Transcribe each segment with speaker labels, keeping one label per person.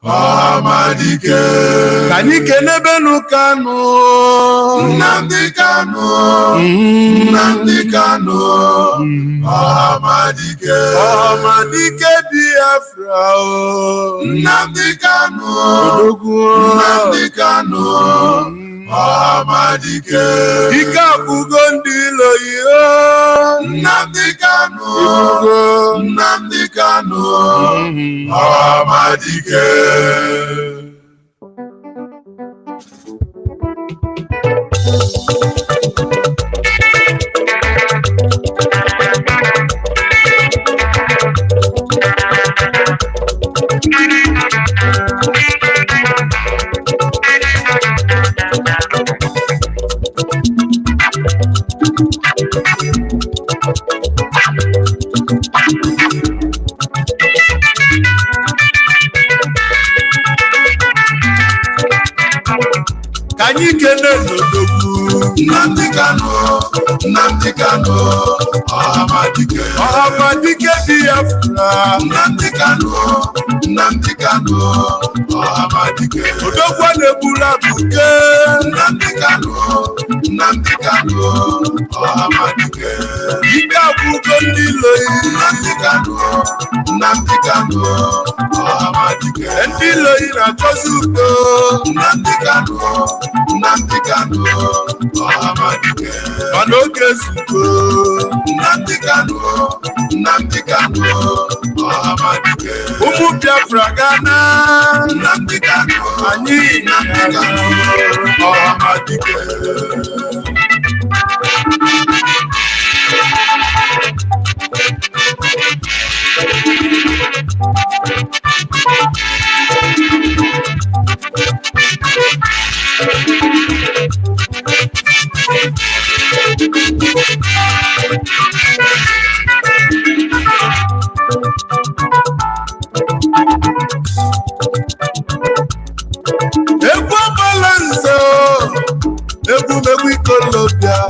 Speaker 1: Amadike.
Speaker 2: Kani kenebenu Kanu.
Speaker 1: Nnamdi Kanu. Nnamdi Kanu. Amadike.
Speaker 2: Amadike Biafra.
Speaker 1: Nnamdi Kanu. Nnamdi Kanu. Amadike.
Speaker 2: Ika bugondi loyo.
Speaker 1: Nnamdi Kanu. Nnamdi Kanu. Amadike.
Speaker 2: Kani kenebenu
Speaker 1: Nnamdi Kanu. Nnamdi Kanu. Amadike.
Speaker 2: Amadike Biafra.
Speaker 1: Nnamdi Kanu. Nnamdi Kanu. Amadike.
Speaker 2: Odogwa nebula buke.
Speaker 1: Nnamdi Kanu. Nnamdi Kanu. Amadike.
Speaker 2: Ika bugondi loyo.
Speaker 1: Nnamdi Kanu. Nnamdi Kanu. Amadike.
Speaker 2: Ndi loyo na kozudo.
Speaker 1: Nnamdi Kanu. Nnamdi Kanu. Amadike.
Speaker 2: Manoke zuko.
Speaker 1: Nnamdi Kanu. Nnamdi Kanu. Amadike.
Speaker 2: Umu Biafra Ghana.
Speaker 1: Nnamdi Kanu.
Speaker 2: Anyị
Speaker 1: Nnamdi Kanu. Amadike.
Speaker 2: Egwu balance. Egwu megwu ikolobia.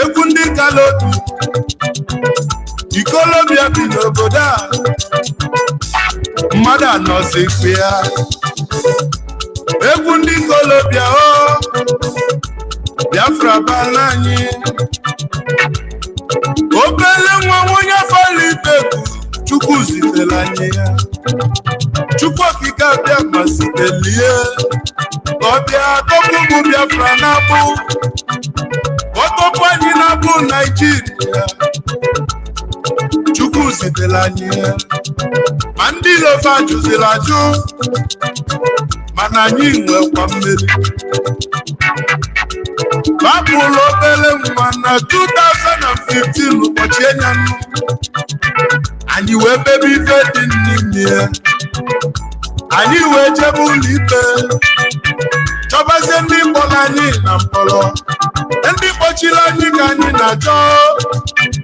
Speaker 2: Egwu ndị kalobi. Ikolobia bi n'obodo a. Mmadụ anọzi ikpe ya. Egwu ndị ikolobia o. Biafra bala anyị. Obele nwa onye fọrọ ibeku. Chukwu zitere anyị ya. Chukwu okike abịa masitelie. Ọbịa tọpụ ụmụ Biafra na-abụ. Ọtọpụ anyị na-abụ Naịjirịa. Chukwu zitere anyị ya. Ma ndị ilova ajụziri ajụ. Mana anyị nwekwa mmeri. Bapụlụ obere nwa na 2015 ụbọchị enyanụ. Anyị wee bebe ife dị n'ime ya. Anyị wee jebe ụlọ ikpe. Chọbazie ndị mkpọrọ anyị na mkpọrọ. Ndị kpọchiri anyị ka anyị na-achọ.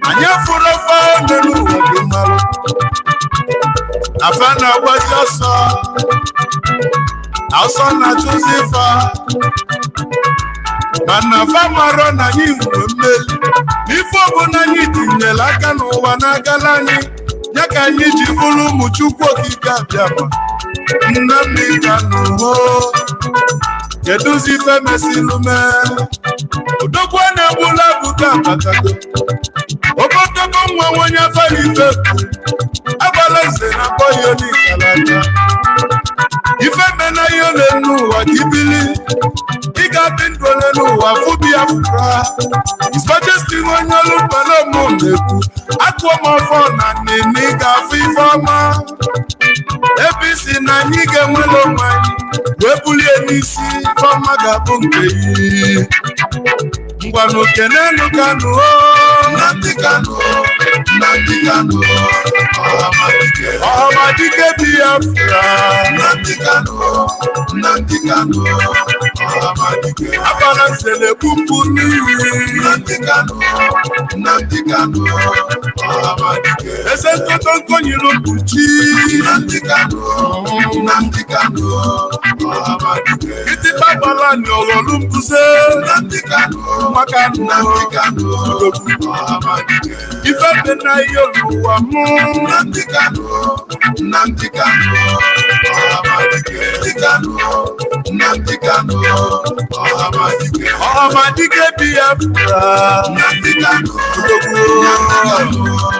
Speaker 2: Anyị fụrụ ofe n'elu ụwa dị mmalụ. Afa na-agbazi ọsọ. Ọsọ na-achụzi ife. Mana afa marọ na anyị nwere mmeri. N'ife ọbụla anyị tinyere aka n'ụwa na-agala anyị. Ya ka anyị ji bụrụ ụmụ Chukwu okike abịama. Nnamdi Kanu ho. Keduzi ife mesilu mee. Odogwu na-egbula buga abatago. Obodogo nwa onye afara ife. Agbala nze na akpọghị onye ikalata. Ife mena ihe ole n'ụwa ka ibili. Ị ga-adị ndụ ole n'ụwa fụ Biafra. His Majesty onye olu mkpana mụ na-ekwu. Akụọ m ọfọ na nene ị ga-afụ ife ọma. Ebe isi na anyị ga-enwere onwe anyị. Wee bulie n'isi ife ọma ga-abụ nke yi. Ngwanụ kenenu Kanu o.
Speaker 1: Nnamdi Kanu. Nnamdi Kanu. Amadike.
Speaker 2: Amadike Biafra.
Speaker 1: Nnamdi Kanu. Nnamdi Kanu. Amadike.
Speaker 2: Abala nsele pupu n'iwi.
Speaker 1: Nnamdi Kanu. Nnamdi Kanu. Amadike.
Speaker 2: Ese nkoto nkonyilo mkpuchi.
Speaker 1: Nnamdi Kanu. Nnamdi Kanu. Amadike.
Speaker 2: Kịtịkpa gbala ni ọghọlụ mbuze.
Speaker 1: Nnamdi Kanu.
Speaker 2: Maka
Speaker 1: Nnamdi Kanu. Amadike.
Speaker 2: Ife dị na ihe n'ụwa mụ
Speaker 1: Nnamdi Kanu, Nnamdi Kanu, Ọhamadike, Kanu, Nnamdi Kanu, Ọhamadike,
Speaker 2: Ọhamadike Biafra,
Speaker 1: Nnamdi Kanu, Ọhamadike.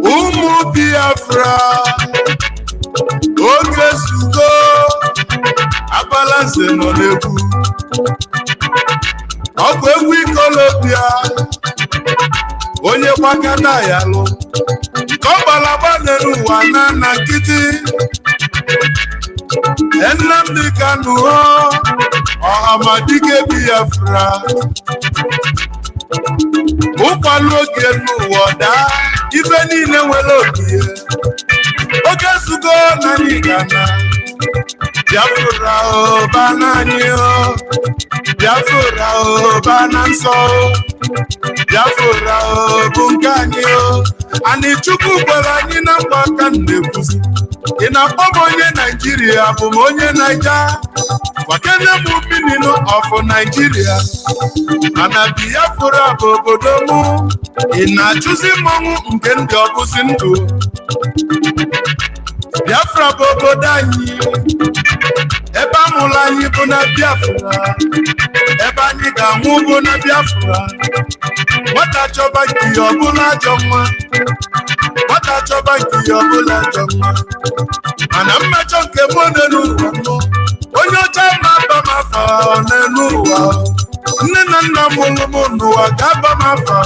Speaker 2: Ụmụ Biafra oge zugo Abalanze nọ n'egwu ọgwụ egwu ikolobịa onye gbakana ya lụ ka ọ gbalagba n'ụwa na nkịtị Nnamdi Kanu Ọhamadike Biafra ụkwalụ oge n'ụwa daa ife niile nwere oge oge zugo na anyị gana Biafra ọba n'anyị Biafra ọba na nsọ Biafra bụ nke anyị anyị Chukwu gwara anyị na mkpa aka na-ekwuzi ị na-akpọ m onye Naijiria bụ m onye Naija gwakene m minino of Naijiria mana Biafra bụ obodo m ị na-achụzi mmọnwụ nke ndị ọbụzi ndụ Biafra bụ obodo anyị ebe amụrụ anyị bụ na Biafra ebe anyị ga-anwụ bụ na Biafra nwata chọba nke ya ọbụla ajọ nwa nwata chọba nke ya ọbụla ajọ nwa mana mmejọ nke m n'elu ụwa mbụ onye ọcha na-aba m afa n'elu ụwa nne na nna m mụrụ m n'ụwa ga-aba m afa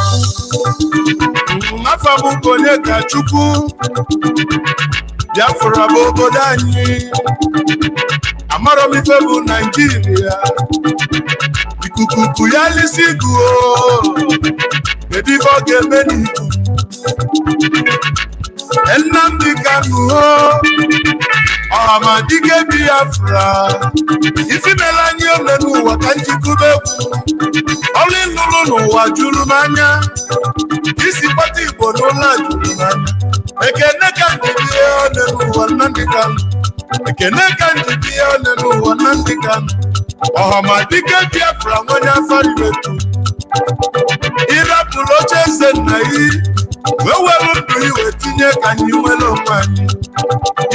Speaker 2: afa m bụ onye ka Chukwu Biafra bụ obodo anyị amarọ m ife bụ Naijiria ikuku ya lisi guo kedu ife ọ ga-eme n'iku Nnamdi Kanu Ọhamadike Biafra ife mere anyị ole n'ụwa ka njikube egwu ọrụ ịlụrụ n'ụwa juru m anya isi kpata Igbo n'ụlọ juru m anya ekene ka njibi ole n'ụwa Nnamdi Kanu ekene ka njibi ole n'ụwa Nnamdi Kanu Ọhamadike Biafra nwanye afọ iwetu ịrapụrụ oche eze nna gị wee were ndụ iwe tinye ka anyị nwere onwe anyị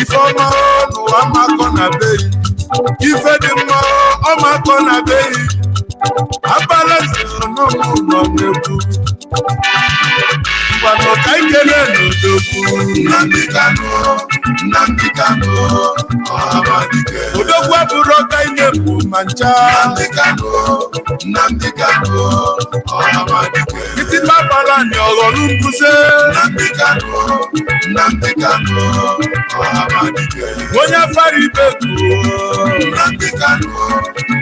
Speaker 2: ife ọma n'ụwa makọ na beyi ife dị mma ọmakọ na beyi Abalanze n'ọnụ nọ n'egwu mgbanụ ka ikele n'odogwu
Speaker 1: Nnamdi Kanu, Nnamdi Kanu, Ọhamadike,
Speaker 2: odogwu abụrụ ọka ine bụ ma ncha
Speaker 1: Nnamdi Kanu, Nnamdi Kanu, Ọhamadike,
Speaker 2: kịtịkpa gbara anyị ọghọrọ mbuze
Speaker 1: Nnamdi Kanu, Nnamdi Kanu, Ọhamadike,
Speaker 2: onye afara ibe guo
Speaker 1: Nnamdi Kanu,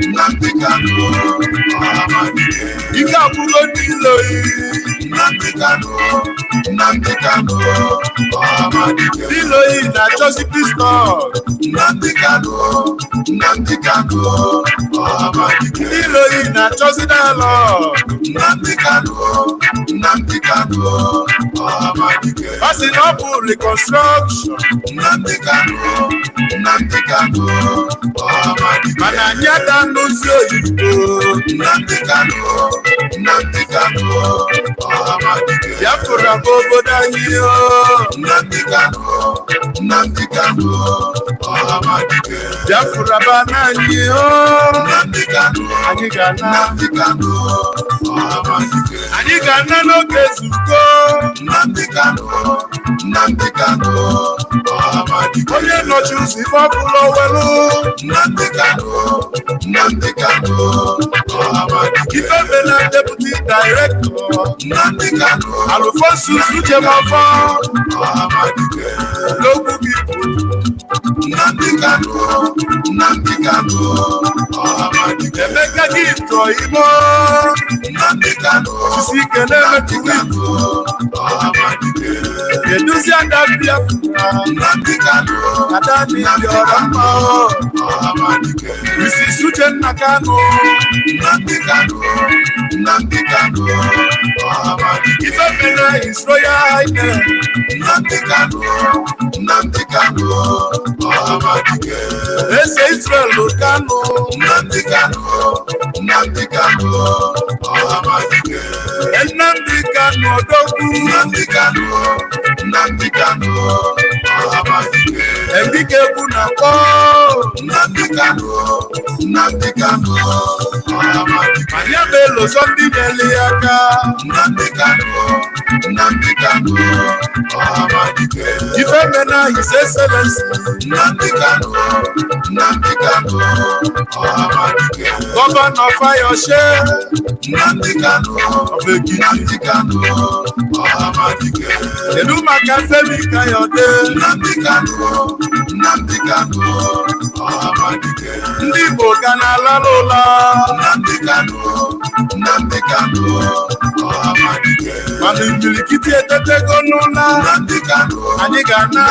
Speaker 1: Nnamdi Kanu, Ọhamadike,
Speaker 2: ike agwụgo ndị iloyi
Speaker 1: Nnamdi Kanu, Nnamdi Kanu, Ọhamadike,
Speaker 2: ndị iloyi na-achọzi pistọl
Speaker 1: Nnamdi Kanu, Nnamdi Kanu, Ọhamadike,
Speaker 2: ndị iloyi na-achọzi dalọ
Speaker 1: Nnamdi Kanu, Nnamdi Kanu, Ọhamadike,
Speaker 2: ọ sị na ọ bụ reconstruction
Speaker 1: Nnamdi Kanu, Nnamdi Kanu, Ọhamadike,
Speaker 2: mana anyị ada n'ozi oyibo
Speaker 1: Nnamdi Kanu, Nnamdi Kanu, Ọhamadike,
Speaker 2: Biafra bụ obodo anyị
Speaker 1: Nnamdi Kanu, Nnamdi Kanu, Ọhamadike,
Speaker 2: Biafra bụ ana anyị
Speaker 1: Nnamdi Kanu,
Speaker 2: anyị ga-ana
Speaker 1: Nnamdi Kanu, Ọhamadike,
Speaker 2: anyị ga-ana n'oge zugo
Speaker 1: Nnamdi Kanu, Nnamdi Kanu, Ọhamadike,
Speaker 2: onye nọchi ụzọ ife ọbụla owelu
Speaker 1: Nnamdi Kanu, Nnamdi Kanu, Ọhamadike,
Speaker 2: ife mena deputy director
Speaker 1: Nnamdi Kanu,
Speaker 2: Alfonsus Uchemafọ
Speaker 1: Ọhamadike,
Speaker 2: n'okwu gị
Speaker 1: Nnamdi Kanu, Nnamdi Kanu, Ọhamadike,
Speaker 2: Emeka gift oyimo
Speaker 1: Nnamdi Kanu,
Speaker 2: isi ike na-emetụ
Speaker 1: Kanu, Ọhamadike,
Speaker 2: keduzi ada Biafra
Speaker 1: Nnamdi Kanu,
Speaker 2: ada n'ili ọra mma
Speaker 1: Ọhamadike,
Speaker 2: Mrs. Uchenna Kanu
Speaker 1: Nnamdi Kanu, Nnamdi Kanu, Ọhamadike.
Speaker 2: Ife mena His Royal Highness
Speaker 1: Nnamdi Kanu, Nnamdi Kanu, Ọhamadike.
Speaker 2: Eze Israel Kanu,
Speaker 1: Nnamdi Kanu, Nnamdi Kanu, Ọhamadike.
Speaker 2: Nnamdi Kanu Odogwu,
Speaker 1: Nnamdi Kanu, Nnamdi Kanu, Ọhamadike.
Speaker 2: Endike Bunakọ,
Speaker 1: Nnamdi Kanu, Nnamdi Kanu, Ọhamadike.
Speaker 2: Anya Bello Sunday Nyeliaka,
Speaker 1: Nnamdi Kanu, Nnamdi Kanu, Ọhamadike.
Speaker 2: Ife mena His Excellency
Speaker 1: Nnamdi Kanu, Nnamdi Kanu, Ọhamadike.
Speaker 2: Governor Fayose
Speaker 1: Nnamdi Kanu,
Speaker 2: of Ekiti,
Speaker 1: Nnamdi Kanu, Ọhamadike.
Speaker 2: kedu maka Femi Kayode,
Speaker 1: Nnamdi Kanu, Nnamdi Kanu, Ọhamadike.
Speaker 2: ndị Igbo ga na-alalụ ụla,
Speaker 1: Nnamdi Kanu, Nnamdi Kanu, Ọhamadike.
Speaker 2: mana imirikiti etetego n'ụla,
Speaker 1: Nnamdi Kanu,
Speaker 2: anyị ga-ana,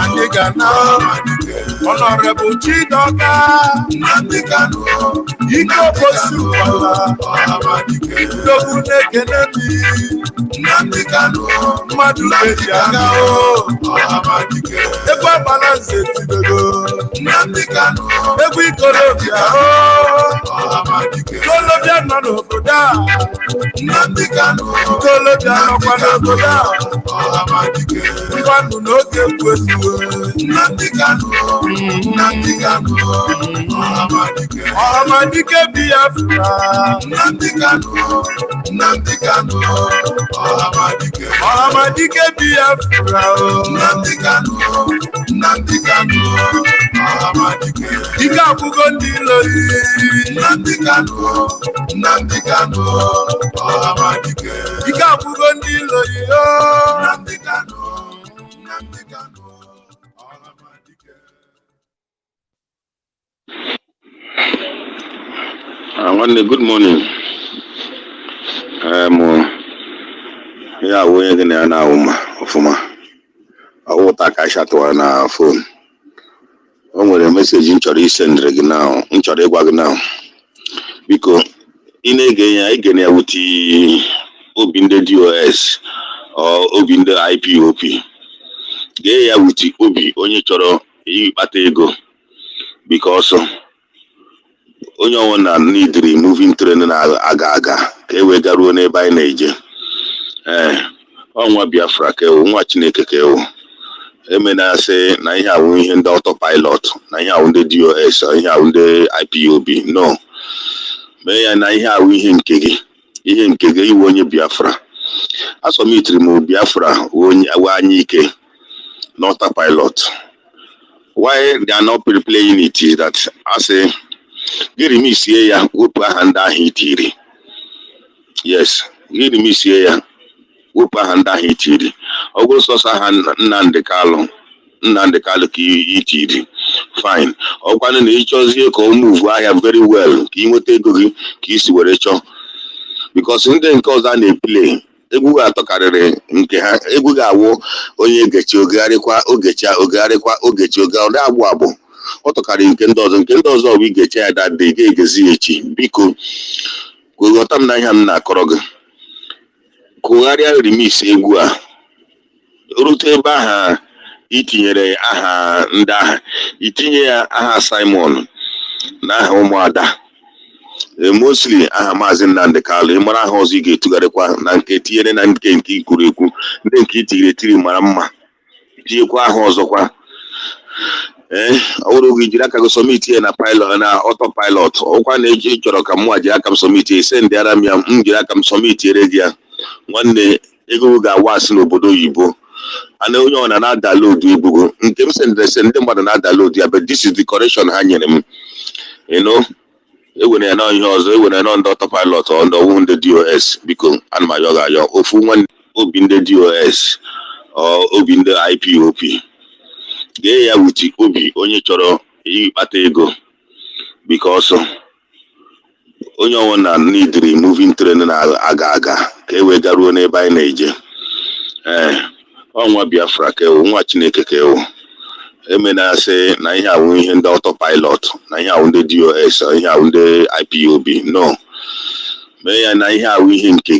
Speaker 2: anyị ga-ana.
Speaker 1: Ọhamadike.
Speaker 2: Honorable Chidoka,
Speaker 1: Nnamdi Kanu,
Speaker 2: ike oposi ụkwala,
Speaker 1: Ọhamadike.
Speaker 2: ndogbu na-ekene mi,
Speaker 1: Nnamdi Kanu,
Speaker 2: mmadụ eji aga o,
Speaker 1: Ọhamadike.
Speaker 2: egwu agbala nze tidogo,
Speaker 1: Nnamdi Kanu,
Speaker 2: egwu ikorobịa o,
Speaker 1: Ọhamadike.
Speaker 2: ikolobịa nọ n'obodo a,
Speaker 1: Nnamdi Kanu,
Speaker 2: ikolobịa nọkwa n'obodo a,
Speaker 1: Ọhamadike.
Speaker 2: ngwanụ n'oge kwenuwe,
Speaker 1: Nnamdi Kanu, Nnamdi Kanu, Ọhamadike.
Speaker 2: Ọhamadike Biafra,
Speaker 1: Nnamdi Kanu, Nnamdi Kanu, Ọhamadike.
Speaker 2: Ọhamadike Biafra o,
Speaker 1: Nnamdi Kanu, Nnamdi Kanu, Ọhamadike.
Speaker 2: ike akwụgo ndị ilo yi,
Speaker 1: Nnamdi Kanu, Nnamdi Kanu, Ọhamadike.
Speaker 2: ike akwụgo ndị ilo yi o.
Speaker 1: Nnamdi Kanu, Nnamdi Kanu, Ọhamadike.
Speaker 3: Nwanne, good morning. Ya awụ onye gị na ya na-awụ ma ọfụma. Ọwụta ka ashatụwa na fon. O nwere meseji m chọrọ isendịrị gị na m chọrọ ịgwa gị na biko ị na-ege ya igene ya wuti obi ndị DOS obi ndị IPOP. Gee ya wuti obi onye chọrọ ịkpata ego because onye ọwụna n'idiri moving train na-aga aga ka e wee garuo n'ebe anyị na-eje. Ọnwa Biafra ka ewu, nwa Chineke ka ewu. Emena asị na ihe awụ ihe ndị autopilot, na ihe awụ ndị DOS, ihe awụ ndị IPOB. No, mee ya na ihe awụ ihe nke gị, ihe nke gị iwe onye Biafra. Asọmitiri m Biafra onye anyị ike na autopilot. Why they are not playing it is that asị gịrị m isie ya wepụ aha ndị ahụ itiri. Yes, gịrị m isie ya wepụ aha ndị ahụ itiri. Ọ bụrụ sọsọ aha Nnamdi Kanu ka itiri, fine. Ọkwanụ na ịchọzie ka ọ move ahịa very well ka ị nweta ego gị ka isi were chọọ, because ndị nke ọzọ a na-eplay egwu ga-atọkarịrị nke ha. Egwu ga-awụ onye egechi ogegharịkwa ogechi oge agbụ agbụ. Ọ tọkarị nke ndị ọzọ bụ igecha ya dadị ga-egezi echi. Biko ghọta m na ihe m na-akọrọ gị. Kụgharịa remix egwu a rute ebe aha itinyere aha ndị agha, itinye ya aha Simon na aha ụmụada, mostly aha Mazi Nnamdi Kanu. Ị mara aha ọzọ ị ga-etugharịkwa na nke tinyere na nke ikwuru ekwu, ndị nke itiri etiri mara mma, tinyekwa aha ọzọkwa. Ọ bụrụ gị jiri aka gị sọmiti ya na pilot na autopilot, ọkwa na-eji chọrọ ka mụ jiri aka m sọmiti ise ndị ara m ya, m jiri aka m sọmiti ere gị ya. Nwanne, ego ga-awa asị n'obodo oyibo. Ana onye ọ na-adalodu egbugo nke m sendịrị ndị mmadụ na-adalodu ya, but this is the correction ha nyere m. Ewere ya na ihe ọzọ, ewere ya na ndị autopilot ọ ndị ọwụ ndị DOS. Biko ana m ayọ ga-ayọ ofu nwanne obi ndị DOS obi ndị IPOP. Gee ya wuti obi onye chọrọ ịkpata ego because onye ọwụna n'idiri moving train na-aga aga ka e wee garuo n'ebe anyị na-eje. Ọnwa Biafra ka ewu, nwa Chineke ka ewu. Emena asị na ihe awụ ihe ndị autopilot, na ihe awụ ndị DOS, ihe awụ ndị IPOB. No, mee ya na ihe awụ ihe nke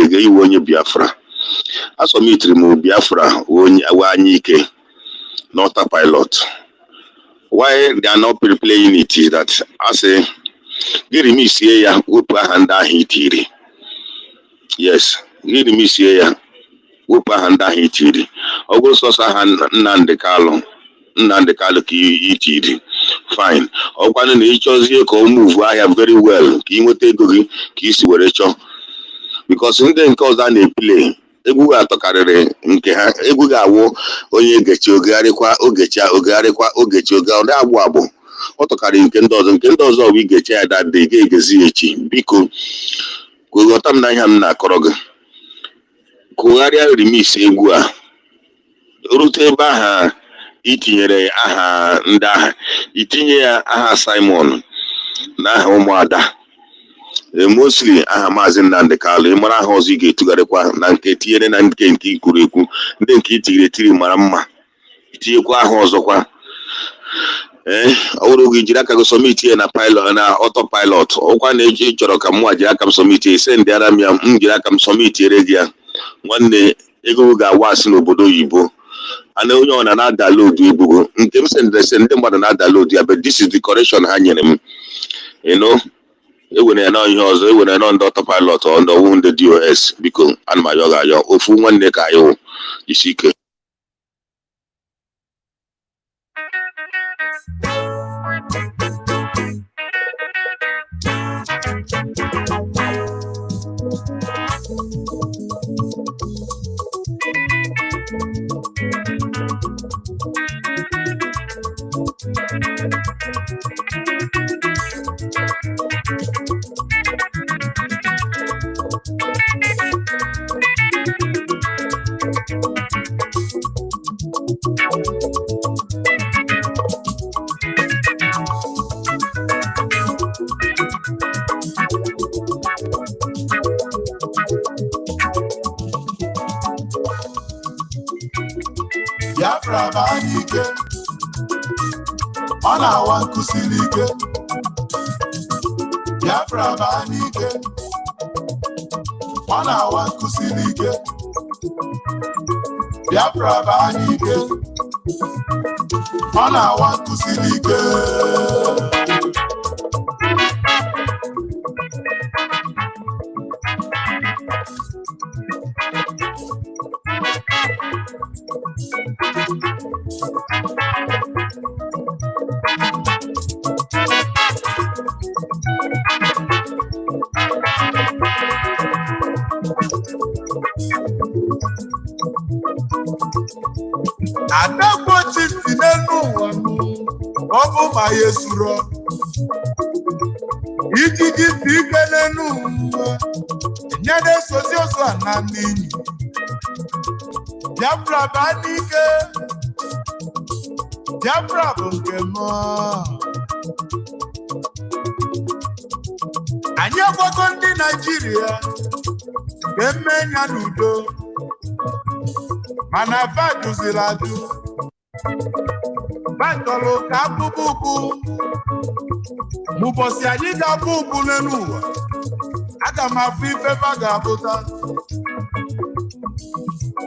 Speaker 3: gị iwe onye Biafra. Asọmitiri m Biafra onye anyị ike n'ọta pilot. Why they are not playing it is that I say gịrị m isie ya wepụ aha ndị ahụ itiri. Yes, gịrị m isie ya wepụ aha ndị ahụ itiri. Ọ bụrụ sọsọ aha Nnamdi Kanu ka itiri, fine. Ọkwanụ na ịchọzie ka ọ move ahịa very well ka ị nweta ego gị ka isi were chọọ, because ndị nke ọzọ na-eplay egwu ga-atọkarịrị nke ha. Egwu ga-awụ onye ogechi ogegharịkwa ogechi oge agbụ ọ tọkarịrị nke ndị ọzọ bụ igechi ya dadị ga-egezi echi. Biko kweghọta m na ihe m na-akọrọ gị, kụgharịa remix egwu a rute ebe aha itinyere aha ndị agha, itinye ya aha Simon na aha ụmụada, mostly aha Mazi Nnamdi Kanu. Ị mara aha ọzọ ị ga-etugharịkwa na nke tinyere na nke ikwuru ekwu, ndị nke itigiri etiri mara mma, itinyekwa aha ọzọkwa. Ọ bụrụ gị jiri aka gị sọmiti ya na pilot na ọtọ pilot, ọkwa na eji chọrọ ka mụ jiri aka m sọmiti ise ndị ara m ya, m jiri aka m sọmiti ere gị ya nwanne, ego ga-awa asị n'obodo oyibo. Ana onye ọ na-adaload egbugo nke m sendịrị ndị mmadụ na-adaload ya, but this is the correction ha nyere m. Ewere ya na ihe ọzọ, ewere na ndị ọtọ pilot ọ ndị ọwụ ndị DOS. Biko ana m ayọ ga-ayọ ofu nwanne ka anyị isi ike.
Speaker 1: Biafra bụ anyị ike, ọ na-awa nkụsiri ike. Biafra bụ anyị ike, ọ na-awa nkụsiri ike. Biafra bụ anyị ike, ọ na-awa nkụsiri ike. Adagbochi dị n'elu ụwa ọ bụ ma ya esuro ijiji dị ike n'elu ụwa nye na-esozi ozu a na n'inyi. Biafra bụ anyị ike, Biafra bụ nke m. Anyị agwago ndị Naịjirịa ga-eme ya n'udo, mana va duziri adụ, va chọrọ ka abụbụ ugwu. M'ụbọchị anyị ga-abụ ugwu n'elu ụwa, aga m afụ ife va ga-abụta.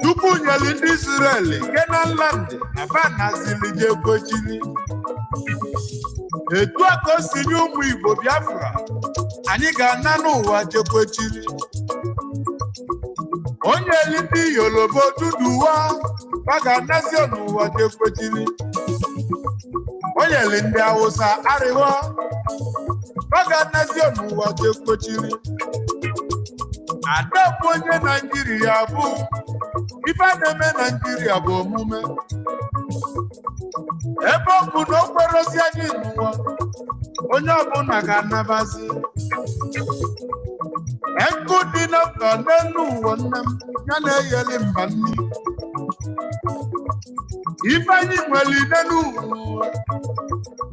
Speaker 1: Tupu nyeli ndị Israel Kenan land na va nazili je kwechiri. Etu a ka o si nye ụmụ Igbo Biafra, anyị ga-ana n'ụwa jekwechiri. Onye eli ndị Yoruba Oduduwa va ga-anazi n'ụwa jekwechiri. Onye eli ndị Hausa Arịwa va ga-anazi n'ụwa jekwechiri. Ada bụ onye Naịjirịa bụ ife na-eme Naịjirịa bụ omume. Ebe ọ bụ na o kwerozi anyị n'ụwa, onye ọbụla ga-anabazi. Ego dị n'ọka n'elu ụwa nne m ya na-eyeli mba nni. Ife anyị nwere n'elu ụwa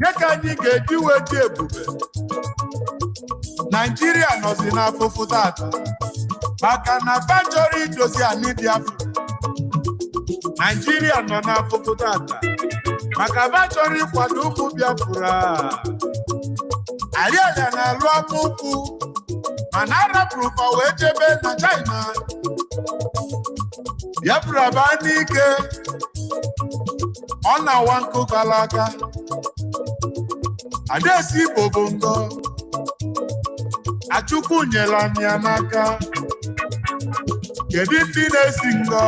Speaker 1: nye ka anyị ga-eji wee dị ebube. Naịjirịa nọzi n'afụfụ tata maka na ba chọrọ idozi anyị Biafra. Naịjirịa nọ n'afụfụ tata maka ba chọrọ ịkwado ụmụ Biafra. Ariala na-alụ amụkwụ mana arapụrụ fa wee jebe na China. Biafra baa n'ike ọ na-awa nkụ gara aga. Adaesi Igbo bụ ngọ Achukwu nyere anyị ya n'aka. Kedu ndị na-esi ngọ?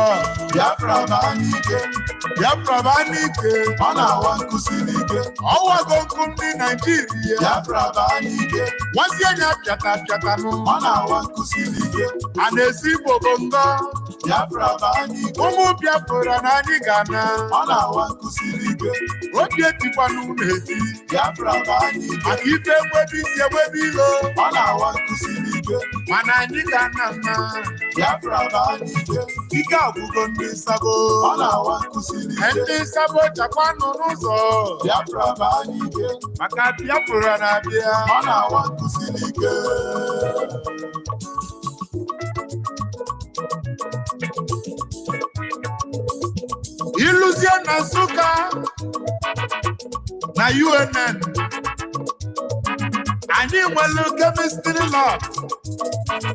Speaker 1: Biafra baa n'ike. Biafra baa n'ike ọ na-awa nkụ siri ike. Ọwago nkụ ndị Naịjirịa. Biafra baa n'ike nwazie nya pịatanụ ọ na-awa nkụ siri ike. A na-esi Igbo bụ ngọ Biafra baa n'ike. Ụmụ Biafra na anyị ga-ana ọ na-awa nkụ siri ike. Obi etikwanụ na-eti Biafra baa n'ike. Maka ife enwebe isi enwebe ilo ọ na-awa nkụ siri ike. Mana anyị ga-ana nna Biafra baa n'ike. Ike agwụgo ndị Sabo ọ na-awa nkụ siri ike. Ndị Sabo chakwanụ n'ụzọ Biafra baa n'ike. Maka Biafra na-abịa ọ na-awa nkụ siri ike. Iluzie na Nsụka na UNN anyị nwere chemistry lab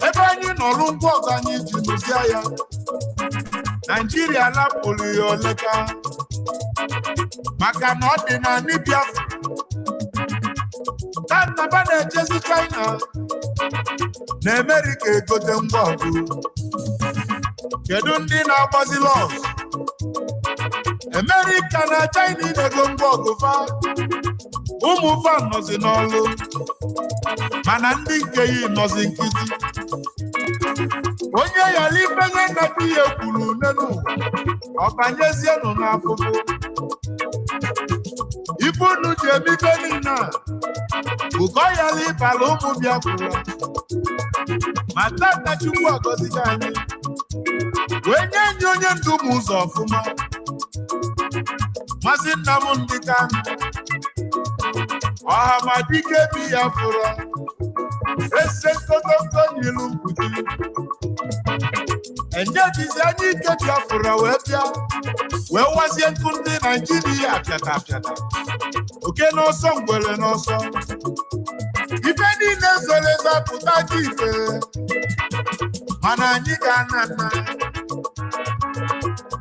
Speaker 1: ebe anyị nọrụ ngwa ọgụ anyị ji lụzie ya. Naijiria lapụrụ ya oleka maka na ọ dị na ndị Biafra. Tataba na-ejezi China na Amerika egote ngwa ọgụ. Kedu ndị na-agbazi lọs? Amerika na China idego ngwa ọgụ fa. Ụmụ fa nọzi n'ọlụ mana ndị nke yi nọzi nkịtị. Onye yara ifenye na di ya kwuru n'elu ọ banyezienụ n'afụfụ. Ife unu ji ebibe niile a bụ ka ọ yara ịbala ụmụ Biafra. Ma tata Chukwu agọzigo anyị wee nye enyi onye ndu ụmụ ụzọ ọfụma. Mazi Nnamdi Kanu Ọhamadike Biafra ese nkotonko n'ilu mkpuchi. Enyejizi anyị ike Biafra wee bịa wee wazie nkụ ndị Naịjirịa apịata. Oke n'ọsọ ngwere n'ọsọ. Ife niile zoro ezo apụta ji ife. Mana anyị ga-ana nna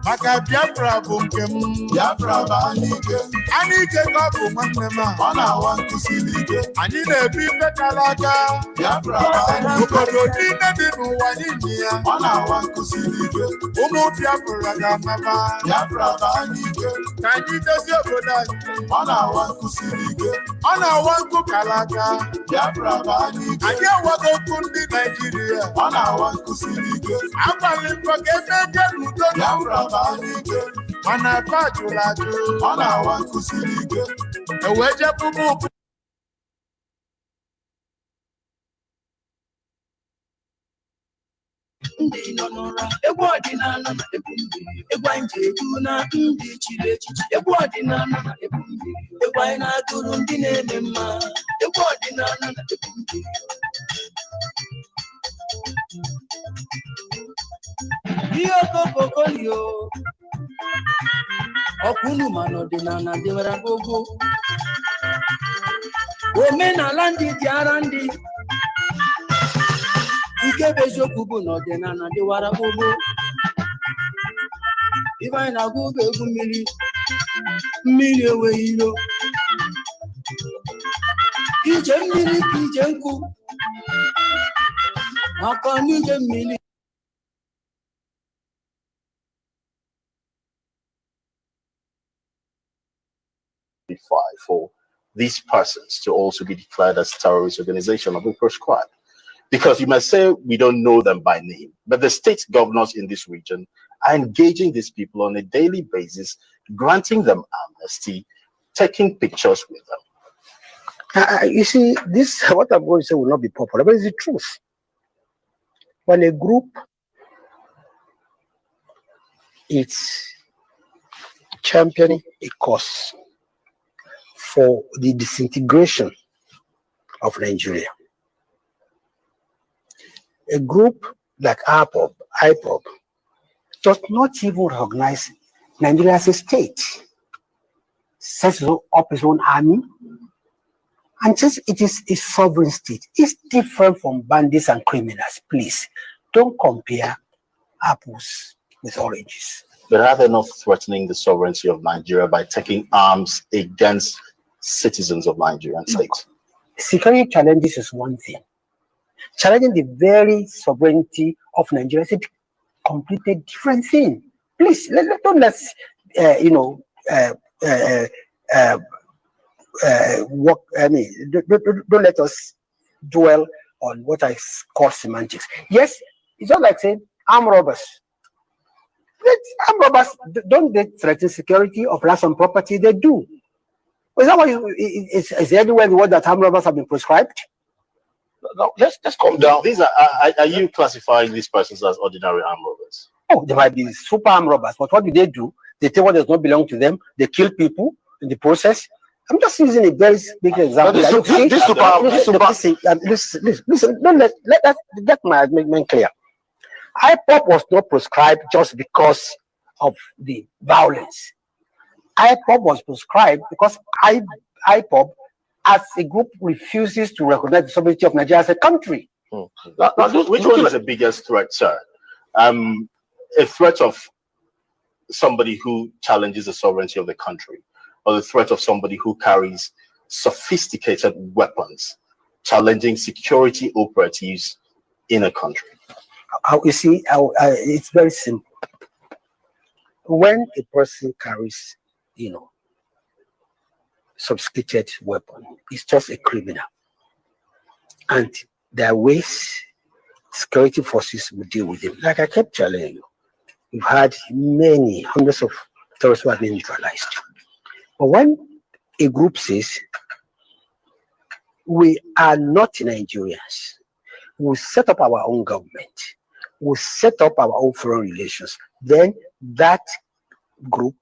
Speaker 1: maka Biafra bụ nke m. Biafra baa n'ike. Anyị ike ka ọ bụ nwanne m a ọ na-awa nkụ siri ike. Anyị na-ebu ife kara aka. Biafra baa n'ike. Obodo niile dị n'ụwa niile ya ọ na-awa nkụ siri ike. Ụmụ Biafra ga-anaba. Biafra baa n'ike. Ka anyị dozie obodo anyị ọ na-awa nkụ siri ike. Ọ na-awa nkụ kara aka. Biafra baa n'ike. Anyị awago nkụ ndị Naịjirịa ọ na-awa nkụ siri ike. Agbalị mbọ ka ebe eje n'udo. Biafra baa n'ike. Mana ebe a jụrụ ajụ ọ na-awa nkụ siri ike. Ewee jepụbụ ụbụ.
Speaker 4: Ndị nọ n'ụra egwu ọdịnala na egwu mmiri. Egwu anyị ji eju na ndị chiri echichi. Egwu ọdịnala na egwu mmiri. Egwu anyị na-atụrụ ndị na-eme mma. Egwu ọdịnala na egwu mmiri. Ihe okokokolio ọkwụnụ mana ọdịnala dịwara gbogbo. Omenala ndị dị ara ndị nke bụ eziokwu bụ na ọdịnala dịwara gbogbo. Ibe anyị na-agụ oge egwu mmiri. Mmiri enweghị ilo. Ije mmiri ka ije nkụ maka n'ije mmiri.
Speaker 5: For these persons to also be declared as terrorist organization or be proscribed. Because you might say we don't know them by name, but the state governors in this region are engaging these people on a daily basis, granting them amnesty, taking pictures with them.
Speaker 6: You see, this, what I'm going to say will not be popular, but it's the truth. When a group is championing a cause for the disintegration of Nigeria, a group like Ipob does not even recognize Nigeria as a state, sets up its own army, And since it is a sovereign state, it's different from bandits and criminals. Please, don't compare apples with oranges.
Speaker 5: But are they not threatening the sovereignty of Nigeria by taking arms against citizens of Nigerian state?
Speaker 6: Security challenges is one thing. Challenging the very sovereignty of Nigeria is a completely different thing. Please, don't let's, don't let us dwell on what I call semantics. Yes, it's not like saying armed robbers. Armed robbers don't they threaten security of ransom property? They do. Is that why is everywhere the word that armed robbers have been prescribed?
Speaker 5: No, let's calm down. These are you classifying these persons as ordinary armed robbers?
Speaker 6: Oh, they might be super armed robbers, but what do? They take what does not belong to them. They kill people in the process. I'm just using a very big example. Listen, let get my argument clear. Ipob was not prescribed just because of the violence. Ipob was prescribed because Ipob, as a group, refuses to recognize the sovereignty of Nigeria as a country.
Speaker 5: Which one is the biggest threat, sir? A threat of somebody who challenges the sovereignty of the country, or the threat of somebody who carries sophisticated weapons, challenging security operatives in a country?
Speaker 6: You see, it's very simple. When a person carries, sophisticated weapon, it's just a criminal. And there are ways security forces will deal with him. Like I kept telling you, we've had hundreds of terrorists who have been neutralized. But when a group says, we are not Nigerians, we'll set up our own government, we'll set up our own foreign relations, then that group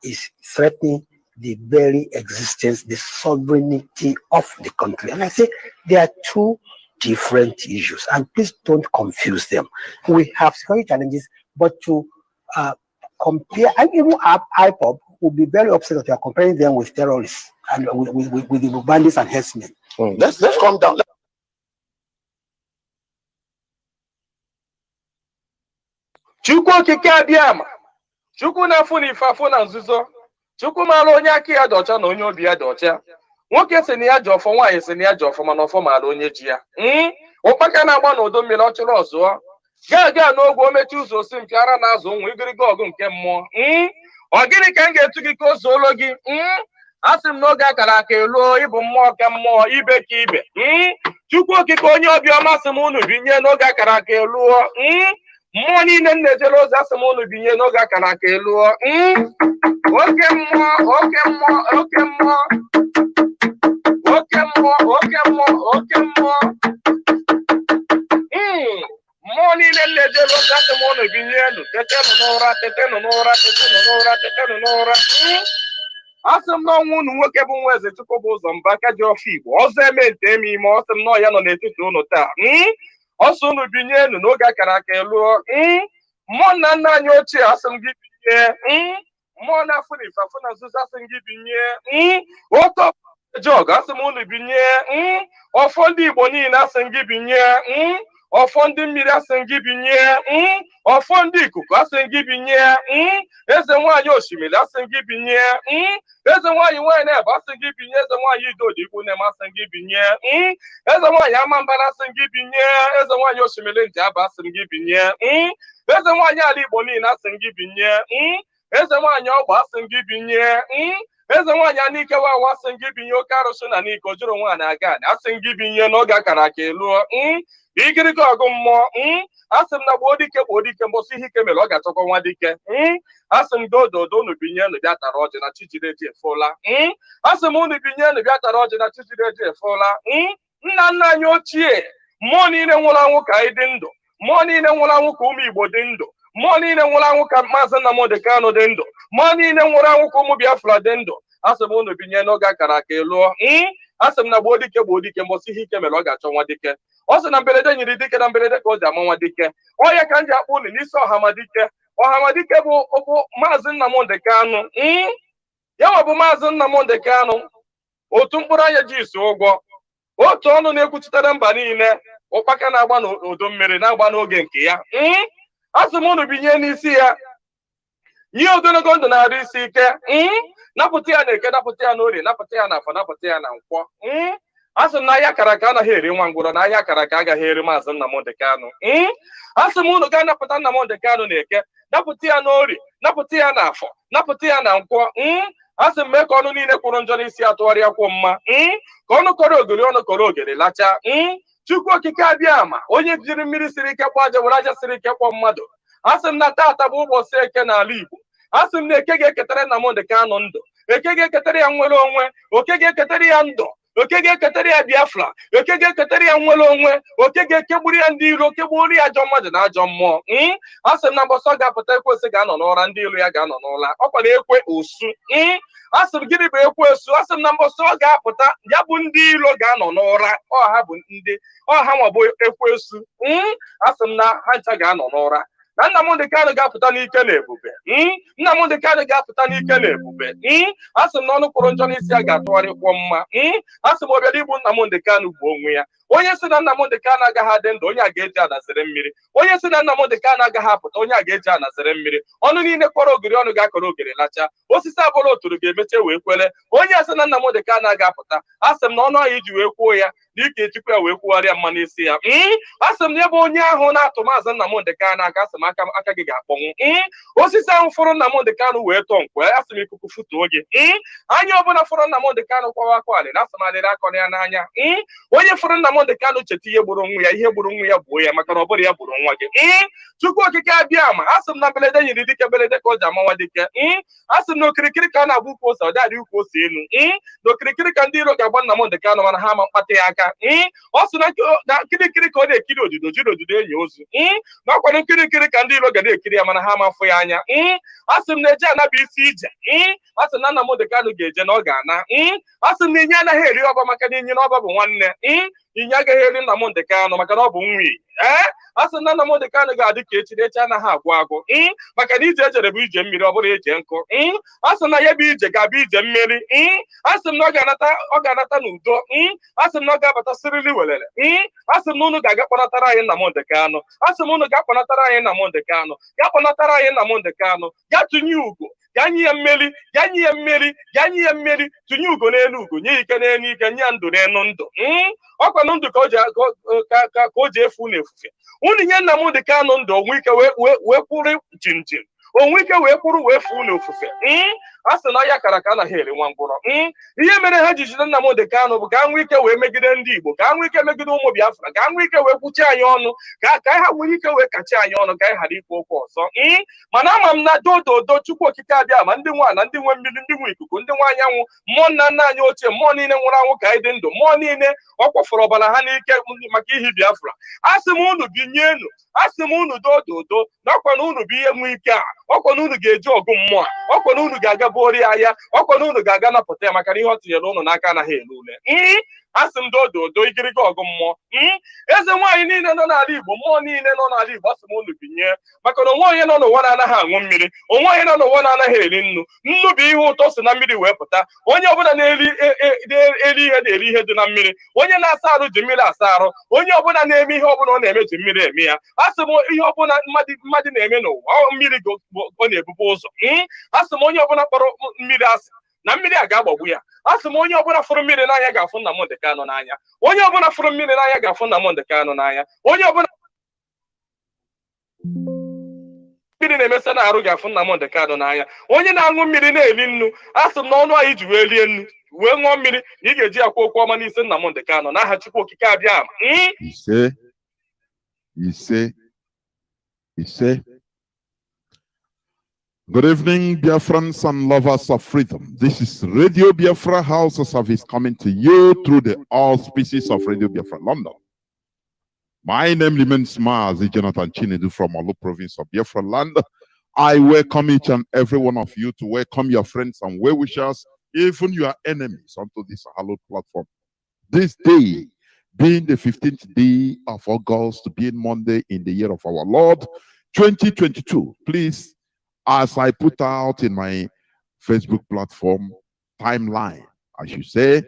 Speaker 6: is threatening the very existence, the sovereignty of the country. And I say there are two different issues, and please don't confuse them. We have security challenges, but to compare, and even Ipob will be very upset that you are comparing them with terrorists and with the bandits and herdsmen.
Speaker 5: Let's calm down.
Speaker 7: Chukwu okike abịama, Chukwu na-afụ na ife afụ na nzuzo, Chukwu mara onye aka ya dị ọcha na onye obi ya dị ọcha. Nwoke si na ya ji ọfọ, nwaanyị si na ya ji ọfọ, mana ọfọ mara onye ji ya. Ụkpaka na-agba n'udo mmiri ọ chụrụ ọzụọ. Gaa n'ogwe omechi ụzọ osi mpịara na-azụ nwa igiriga ọgụ nke mmụọ. Ọ gịnị ka m ga-etu gị ka o zuolo gị? Asị m n'oge akara aka eluo, ịbụ mmụọ ka mmụọ, ibe ka ibe. Chukwu okike onye obiọma sị m unu binye n'oge akara aka eluo. Mmụọ niile m na-ejere ozi asị m unu binye n'oge akara aka eluo. Oke mmụọ, oke mmụọ, oke mmụọ, oke mmụọ, oke mmụọ, oke mmụọ. Mmụọ niile m na-ejere ozi asị m unu binye elu, tetenụ n'ụra, tetenụ n'ụra, tetenụ n'ụra, tetenụ n'ụra. Asị m n'ọnwa unu nwoke bụ nwa eze Chukwu bụ ụzọ mba aka ji ọfọ Igbo, ọzọ eme nte eme ime, ọsị m nọọ ya nọ n'etiti unu taa. Ọsọ unu binye elu n'oge akara aka eluo. Mmụọ nna nna anyị ochie asị m gị binye. Mmụọ na-afụ na ife afụ na nzuzo asị m gị binye. Oke jọg asị m unu binye. Ọfọ ndị Igbo niile asị m gị binye. Ọfọ ndị mmiri asị m gị binye. Ọfọ ndị ikuku asị m gị binye. Eze nwaanyị osimiri asị m gị binye. Eze nwaanyị nwanyị na-ebe asị m gị binye. Eze nwaanyị idodi ikwu na-eme asị m gị binye. Eze nwaanyị amambara asị m gị binye. Eze nwaanyị osimiri ndị aba asị m gị binye. Eze nwaanyị ala Igbo niile asị m gị binye. Eze nwaanyị ọgba asị m gị binye. Eze nwaanyị anike wawa asị m gị binye. Oke arụsị na n'iko jụrụ nwa na aga asị m gị binye n'oge akara aka eluo. Igirigi ọgụ mmụọ. Asị m na gboo dike mbọsị ihe ike mere ọ ga-achọkwa nwa dike. Asị m dododo unu binye unu bịa tara ọjị na Chijideji efola. Asị m unu binye unu bịa tara ọjị na Chijideji efola. Nna nna anyị ochie, mmụọ niile nwụrụ anwụ ka anyị dị ndụ, mmụọ niile nwụrụ anwụ ka ụmụ Igbo dị ndụ, mmụọ niile nwụrụ anwụ ka Mazi Nnamdi Kanu dị ndụ, mmụọ niile nwụrụ anwụ ka ụmụ Biafra dị ndụ. Asị m unu binye n'oge akara aka eluo. Asị m na gboo dike mbọsị ihe ike mere ọ ga-achọ nwa dike. Ọ sị na mberede nyiri dike, na mberede ka o ji ama nwa dike. Onye ka m ji akpọ unu n'isi Ọhamadike. Ọhamadike bụ Mazi Nnamdi Kanu. Ya bụ Mazi Nnamdi Kanu. otu mkpụrụ anya ji isi ụgwọ otu ọnụ na-ekwuchitere mba niile ụkpaka na-agba n'udu mmiri na-agba n'oge nke ya asị m unu binye n'isi ya nye ogologo ndụ na-arụ isi ike napụta ya na eke napụta ya n'orie napụta ya na afọ napụta ya na nkwọ asị m na ahịa akara aka anaghị eri nwa ngwụrọ na ahịa akara aka agaghị eri maazị Nnamdi Kanu asị m unu gaa napụta Nnamdi Kanu na eke napụta ya n'orie napụta ya na afọ napụta ya na nkwọ asị m mee ka ọnụ niile kwụrụ njọ n'isi atụgharịa kwụ mma ka ọnụ kọrọ ogiri ọnụ kọrọ ogiri lacha Chukwu okike abịa ama onye jiri mmiri siri ike kpọọ aja were aja siri ike kpọọ mmadụ asị m na taata bụ ụbọchị eke n'ala Igbo asị m na eke ga-eketara Nnamdi Kanu ndụ eke ga-eketara ya nwere onwe oke ga-eketara ya ndụ oke ga-eketara ya Biafra oke ga-eketara ya nwere onwe oke ga-ekegburu ya ndị iro kegburu ya ajọ mmadụ na ajọ mmụọ asị m na mbọsọ ga-apụta ekwesị ga-anọ n'ụra ndị iro ya ga-anọ n'ụra ọkwa na ekwe osu asị m gịnị bụ ekwe osu asị m na mbọsọ ga-apụta ya bụ ndị iro ga-anọ n'ụra ọha bụ ndị ọha nwa bụ ekwe osu asị m na ha ncha ga-anọ n'ụra na Nnamdi Kanu ga-apụta n'ike na ebube Nnamdi Kanu ga-apụta n'ike na ebube asị m na ọnụ kwụrụ njọ n'isi ya ga-atụgharịkwọ mma asị m ọbịara igbu Nnamdi Kanu bụ onwe ya onye si na Nnamdi Kanu agaghị adị ndụ onye a ga-eji anazere mmiri onye si na Nnamdi Kanu agaghị apụta onye a ga-eji anazere mmiri ọnụ niile kpọrọ ogiri ọnụ ga-akọrọ ogiri lacha osisi abụrụ oturu ga-emeche wee kwele onye asị na Nnamdi Kanu ga-apụta asị m na ọnụ ahụ iji wee kwuo ya n'ike Chukwu ya wee kwugharịa mma n'isi ya asị m na ebe onye ahụ na-atụ maazị Nnamdi Kanu aka asị m aka gị ga-akpọnwụ osisi ahụ fụrụ Nnamdi Kanu wee tọọ nkwe asị m ikuku futuo gị anya ọbụla fụrụ Nnamdi Kanu kwawa akwa alịrị asị m alịrị akọ ya n'anya onye fụrụ Nnamdi Kanu cheta ihe gburu nwa ya ihe gburu nwa ya gbuo ya maka na ọ bụrụ ya gburu nwa gị Chukwu okike abịa ma asị m na belede nyiri dike belede ka o ji amawa dike asị m na okirikiri ka a na-agba ukwu ose ọ dịghị ukwu ose elu na okirikiri ka ndị iro ga-agba Nnamdi Kanu mana ha ama mkpata ya aka ọ sị na nkirikiri ka ọ na-ekiri odido jiri odido enyi ozu na ọkwado nkirikiri ka ndị iro ga na-ekiri ya mana ha ama afụ ya anya asị m na-eje anaba isi ije asị na Nnamdi Kanu ga-eje na ọ ga-ana asị m na inye anaghị eri ọba maka na inye na ọba bụ nwanne inye agaghị eri Nnamdi Kanu maka na ọ bụ nwi asị na Nnamdi Kanu ga-adị ka echi na echi anaghị agwụ agwụ maka na ije ejere bụ ije mmiri ọ bụrụ ije nkụ asị na ya bụ ije ga-abụ ije mmiri asị m na ọ ga-anata n'udo asị m na ọ ga-abata sirili welere asị m na unu ga-aga kpọnatara anyị Nnamdi Kanu asị m unu ga-akpọnatara anyị Nnamdi Kanu ga kpọnatara anyị Nnamdi Kanu ga tụnye ugo ga nye ya mmeri ga nye ya mmeri ga nye ya mmeri tụnye ugo n'elu ugo nye ike n'elu ike nye ya ndụ n'elu ndụ ọkwanụ ndụ ka o ji efu n'efufe unu nye Nnamdi Kanu ndụ onwe ike wee kwụrụ jinjin onwe ike wee kwụrụ wee fuo n'ofufe a sị na ya kara ka anaghị eri nwa mkpụrụ ihe mere ha ji jide Nnamdi Kanu bụ ka nwee ike wee megide ndị Igbo ka nwee ike megide ụmụ Biafra ka nwee ike wee kwuchi anyị ọnụ ka ha nwee ike wee kachi anyị ọnụ ka anyị ghara ikwu okwu ọzọ mana ama m na dododo Chukwu okike abịa ma ndị nwa na ndị nwe mmiri ndị nwe ikuku ndị nwe anyanwụ mmụọ nna nna anyị ochie mmụọ niile nwụrụ anwụ ka anyị dị ndụ mmụọ niile ọ kwafọrọ ọbara ha n'ike maka ihi Biafra asị m unu binyenu asị m unu dododo na ọkwa na unu bụ ihe nwe ike a ọkwa na unu ga-eji ọgụ mmụọ ọkwa na unu ga-aga bụori ahịa ọkwa na unu ga-aga napụta ya maka na ihe ọ tinyere unu n'aka anaghị ele ule asị m dododo igiriga ọgụ mmụọ eze nwaanyị niile nọ n'ala Igbo mmụọ niile nọ n'ala Igbo asị m unu binye maka na onwe onye nọ n'ụwa na-anaghị aṅụ mmiri onwe onye nọ n'ụwa na-anaghị eri nnu nnu bụ ihe ụtọ si na mmiri wee pụta onye ọbụla na-eri ihe na-eri ihe dị na mmiri onye na-asa arụ ji mmiri asa arụ onye ọbụla na-eme ihe ọbụla ọ na-eme ji mmiri eme ya asị m ihe ọbụla mmadụ na-eme n'ụwa mmiri ọ na-ebube ụzọ asị m onye ọbụla kpọrọ mmiri asị na mmiri a ga-agbagbu ya asị m onye ọbụla fụrụ mmiri n'anya ga-afụ Nnamdi Kanu n'anya onye ọbụla fụrụ mmiri n'anya ga-afụ Nnamdi Kanu n'anya onye ọbụla mmiri na-emesa na-arụ ga-afụ Nnamdi Kanu n'anya onye na-aṅụ mmiri na-eri nnu asị m na ọnụ anyị ji wee rie nnu wee ṅụọ mmiri na ị ga-eji akwa okwu ọma n'isi Nnamdi Kanu n'aha Chukwu okike abịa ama
Speaker 2: ise. Good evening, Biafrans and lovers of freedom. This is Radio Biafra Hausa service coming to you through the auspices of Radio Biafra London. My name remains Mazi Jonathan Chinedu from Olu province of Biafra land. I welcome each and every one of you to welcome your friends and well-wishers, even your enemies, onto this hallowed platform. This day, being the 15th day of August, being Monday in the year of our Lord, 2022, please, as I put out in my Facebook platform timeline, I should say,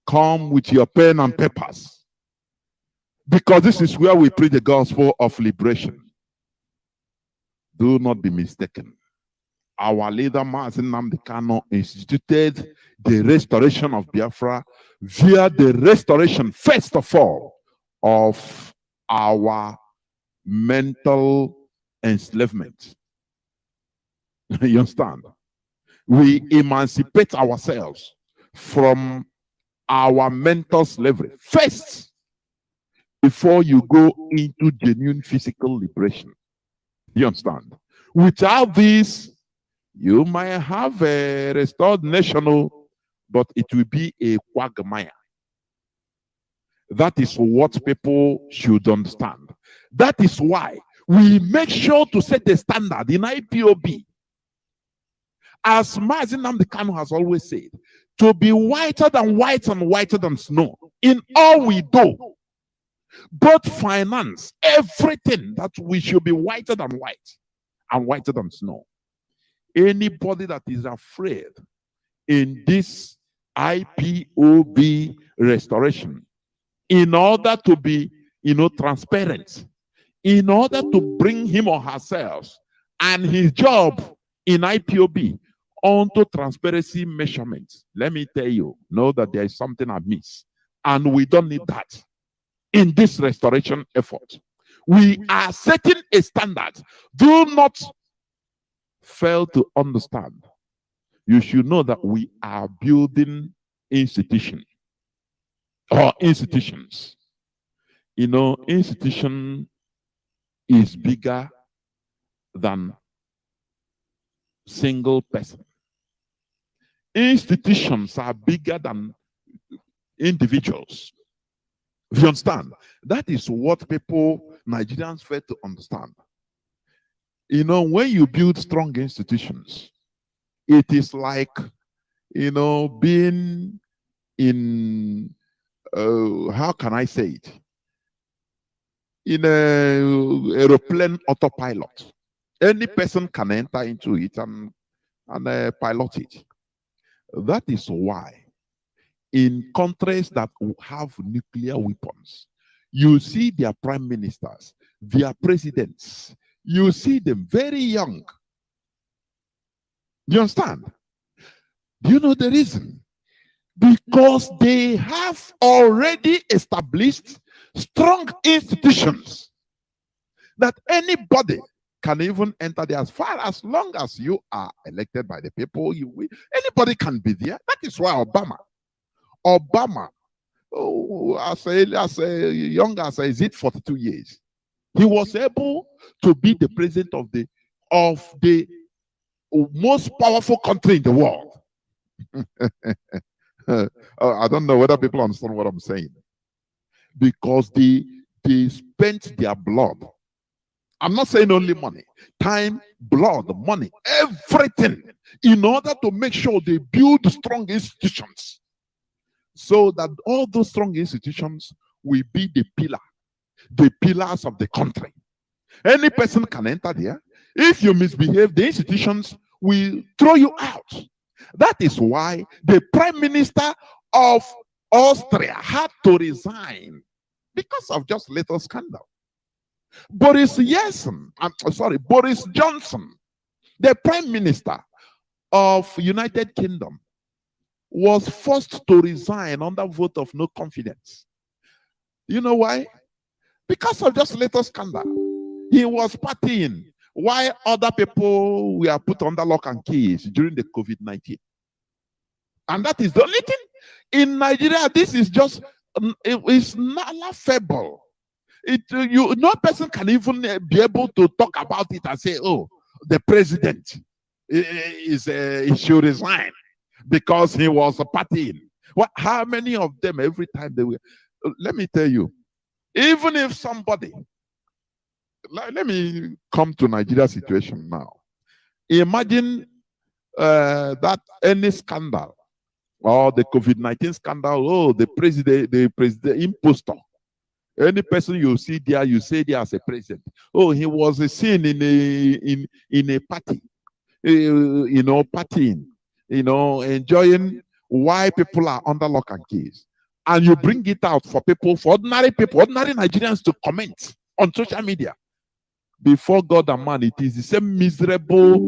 Speaker 8: come with your pen and papers, because this is where we preach the gospel of liberation. Do not be mistaken. Our leader, Mazi Nnamdi Kanu, instituted the restoration of Biafra via the restoration, first of all, of our mental enslavement. You understand? We emancipate ourselves from our mental slavery first before you go into genuine physical liberation. You understand? Without this, you might have a restored nation, but it will be a quagmire. That is what people should understand. That is why we make sure to set a standard in IPOB. As Mazi Nnamdi Kanu has always said, to be whiter than white and whiter than snow in all we do. Both finance, everything, that we should be whiter than white and whiter than snow. Anybody that is afraid in this IPOB restoration, in order to be, transparent, in order to bring him or herself and his job in IPOB onto transparency measurements, let me tell you, know that there is something amiss, and we don't need that in this restoration effort. We are setting a standard. Do not fail to understand. You should know that we are building institutions. Institution is bigger than single person. Institutions are bigger than individuals. You understand? That is what Nigerians fail to understand. When you build strong institutions, it is like, being in, how can I say it? In a aeroplane autopilot. Any person can enter into it and pilot it. That is why in countries that have nuclear weapons, you see their prime ministers, their presidents, you see them very young. You understand? Do you know the reason? Because they have already established strong institutions that anybody can even enter there, as long as you are elected by the people. Anybody can be there. That is why Obama, as young as is it 42 years, he was able to be the president of the most powerful country in the world. I don't know whether people understand what I'm saying, because they spent their blood. I'm not saying only money, time, blood, money, everything, in order to make sure they build strong institutions, so that all those strong institutions will be the pillars of the country. Any person can enter there. If you misbehave, the institutions will throw you out. That is why the Prime Minister of Austria had to resign because of just little scandal. Boris Johnson, the Prime Minister of United Kingdom, was forced to resign under vote of no confidence. You know why? Because of just little scandal. He was partying while other people were put under lock and keys during the COVID-19. And that is the only thing. In Nigeria, this is just, it's not laughable. No person can even be able to talk about it and say, oh, the president he should resign because he was partying. How many of them every time they were? Let me tell you, even if somebody, let me come to Nigeria's situation now. Imagine that any scandal or the COVID-19 scandal, oh, the president impostor. Any person you see there, you say there as a president. Oh, he was seen in a party, partying, enjoying while people are under lock and keys. and you bring it out for people, for ordinary people, ordinary Nigerians to comment on social media. Before God and man, it is the same miserable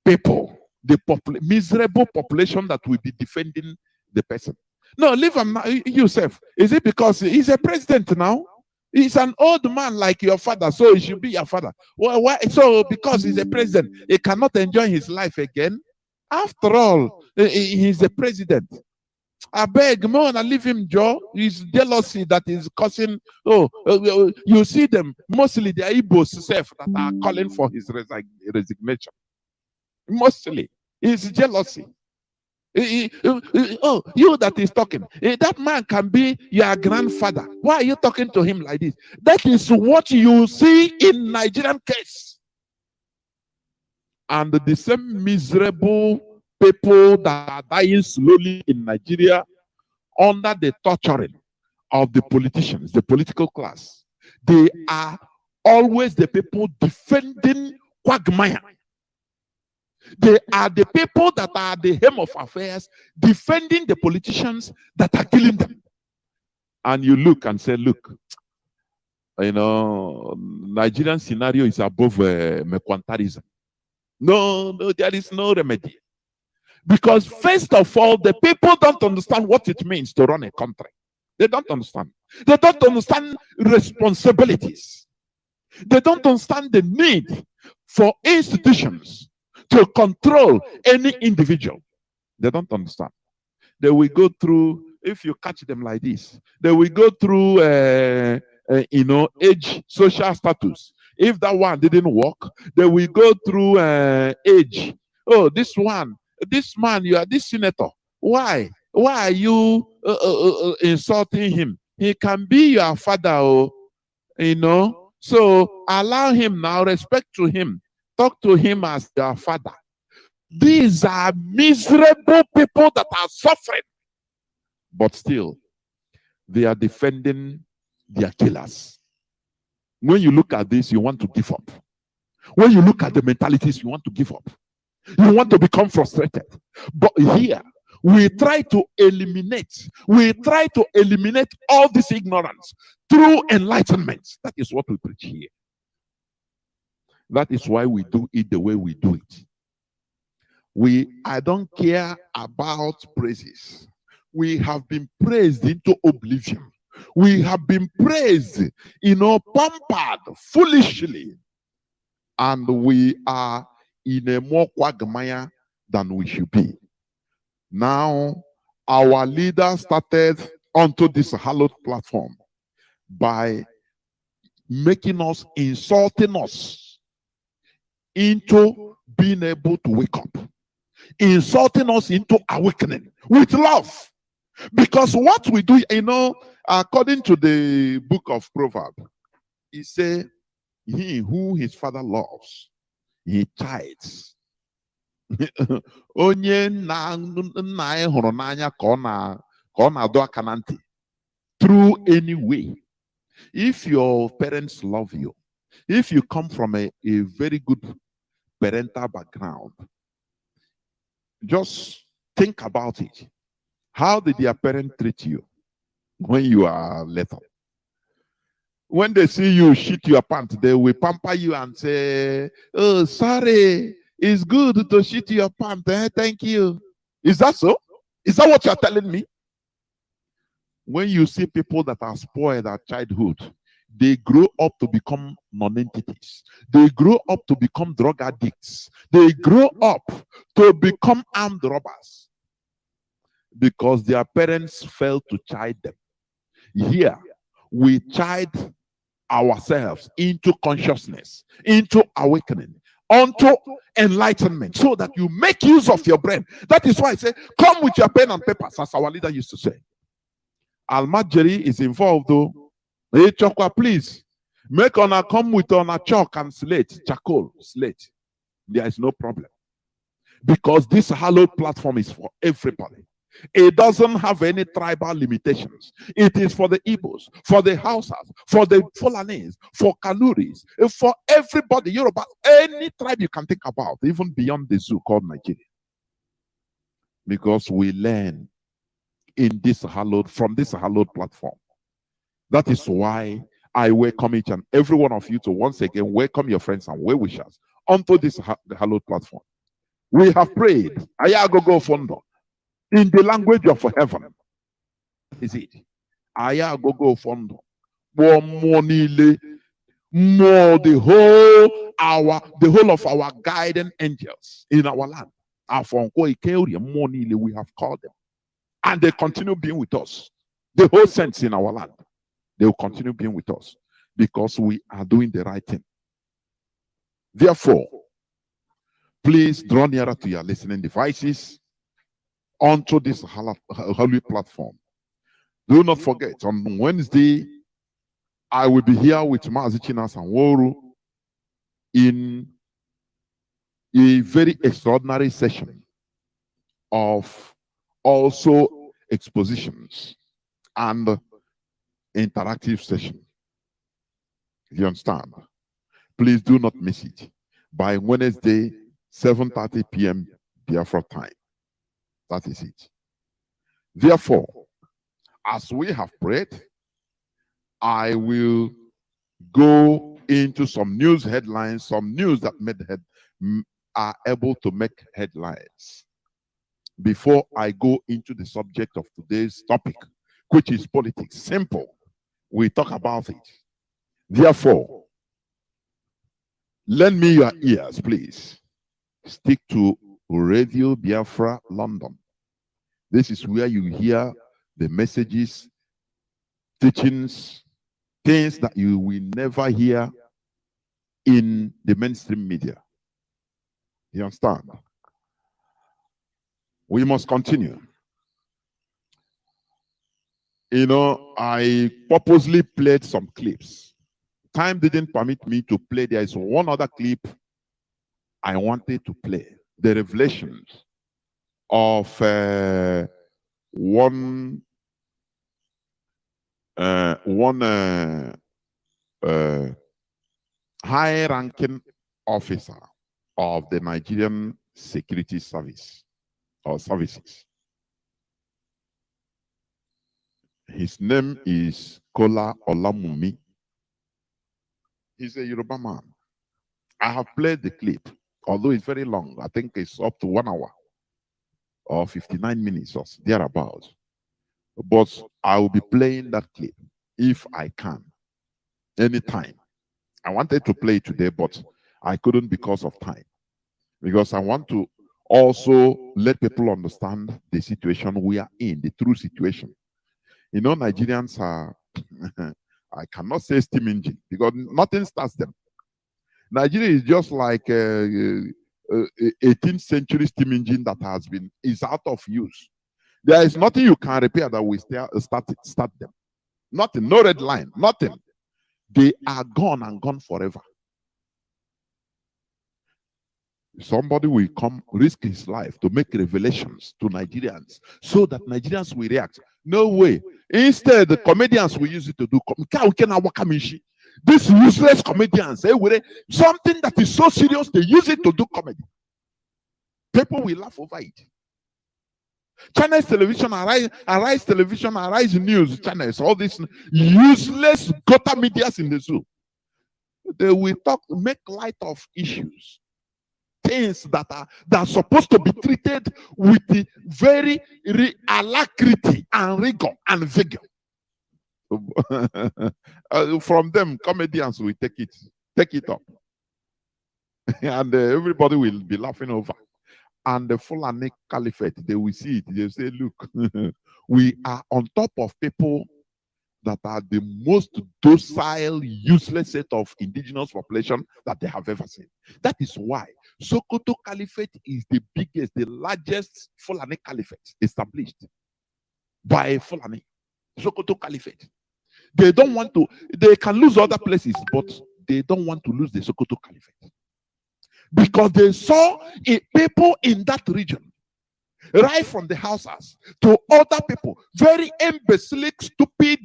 Speaker 8: people, the miserable population that will be defending the person. No, leave him yourself. Is it because he's a president now? He's an old man like your father, so he should be your father. Well, why? So because he's a president, he cannot enjoy his life again. After all, he's a president. I beg, man, I leave him, Joe. His jealousy that is causing. You see them, mostly the Igbos self that are calling for his resignation. Mostly, it's jealousy. You that is talking, that man can be your grandfather. Why are you talking to him like this? That is what you see in Nigerian case. And the same miserable people that are dying slowly in Nigeria under the torturing of the politicians, the political class, they are always the people defending quagmire. They are the people that are the helm of affairs, defending the politicians that are killing them. And you look and say, look, Nigerian scenario is above Mekwantarism. No, there is no remedy. Because first of all, the people don't understand what it means to run a country. They don't understand. They don't understand responsibilities. They don't understand the need for institutions to control any individual. They don't understand. They will go through, if you catch them like this, they will go through, age, social status. If that one didn't work, they will go through age. Oh, this man, you are this senator. Why? Why are you insulting him? He can be your father, So allow him now, respect to him. Talk to him as your father. These are miserable people that are suffering. But still, they are defending their killers. When you look at this, you want to give up. When you look at the mentalities, you want to give up. You want to become frustrated. But here, we try to eliminate all this ignorance through enlightenment. That is what we preach here. That is why we do it the way we do it. I don't care about praises. We have been praised into oblivion. We have been praised, pampered foolishly. And we are in a more quagmire than we should be. Now, our leader started onto this hallowed platform by insulting us into being able to wake up, insulting us into awakening with love. Because what we do, according to the book of Proverbs, he said, he who his father loves, he chides. Onye nna anyị hụrụ n'anya ka ọ na-adọ aka na ntị through any way. If your parents love you, if you come from a very good parental background, just think about it. How did your parents treat you when you are little? When they see you shit your pants, they will pamper you and say, oh, sorry, it's good to shit your pants. Thank you. Is that so? Is that what you're telling me? When you see people that are spoiled at childhood, they grow up to become non-entities. They grow up to become drug addicts. They grow up to become armed robbers because their parents failed to chide them. Here, we chide ourselves into consciousness, into awakening, unto enlightenment, so that you make use of your brain. That is why I say, come with your pen and papers, as our leader used to say. Almajiri is involved though. Hey, Chokwa, please make ona come with ona chalk and slate, charcoal, slate. There is no problem. Because this hallowed platform is for everybody. It doesn't have any tribal limitations. It is for the Igbos, for the Hausas, for the Fulanis, for Kanuris, for everybody, Yoruba, any tribe you can think about, even beyond the zoo called Nigeria. Because we learn in this hallowed, from this hallowed platform. That is why I welcome each and every one of you to once again welcome your friends and well wishers onto this hallowed platform. We have prayed, Ayagogo Fondo, in the language of heaven. Is it? Ayagogo Fondo. More money, more the whole of our guiding angels in our land. We have called them. And they continue being with us. The whole sense in our land. They will continue being with us because we are doing the right thing. Therefore, please draw nearer to your listening devices onto this holy platform. Do not forget, on Wednesday, I will be here with Mazi and Woru in a very extraordinary session of also expositions and interactive session. You understand? Please do not miss it. By Wednesday, 7:30 p.m. Biafra time. That is it. Therefore, as we have prayed, I will go into some news headlines, some news that are able to make headlines. Before I go into the subject of today's topic, which is politics. Simple. We talk about it. Therefore, lend me your ears, please. Stick to Radio Biafra London. This is where you hear the messages, teachings, things that you will never hear in the mainstream media. You understand? We must continue. You know, I purposely played some clips. Time didn't permit me to play. There is one other clip I wanted to play. The revelations of one high-ranking officer of the Nigerian Security Service or services. His name is Kola Olamumi. He's a Yoruba man. I have played the clip, although it's very long. I think it's up to 1 hour or 59 minutes or thereabouts. But I will be playing that clip if I can, anytime. I wanted to play it today, but I couldn't because of time. Because I want to also let people understand the situation we are in, the true situation. You know, Nigerians are, I cannot say steam engine because nothing starts them. Nigeria is just like a 18th century steam engine that is out of use. There is nothing you can repair that will start them. Nothing, no red line, nothing. They are gone and gone forever. Somebody will come, risk his life to make revelations to Nigerians so that Nigerians will react. No way. Instead, the comedians will use it to do. These useless comedians, something that is so serious, they use it to do comedy. People will laugh over it. Channels television, Arise television, Arise news channels, all these useless gutter medias in the zoo. They will make light of issues. Things that are supposed to be treated with the very alacrity and rigor and vigor. From them, comedians will take it up. And everybody will be laughing over. And the Fulani Caliphate, they will see it. They say, look, we are on top of people that are the most docile, useless set of indigenous population that they have ever seen. That is why Sokoto Caliphate is the biggest, the largest Fulani Caliphate established by Fulani. Sokoto Caliphate. They don't want to, they can lose other places, but they don't want to lose the Sokoto Caliphate. Because they saw people in that region, right from the Hausas to other people, very imbecilic, stupid,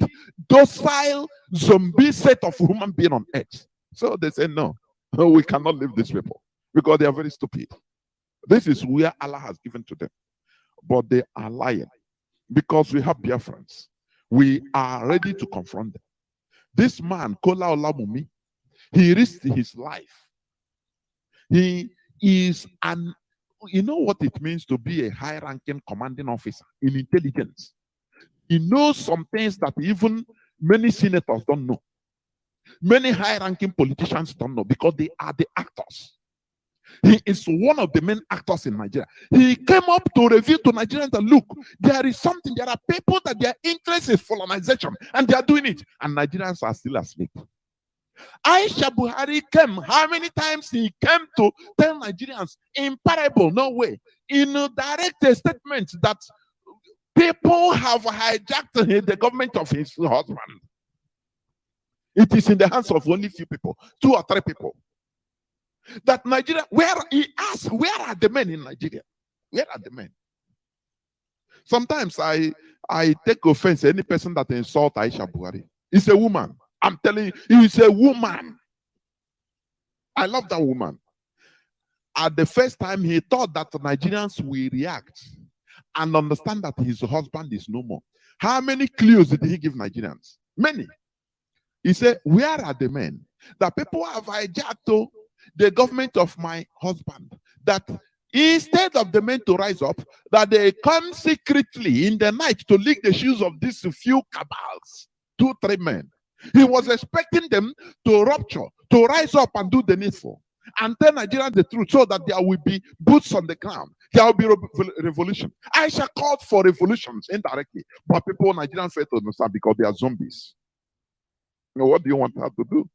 Speaker 8: docile, zombie set of human beings on earth. So they say, no, we cannot leave these people because they are very stupid. This is where Allah has given to them. But they are lying. because we have Biafrans. We are ready to confront them. This man, Kola Olamumi, he risked his life. He is an, you know what it means to be a high-ranking commanding officer in intelligence. He knows some things that even many senators don't know. Many high-ranking politicians don't know because they are the actors. He is one of the main actors in Nigeria. He came up to reveal to Nigerians that look, there is something, there are people that their interest is colonization and they are doing it, and Nigerians are still asleep. Aisha Buhari came. How many times he came to tell Nigerians in parable, no way, in a direct statement that people have hijacked the government of his husband. It is in the hands of only few people, 2 or 3 people. That Nigeria, where he asked, where are the men in Nigeria? Where are the men? Sometimes I take offense any person that insults Aisha Buhari. It's a woman. I'm telling you, it's a woman. I love that woman. At the first time, he thought that Nigerians will react and understand that his husband is no more. How many clues did he give Nigerians? Many. He said, where are the men? That people have hijacked the government of my husband. That instead of the men to rise up, that they come secretly in the night to lick the shoes of these few cabals, 2, 3 men. He was expecting them to rupture, to rise up and do the needful, and tell Nigerians the truth so that there will be boots on the ground. There will be revolution. Aisha called for revolutions indirectly, but people, Nigerians fail to understand because they are zombies. You know, what do you want her to do?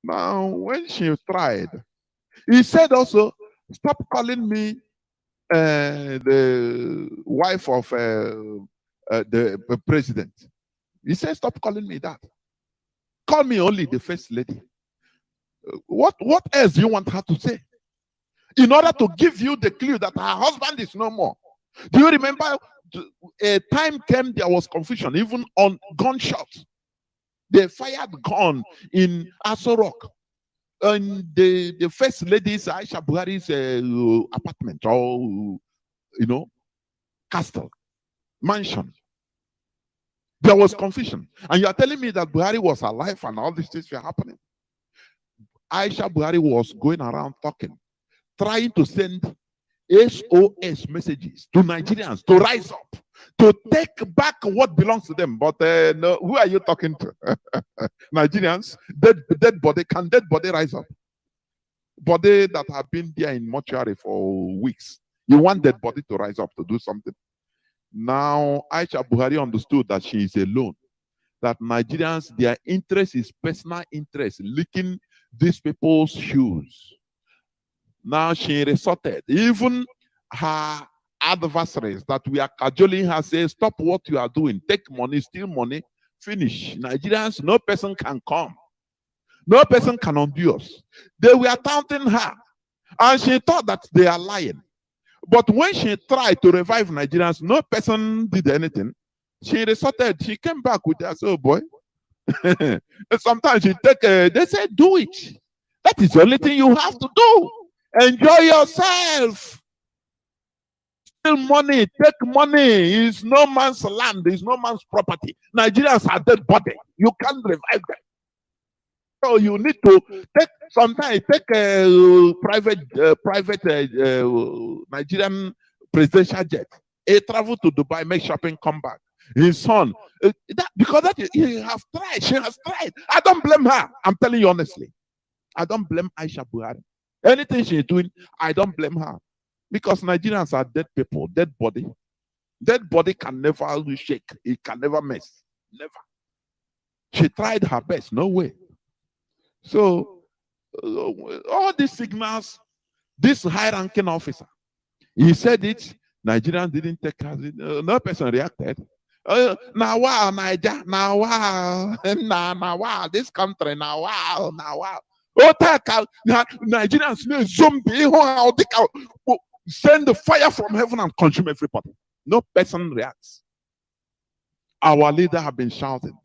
Speaker 8: Now, when she tried, he said also, stop calling me the wife of the president. He said, stop calling me that. Call me only the first lady. What else do you want her to say? In order to give you the clue that her husband is no more. Do you remember a time came there was confusion, even on gunshots. They fired gun in Aso Rock. In the first lady's Aisha Buhari's apartment or, castle, mansion. There was confusion. And you are telling me that Buhari was alive and all these things were happening. Aisha Buhari was going around talking, trying to send SOS messages to Nigerians to rise up, to take back what belongs to them. But no, who are you talking to? Nigerians, dead body, can dead body rise up? Body that have been there in mortuary for weeks. You want dead body to rise up to do something. Now, Aisha Buhari understood that she is alone. That Nigerians, their interest is personal interest, licking these people's shoes. Now she resorted. Even her adversaries that we are cajoling her say, stop what you are doing. Take money, steal money, finish. Nigerians, no person can come. No person can undo us. They were taunting her. And she thought that they are lying. But when she tried to revive Nigerians, no person did anything. She resorted. She came back with us, oh boy. Sometimes she take, they say, do it. That is the only thing you have to do. Enjoy yourself. Steal money, take money. It's no man's land. It's no man's property. Nigerians are dead body. You can't revive them. So you need to take, sometimes take a private Nigerian presidential jet. He travel to Dubai, make shopping, come back. His son, he has tried. She has tried. I don't blame her. I'm telling you honestly. I don't blame Aisha Buhari. Anything she's doing, I don't blame her. Because Nigerians are dead people, dead body. Dead body can never shake. It can never mess. Never. She tried her best. No way. So, all these signals, this high-ranking officer, he said it, Nigerians didn't take us. No person reacted. Now wow, Niger, now wow, now wow, this country, now wow, now wow. Oh, Nigerians need zombie, send the fire from heaven and consume everybody. No person reacts. Our leader have been shouting.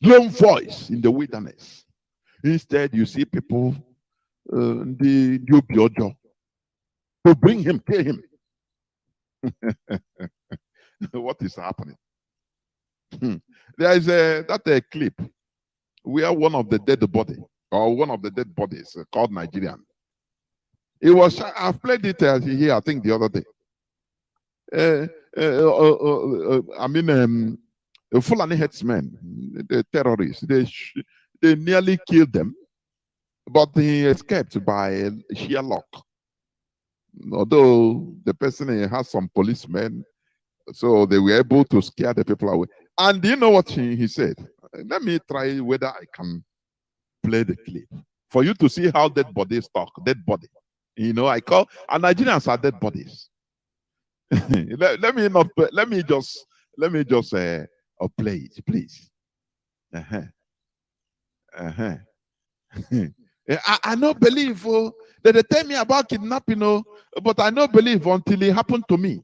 Speaker 8: Lone voice in the wilderness. Instead, you see people, the Biojo, to bring him, kill him. What is happening? There is a clip where one of the dead bodies called Nigerian. It was. I've played it here. I think the other day. Fulani headsmen, the terrorists, they nearly killed them, but he escaped by sheer luck. Although the person has some policemen, so they were able to scare the people away. And do you know what he said? Let me try whether I can play the clip for you to see how dead bodies talk. Dead body. You know, and Nigerians are dead bodies. let me just play it, please. I don't believe that they tell me about kidnapping, but I don't believe until it happened to me.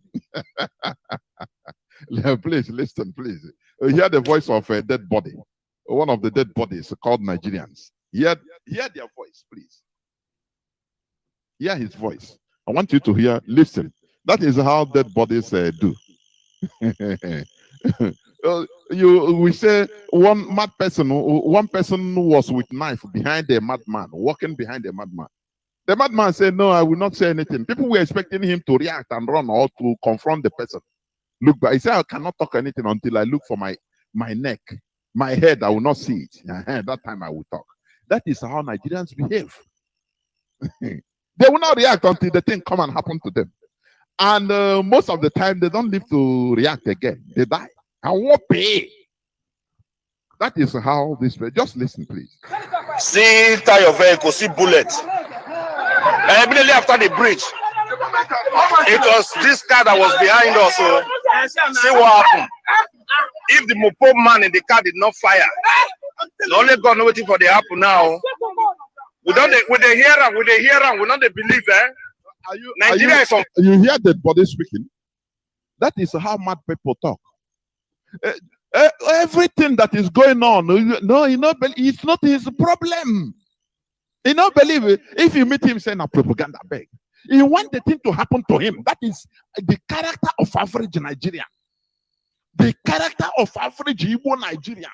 Speaker 8: Please listen, please. Hear the voice of a dead body. One of the dead bodies called Nigerians. Hear their voice, please. Hear his voice. I want you to listen. That is how dead bodies do. We say one person was with knife behind a madman, walking behind a madman. The madman said, "No, I will not say anything." People were expecting him to react and run or to confront the person. Look back. He said, "I cannot talk anything until I look for my neck, my head. I will not see it. That time I will talk." That is how Nigerians behave. They will not react until the thing come and happen to them. And most of the time, they don't live to react again. They die. And what pay? That is how this. Just listen, please.
Speaker 9: See tire of vehicle, see bullet. Immediately after the bridge, it was this car that was behind us. So see what happened. If the Mopo man in the car did not fire, the only God waiting for the happen now. We don't. With the hearer, we don't believe. Nigeria is on.
Speaker 8: You hear the body speaking? That is how mad people talk. Everything that is going on, it's not his problem. He don't believe it. If you meet him saying a propaganda beg, he want the thing to happen to him. That is the character of average Nigerian. The character of average Igbo Nigerian.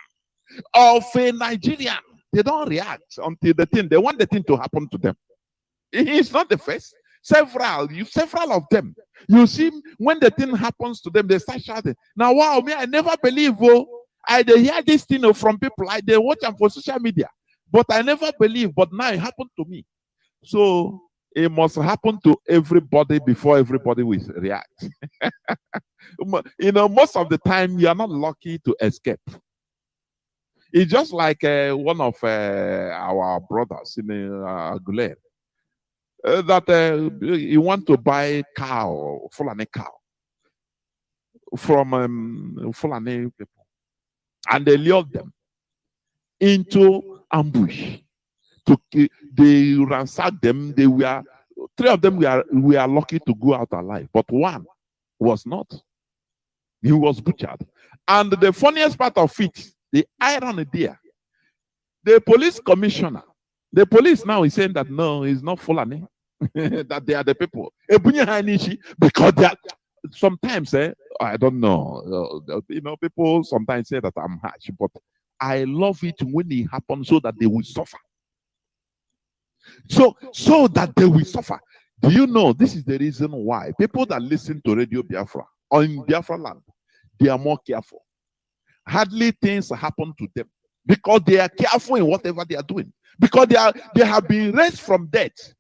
Speaker 8: Of a Nigerian. They don't react until they want the thing to happen to them. He's not the first. Several of them. You see, when the thing happens to them, they start shouting. Now, wow, me, I never believe. I hear this thing from people. They watch them for social media. But I never believe. But now it happened to me. So it must happen to everybody before everybody will react. Most of the time, you are not lucky to escape. It's just like one of our brothers in Aguilera. That you want to buy Fulani cow from Fulani people, and they lured them into ambush. They ransacked them. Three of them were lucky to go out alive, but one was not. He was butchered. And the funniest part of it, the irony there, the police commissioner, the police now is saying that no, he's not Fulani. That they are the people. Because they are, sometimes, I don't know. People sometimes say that I'm harsh, but I love it when it happens so that they will suffer. So that they will suffer. Do you know this is the reason why people that listen to Radio Biafra or in Biafra land, they are more careful. Hardly things happen to them because they are careful in whatever they are doing. Because they have been raised from death.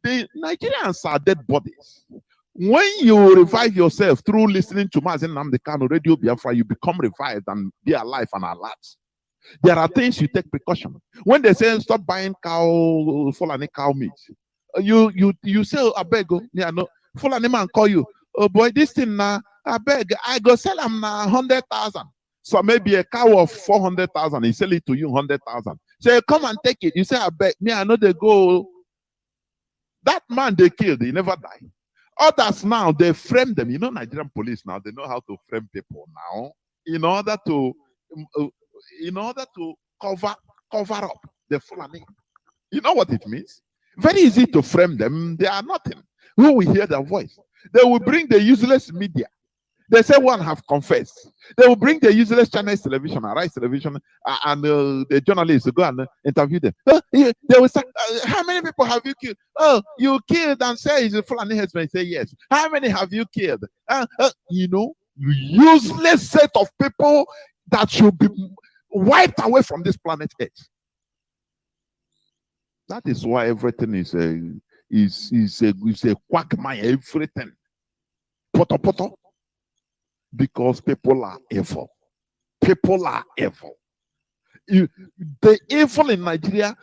Speaker 8: The Nigerians are dead bodies. When you revive yourself through listening to Mazi Nnamdi Kanu, Radio Biafra, you become revived and be alive and alert. There are things you take precaution. When they say stop buying Fulani cow meat, you say, I beg, Fulani man call you, oh boy, this thing now, I beg, I go sell them now 100,000. So maybe a cow of 400,000, he sell it to you 100,000. Say, come and take it. You say, I beg, me, I know they go. That man they killed, he never died. Others now, they frame them. Nigerian police now, they know how to frame people now in order to cover up the Fulani. You know what it means? Very easy to frame them. They are nothing. Who will hear their voice? They will bring the useless media. They say one have confessed. They will bring the useless Chinese television, Arise television, and the journalists go and interview them. They will say, how many people have you killed? Oh, you killed and say it's a Fulani husband. Say yes. How many have you killed? You know, useless set of people that should be wiped away from this planet Earth. That is why everything is a quagmire. Everything, poto. Because people are evil. People are evil. The evil in Nigeria,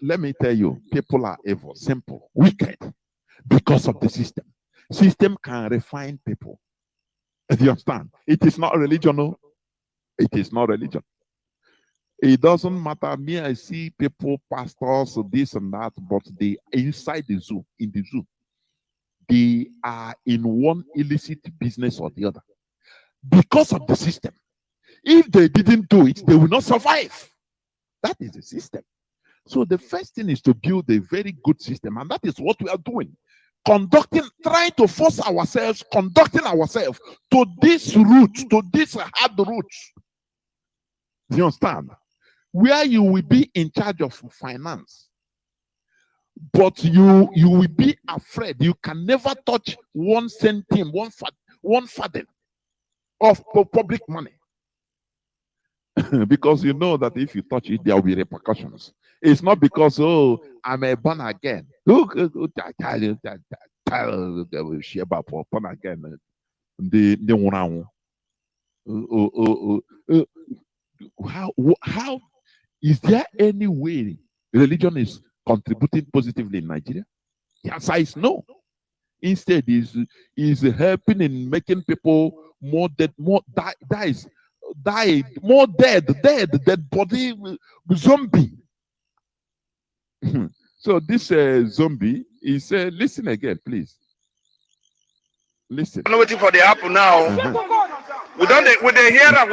Speaker 8: let me tell you, people are evil, simple, wicked, because of the system. System can refine people. Do you understand? It is not religion, no. It is not religion. It doesn't matter. Me, I see people, pastors, this and that, but they inside the zoo, in the zoo. They are in one illicit business or the other because of the system. If they didn't do it, they will not survive. That is the system. So the first thing is to build a very good system, and that is what we are doing. Trying to force ourselves, conducting ourselves to this route, to this hard route. Do you understand? Where you will be in charge of finance. But you will be afraid. You can never touch 1 centime, one fathom of public money. Because you know that if you touch it, there will be repercussions. It's not because, oh, I'm a born again. Look, Sheba for born again. How is there any way religion is contributing positively in Nigeria? The answer is no. Instead, is helping in making people more dead, more dead body, zombie. So this zombie is listen again, please. Listen.
Speaker 9: I'm waiting for the apple now. We don't with the hearer,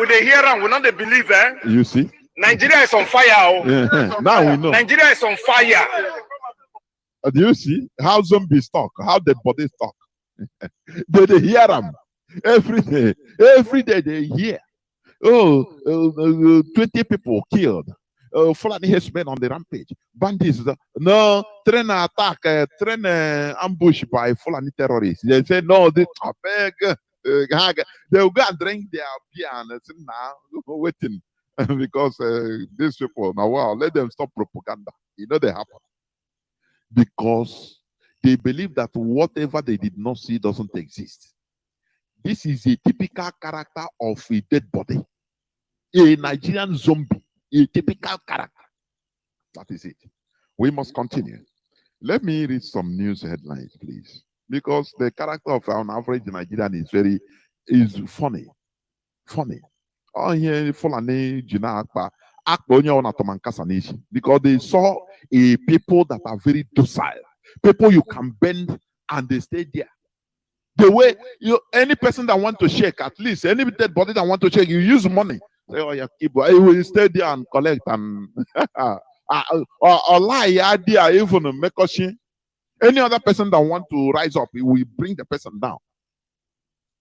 Speaker 9: we don't believe, eh?
Speaker 8: You see?
Speaker 9: Nigeria is on fire.
Speaker 8: Now we know.
Speaker 9: Nigeria is on fire.
Speaker 8: Do you see how zombies talk? How the bodies talk? They hear them every day. Every day they hear. 20 people killed. Fulani herdsmen on the rampage. Bandits, no, train attack, train ambush by Fulani terrorists. They say, no, they beg. They'll go and drink their beer and say, now, waiting. Because these people, now, wow, let them stop propaganda. You know they happen. Because they believe that whatever they did not see doesn't exist. This is a typical character of a dead body. A Nigerian zombie. A typical character. That is it. We must continue. Let me read some news headlines, please. Because the character of an average Nigerian is funny. Funny. Oh, here, Fulani, Jina Akpa, because they saw a people that are very docile. People you can bend and they stay there. The way any person that want to shake, at least any dead body that want to shake, you use money. Say, oh, yeah, you will stay there and collect and or lie idea even make us. Any other person that want to rise up, we will bring the person down.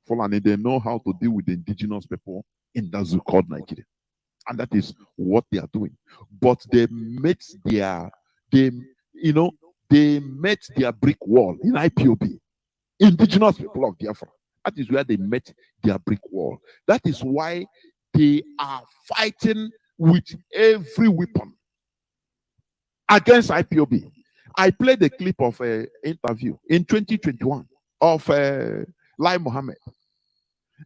Speaker 8: Fulani, they know how to deal with the indigenous people in that zoo called Nigeria. And that is what they are doing. But they met their brick wall in IPOB. Indigenous people of Biafra. That is where they met their brick wall. That is why they are fighting with every weapon against IPOB. I played a clip of an interview in 2021 of Lai Mohammed.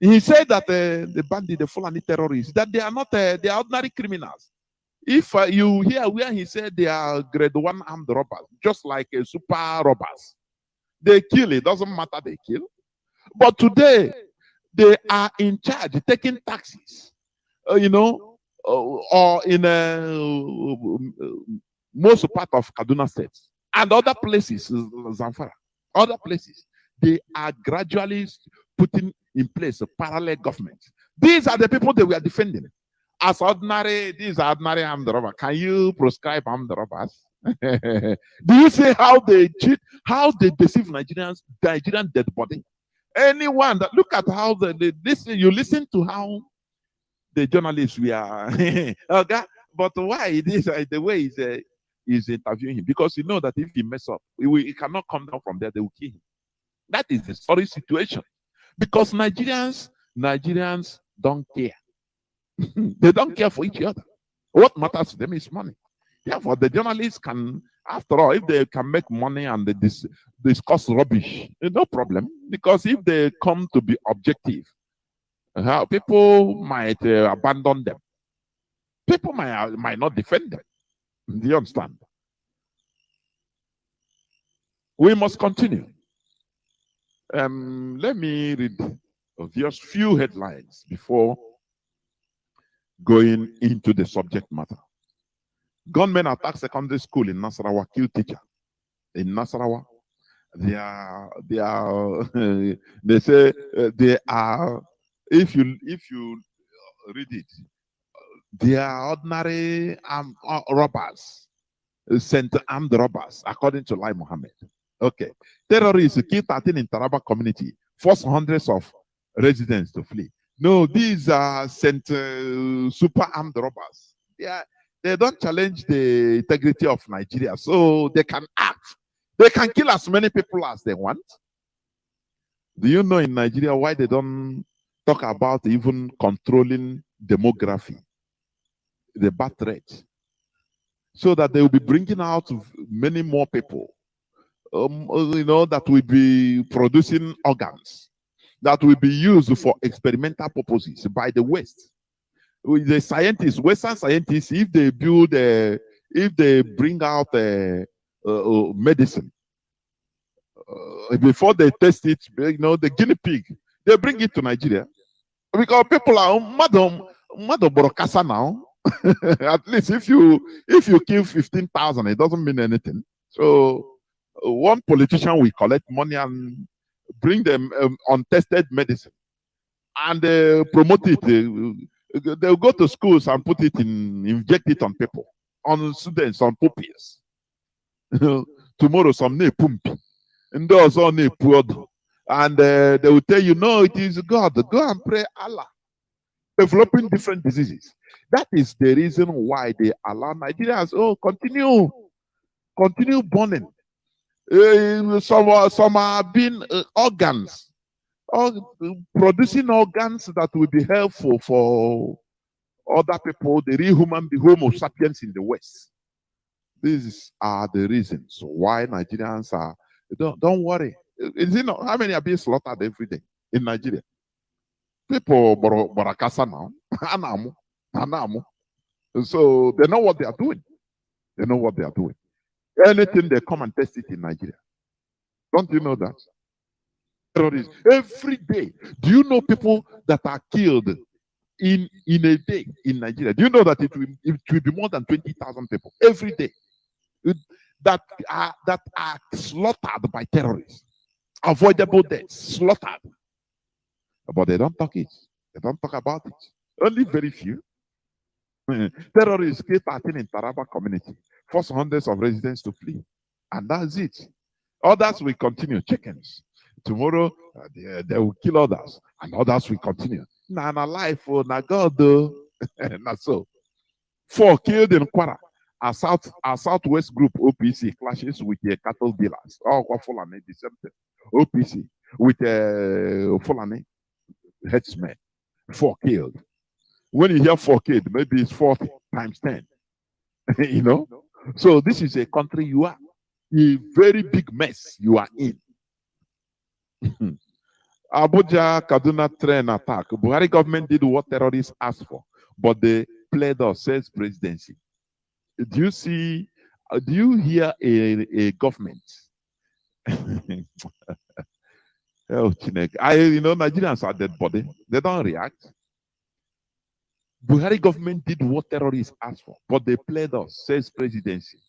Speaker 8: He said that the bandit, the Fulani terrorists, that they are not they are ordinary criminals. If you hear where he said they are grade 1 armed robbers, just like super robbers, they kill. It doesn't matter, they kill. But today they are in charge, taking taxis. Or in most part of Kaduna State and other places, Zamfara, other places, they are gradually putting in place a parallel government. These are the people they were defending. As ordinary, these are ordinary armed robbers. Can you prescribe armed robbers? Do you see how they cheat, how they deceive Nigerian dead body? Anyone that look at how they listen, you listen to how the journalists we are. Okay, but why it is the way is interviewing him? Because you know that if he mess up, he cannot come down from there. They will kill him. That is the sorry situation. Because Nigerians don't care. They don't care for each other. What matters to them is money. Therefore, the journalists can, after all, if they can make money and they discuss rubbish, no problem. Because if they come to be objective, people might abandon them. People might not defend them. Do you understand? We must continue. Let me read just few headlines before going into the subject matter. Gunmen attack secondary school in Nasarawa, kill teacher. In Nasarawa, they say they are, if you read it, they are ordinary robbers, sent armed robbers, according to Lai Mohammed. Okay. Terrorists kill 13 in Taraba community, force hundreds of residents to flee. No, these are sent super armed robbers. They don't challenge the integrity of Nigeria, so they can act. They can kill as many people as they want. Do you know in Nigeria why they don't talk about even controlling demography, the birth rate, so that they will be bringing out many more people, that will be producing organs that will be used for experimental purposes by the West. The scientists, Western scientists, if they bring out medicine, before they test it, the guinea pig, they bring it to Nigeria. Because people are madam borokasa now. At least if you kill 15,000, it doesn't mean anything. So one politician will collect money and bring them untested medicine and promote it. They'll go to schools and inject it on people, on students, on pupils. Tomorrow, some ne pumpi, and those on ne puodo, and they will tell you, no, it is God. Go and pray Allah. Developing different diseases. That is the reason why they allow Nigerians. Continue burning. Some are being organs. Producing organs that will be helpful for other people, the real the Homo sapiens in the West. These are the reasons why Nigerians are. Don't worry. How many are being slaughtered every day in Nigeria? People barakasa now, anamu. So they know what they are doing. They know what they are doing. Anything they come and test it in Nigeria. Don't you know that? Terrorists every day. Do you know people that are killed in a day in Nigeria? Do you know that it will be more than 20,000 people every day that are slaughtered by terrorists? Avoidable deaths, slaughtered. But they don't talk it. They don't talk about it. Only very few. Terrorists killed 13 in Taraba community, force hundreds of residents to flee, and that's it. Others will continue. Chickens. Tomorrow they will kill others, and others will continue. Na life, na God, na so. 4 killed in Kwara. Our Southwest group OPC clashes with the cattle dealers. Fulani, the same thing. OPC with Fulani headsmen. 4 killed. When you hear 4 killed, maybe it's 40 times 10. So this is a country you are. A very big mess you are in. Abuja Kaduna train attack. Buhari government did what terrorists asked for, but they played us, says presidency. Do you hear a government? Nigerians are dead body. They don't react. Buhari government did what terrorists asked for, but they played us, says presidency.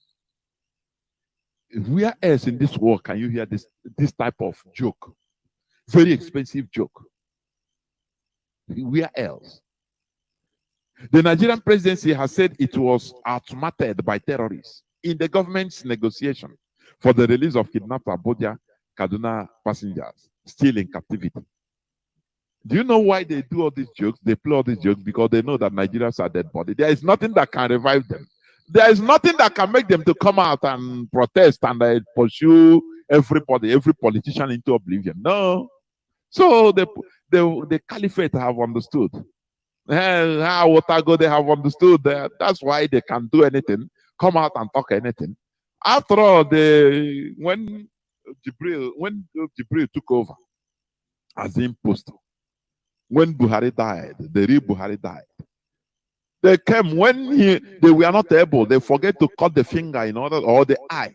Speaker 8: Where else in this world can you hear this type of joke? Very expensive joke. Where else? The Nigerian presidency has said it was outsmarted by terrorists in the government's negotiation for the release of kidnapped Abuja Kaduna passengers still in captivity. Do you know why they do all these jokes? They play all these jokes because they know that Nigerians are dead body. There is nothing that can revive them. There is nothing that can make them to come out and protest and pursue everybody, every politician into oblivion. No. So the caliphate have understood. How Otago they have understood that. That's why they can do anything, come out and talk anything. After all, when Jibril took over as imposter, when Buhari died, the real Buhari died. They came when they were not able, they forget to cut the finger in order, or the eye,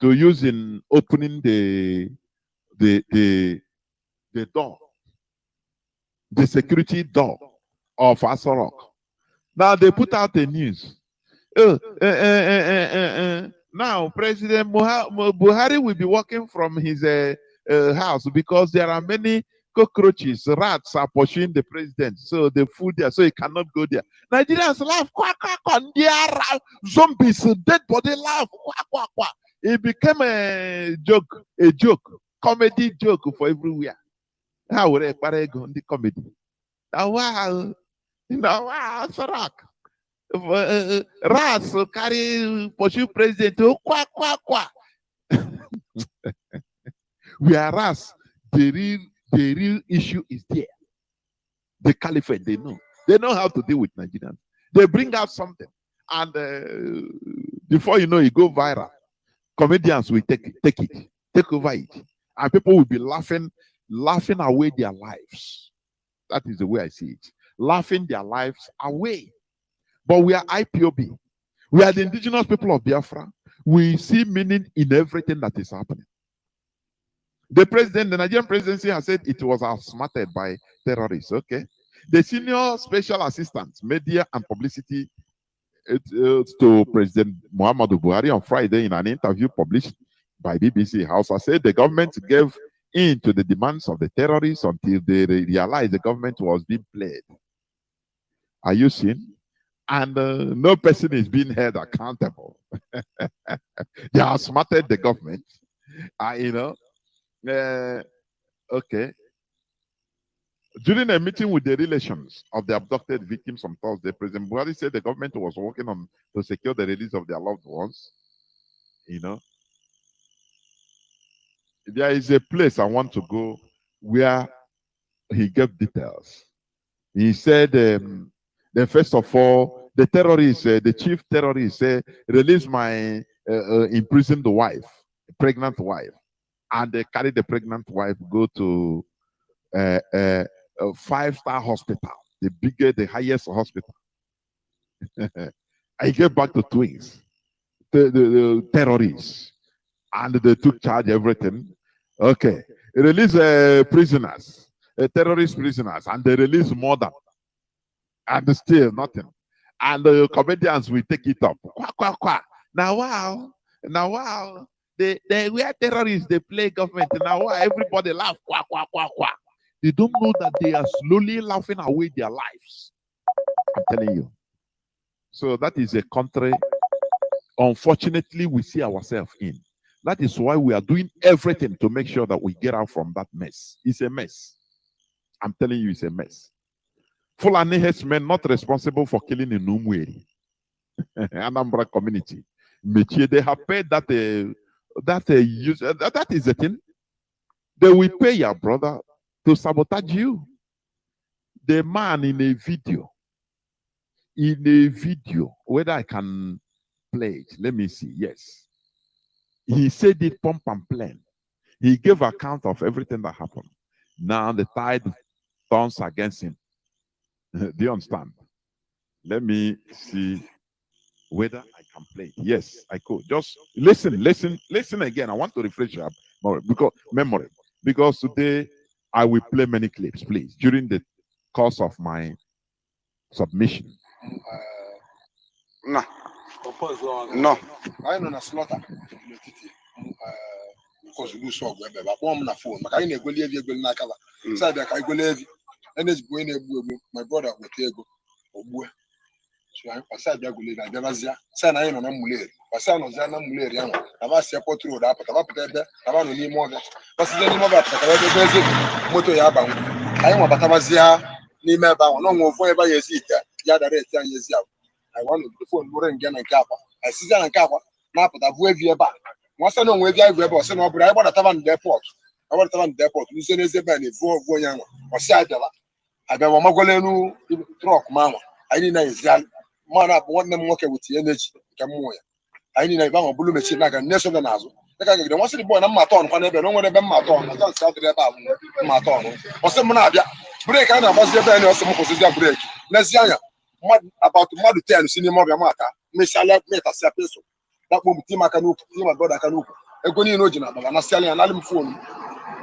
Speaker 8: to use in opening the door, the security door of Asorok. Now they put out the news. Now President Buhari will be working from his house because there are many cockroaches, rats are pursuing the president. So the food there, so he cannot go there. Nigerians laugh, quack, quack, quack. Zombies, dead body laugh, quack, quack, quack. It became a joke, comedy joke for everywhere. How would I go on the comedy? Wow, Sarak. Rats carry pursue president. Quack, quack, quack. Whereas the real issue is there. The caliphate, they know how to deal with Nigerians. They bring out something, and before you know, it go viral. Comedians will take over it, and people will be laughing away their lives. That is the way I see it. Laughing their lives away. But we are IPOB. We are the indigenous people of Biafra. We see meaning in everything that is happening. The Nigerian presidency has said it was outsmarted by terrorists. Okay. The senior special assistant, media and publicity to President Muhammadu Buhari on Friday in an interview published by BBC Hausa said the government gave in to the demands of the terrorists until they realized the government was being played. Are you seeing? And no person is being held accountable. They outsmarted the government. Okay. During a meeting with the relations of the abducted victims on Thursday, President Buhari said the government was working on to secure the release of their loved ones. There is a place I want to go where he gave details. He said, first of all, the terrorists, the chief terrorist, release my imprisoned wife, pregnant wife, and they carry the pregnant wife, go to a 5-star hospital, the highest hospital. I get back to twins, the terrorists, and they took charge of everything. Okay, release prisoners, terrorist prisoners, and they release more than, and still nothing. And the comedians will take it up. Quack, quack, quack. Now wow. They were terrorists, they play government. Now wow, everybody laugh. Quack, quack, quack, quack. They don't know that they are slowly laughing away their lives. I'm telling you. So that is a country, unfortunately, we see ourselves in. That is why we are doing everything to make sure that we get out from that mess. It's a mess. I'm telling you, it's a mess. Fulani men not responsible for killing in Numweri, Anambra community. They have paid that is the thing. They will pay your brother to sabotage you. The man in a video, whether I can play it, let me see. Yes. He said it pump and plain. He gave account of everything that happened. Now the tide turns against him. Do you understand? Let me see whether I can play it. Yes, I could. Just listen again. I want to refresh your memory. Because today I will play many clips, please, during the course of my submission.
Speaker 10: No. I know a slaughter. Because we saw but one na phone. I ain't go leave you go na cover. Say that I go leave. And it's going my brother will take go. gbue pasa bịa gule na bịabazịa sa na anyị nọ na mmuleri pasa nọzịa na mmuleri ahụ na ba si airport road apụta bapụta ebe na ba nọ n'ime ọbịa pasizie n'ime ọbịa pụtara ebe eze moto ya abanwe anyị nwa batabazịa n'ime ebe ahụ n'ọnwa ofu ebe ya ezi ite ya dara eti anyị ezi agwa anyị nwa n'obodo fon bụrụ nge na nke akwa anyị sizia na nke akwa na-apụta bụ evi ebe a nwasị na onwe evi anyị bụ ebe ọsị na ọ bụrụ anyị gbadataba na depọt luzie n'ezi ebe a na-evu ọgwụ onye anwa ọsị abịawa magwala elu trọk ma anwa anyị niile ezialụ mmanụ abụ nwanne m nwoke weta ihe na-eji nke mmụọ ya anyị niile ebe ahụ bụrụ mechi na-aga nne so na azụ dịka gagide nwasị dị bọọ na mma atọ kwa n'ebe na o nwere ebe mma atọ na jọnsị adịrị ebe ahụ mma atọ ọsị m na-abịa breeki anyị na-agbazi ebe anyị ọsị m kwụsịzịa breeki n'ezi anya abatụ mmadụ 10 si n'ime ọbịa maka mesịala metasịa pesụ dakpo m tim aka n'ukwu tim agọda aka n'ukwu ego niile o ji na akpaba nasịala ya nalị m foonu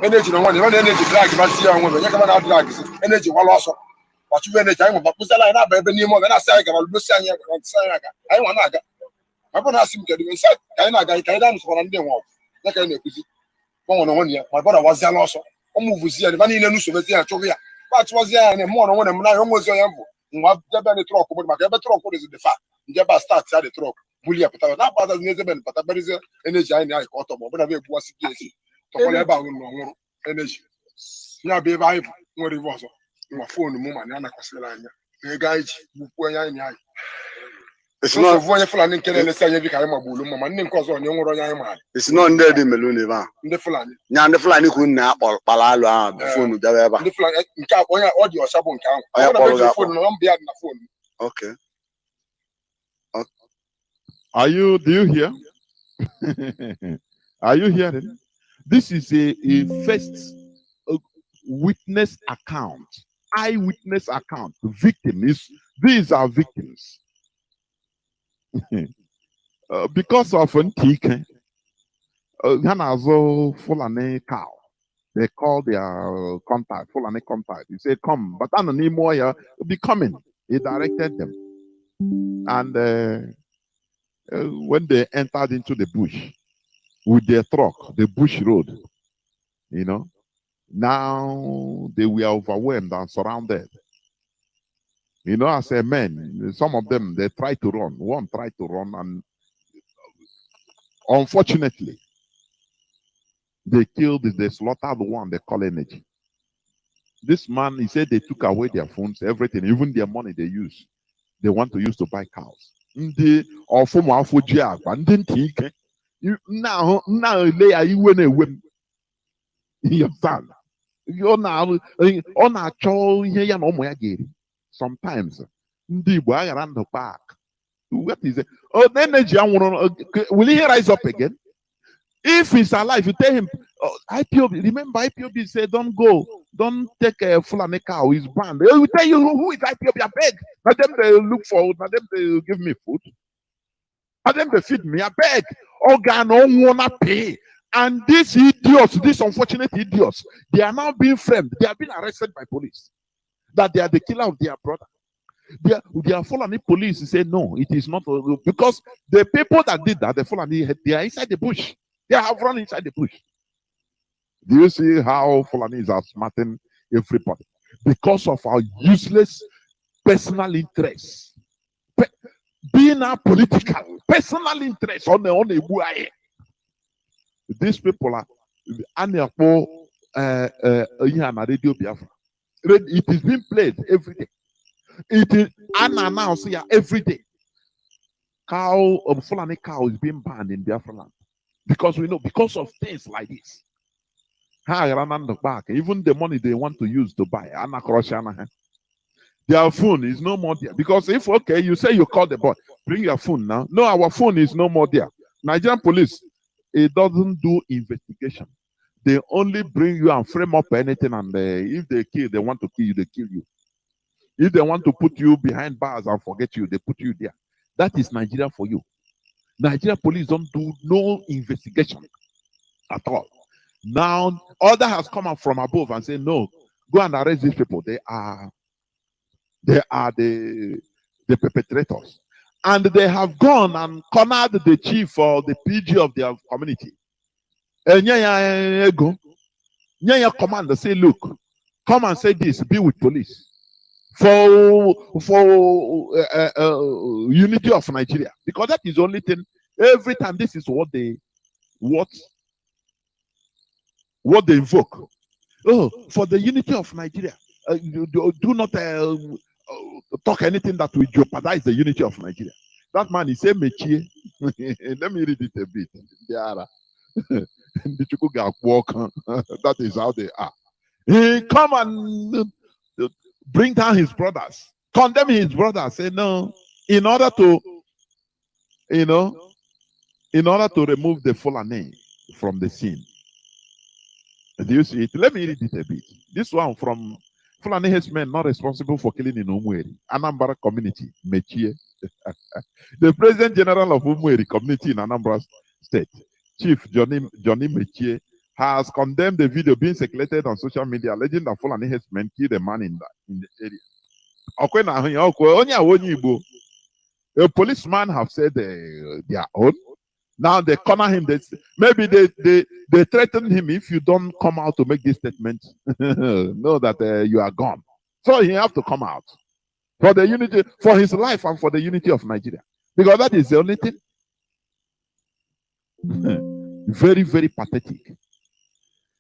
Speaker 10: eneji na nwanne na-eji drag bazi ya onwe onye kama na drag eneji wala ọsọ ọchụwe eneji anyị nwa kpụzala anyị na-aba ebe n'ime ọbịa na-asị anyị gara lusi anyị aga anyị nwa na-aga ma bụ na-asị m kedu nsị ka anyị na-aga ka anyị danụsịkwara ndị nwa ọgwụ ya ka anyị na-ekuzi gbanwere onwe ya ma bọda waziala ọsọ ụmụ vuzi ya ebe niile n'usobezi ya chụrụ ya kpachụwazi ya na mmụọ na onwe m n'anya onwe ozi onye mbụ nwa jebe ndị trọk bụ maka ebe trọk dị dị fa nje ba start ya dị trọk buli ya pụtara na-akpatazi n'ezebe pụta berizie eneji anyị na-anyị ka ọtọ ma ọ bụla bụ egbuwasị gị esi tọkwala ebe ahụ na ọnwụrụ eneji ya bụ ebe anyị bụ nwere ibe ọzọ nwa foonu m ma na ya nakwasịrị anya ego anyị ji gbukwuo onye anyị anyị vu onye Fulani nke na-elesi anyị ebe ka anyị magbulu mma ma ndị nke ọzọ onye nwere onye anyị maara
Speaker 9: isi nọ ndị dị melu n'ebe a
Speaker 10: ndị Fulani
Speaker 9: nya ndị Fulani kwuru na akpọrọ alụ ahụ bụ foonu bịara ebe a
Speaker 10: ndị Fulani nke onye ọ dị ọcha bụ nke ahụ
Speaker 9: onye kpọrọ gị
Speaker 10: foonu na mbịa dị na foonu.
Speaker 9: Okay.
Speaker 8: Do you hear? Are you hearing? This is a first witness account, eyewitness account. These are victims. Because of Ntike, Hanazo Fulani cow. They call their contact, Fulani contact. He said, come, but anymore, be coming. He directed them. And when they entered into the bush with their truck, the bush road, now they were overwhelmed and surrounded. As a man, some of them, they tried to run. One tried to run, and unfortunately, they slaughtered the one they call Energy. This man, he said they took away their phones, everything, even their money they use. They want to use to buy cows. Now lay a you when your son. You're now on a chow here no more again. Sometimes the boy around the park. What is it? Oh, the Energy, will he rise up again? If he's alive, you tell him, IPOB, remember IPOB said, don't go, don't take a Fulani cow, he's banned. They will tell you who is IPOB, I beg. Let them they look forward, let them they give me food. Let them they feed me, I beg. Organ don't wanna pay. And these idiots, these unfortunate idiots, they are now being framed. They have been arrested by police. That they are the killer of their brother. They are Fulani police say no, it is not, because the people that did that, the Fulani, they are inside the bush. They have run inside the bush. Do you see how Fulanis are smarting everybody? Because of our useless personal interests. Being a political, personal interest on the way. These people are Radio Biafra. It is being played every day. It is unannounced here every day. Fulani cow is being banned in Biafra land. Because we know, because of things like this. Even the money they want to use to buy, their phone is no more there. Because if, okay, you say you call the boy, bring your phone now. No, our phone is no more there. Nigerian police, it doesn't do investigation. They only bring you and frame up anything, and if they want to kill you, they kill you. If they want to put you behind bars and forget you, they put you there. That is Nigeria for you. Nigeria police don't do no investigation at all. Now, order has come up from above and say, no, go and arrest these people. They are the perpetrators. And they have gone and cornered the chief or the PG of their community. And commander say, look, come and say this, be with police. for unity of Nigeria, because that is the only thing. Every time this is what they invoke. Oh, for the unity of Nigeria. Do not talk anything that will jeopardize the unity of Nigeria. That man is a Mechie. Let me read it a bit. That is how they are. He come and bring down his brothers, condemn his brothers, say no, in order to remove the Fulani from the scene. Do you see it? Let me read it a bit. This one from Fulani herdsmen not responsible for killing in Umweri, Anambra community, Mechie. The President General of Umweri community in Anambra State, Chief Johnny Mechie, has condemned the video being circulated on social media alleging that Fulani herdsmen killed a man in the area. A policeman have said their own. Now they corner him. Maybe they threaten him, if you don't come out to make this statement, know that you are gone. So he have to come out for the unity, for his life and for the unity of Nigeria, because that is the only thing. Very, very pathetic.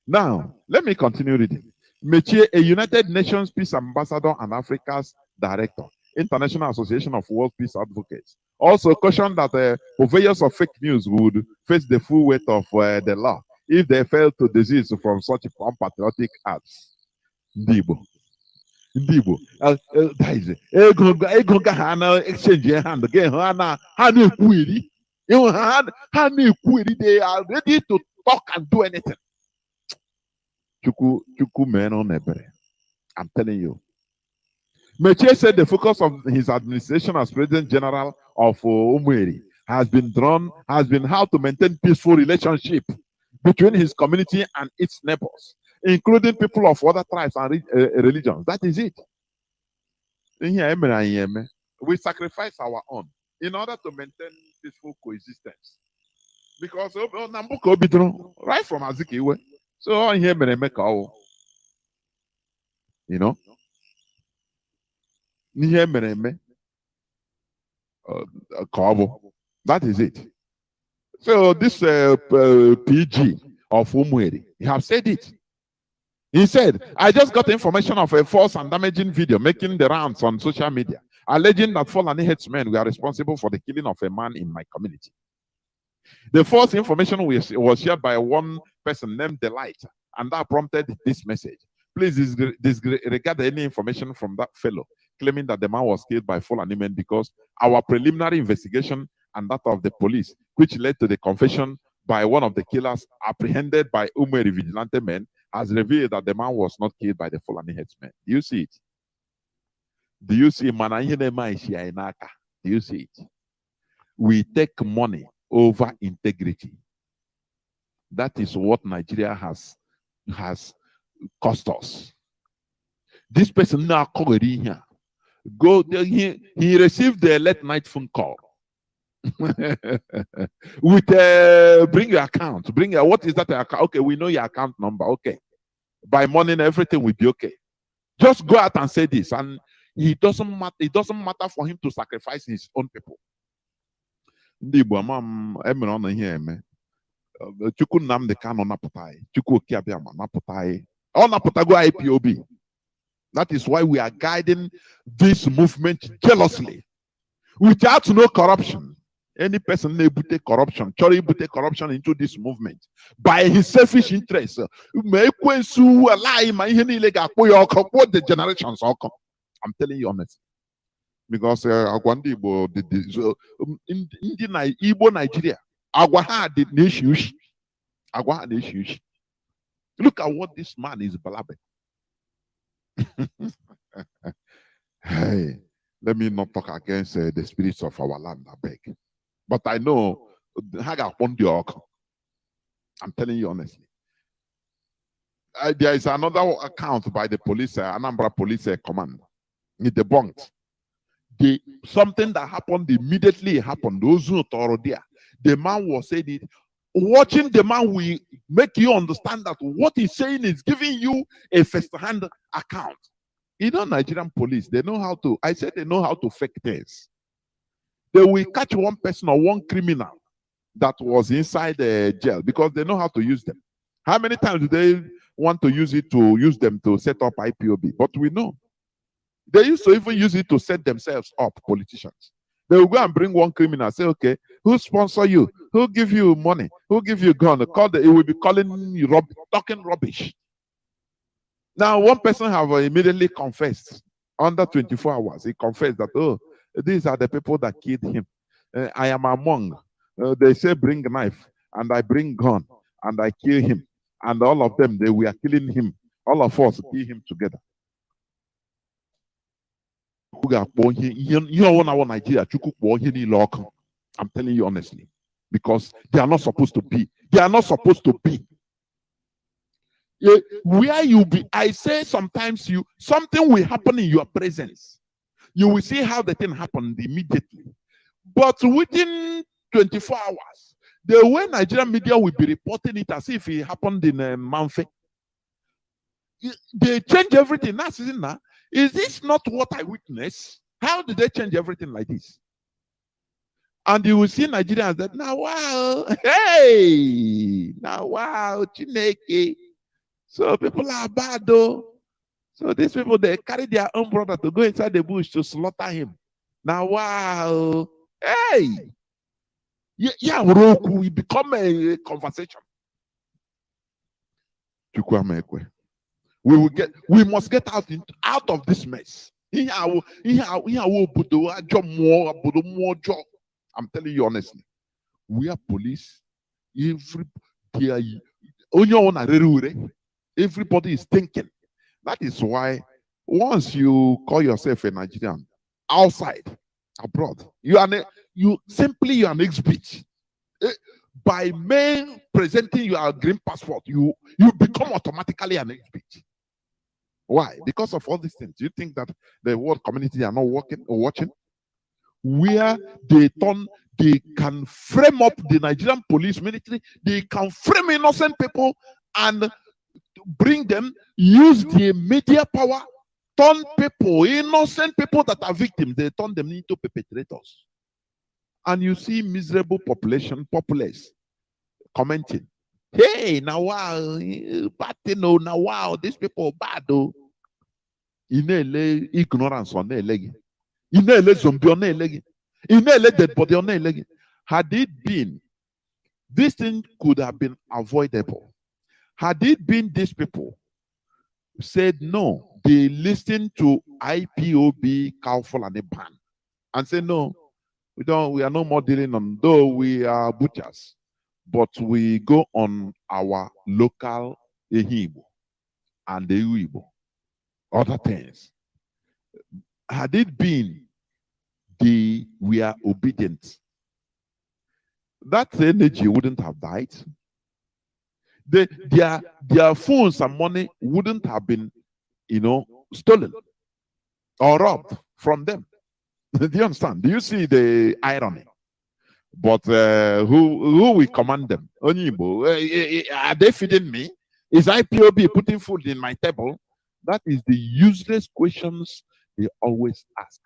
Speaker 8: Now, let me continue reading. Mechie, a United Nations Peace Ambassador and Africa's Director, International Association of World Peace Advocates, also cautioned that purveyors of fake news would face the full weight of the law if they fail to desist from such unpatriotic acts. Ndibo. Ego ga exchange hand again. They are ready to talk and do anything. I'm telling you. Mechie said the focus of his administration as President General of Umweri has been how to maintain peaceful relationship between his community and its neighbors, including people of other tribes and religions. That is it. We sacrifice our own in order to maintain peaceful coexistence. Because right from Azikiwe, so here you know. That is it. So this PG of Umweri, he have said it. He said, I just got information of a false and damaging video making the rounds on social media, alleging that Fulani headsmen were responsible for the killing of a man in my community. The false information was shared by one person named Delight, and that prompted this message. Please disregard any information from that fellow claiming that the man was killed by Fulani men, because our preliminary investigation and that of the police, which led to the confession by one of the killers apprehended by Umweri vigilante men, has revealed that the man was not killed by the Fulani headsmen. Do you see it? Do you see it? Do you see it? We take money over integrity. That is what Nigeria has cost us. This person now called in here. He received the late night phone call with bring your account, what is that account? Okay, we know your account number. Okay, by morning everything will be okay. Just go out and say this, and it doesn't matter for him to sacrifice his own people. Chukwu Nnamdi Kanu naputai, Chukwu Okiabiama naputai, all naputago IPOB. That is why we are guiding this movement jealously, without no corruption. Any person may put corruption, Chori put corruption into this movement by his selfish interest. The generations all come. I'm telling you honestly. Because Igbo Nigeria, Agwaha did issues. Agwaha issues. Look at what this man is beloved. Hey, let me not talk against the spirits of our land, I beg. But I know I'm telling you honestly. There is another account by the police, Anambra Police Command. It debunked. Something that happened immediately happened. Those who thought there, the man was saying it. Watching the man will make you understand that what he's saying is giving you a first-hand account. You know, Nigerian police, they know how to, I said they know how to fake things. They will catch one person or one criminal that was inside the jail because they know how to use them. How many times do they want to use them to set up IPOB? But we know. They used to even use it to set themselves up, politicians. They will go and bring one criminal, say, okay, who sponsor you? Who give you money? Who give you a gun? It will be calling you talking rubbish. Now, one person have immediately confessed under 24 hours. He confessed that, oh, these are the people that killed him. I am among. They say bring a knife, and I bring gun, and I kill him. And all of them, they were killing him. All of us kill him together. I'm telling you honestly, because they are not supposed to be. They are not supposed to be. Where you be, I say sometimes something will happen in your presence. You will see how the thing happened immediately. But within 24 hours, the way Nigerian media will be reporting it as if it happened in Manfe. They change everything. Now, is this not what I witnessed? How did they change everything like this? And you will see Nigerians that, now wow, hey, now wow, Chineke. So people are bad though. So these people, they carry their own brother to go inside the bush to slaughter him. Now wow, hey. Yeah, we become a conversation. We must get out of this mess. I'm telling you honestly. We are police. Everybody is thinking. That is why once you call yourself a Nigerian outside, abroad, you're an exhibit. By presenting your green passport, you become automatically an exhibit. Why? Because of all these things. Do you think that the world community are not working or watching? Where they can frame up the Nigerian police military, they can frame innocent people and bring them, use the media power, turn people, innocent people that are victims, they turn them into perpetrators. And you see miserable populace commenting, hey, now wow, bad thing, now wow, these people bad though. Ignorance on their leg. Zombie on their leg. Dead body on their leg. Had it been, this thing could have been avoidable. Had it been these people said no, they listened to IPOB, Cowful, and the ban, and say no, we are no more dealing on, though we are butchers, but we go on our local Ehibo and the Uibo, other things. Had it been we are obedient, that energy wouldn't have died. Their phones and money wouldn't have been, stolen or robbed from them. Do you understand? Do you see the irony? But who will command them? Onyibo. Are they feeding me? Is IPOB putting food in my table? That is the useless questions they always ask.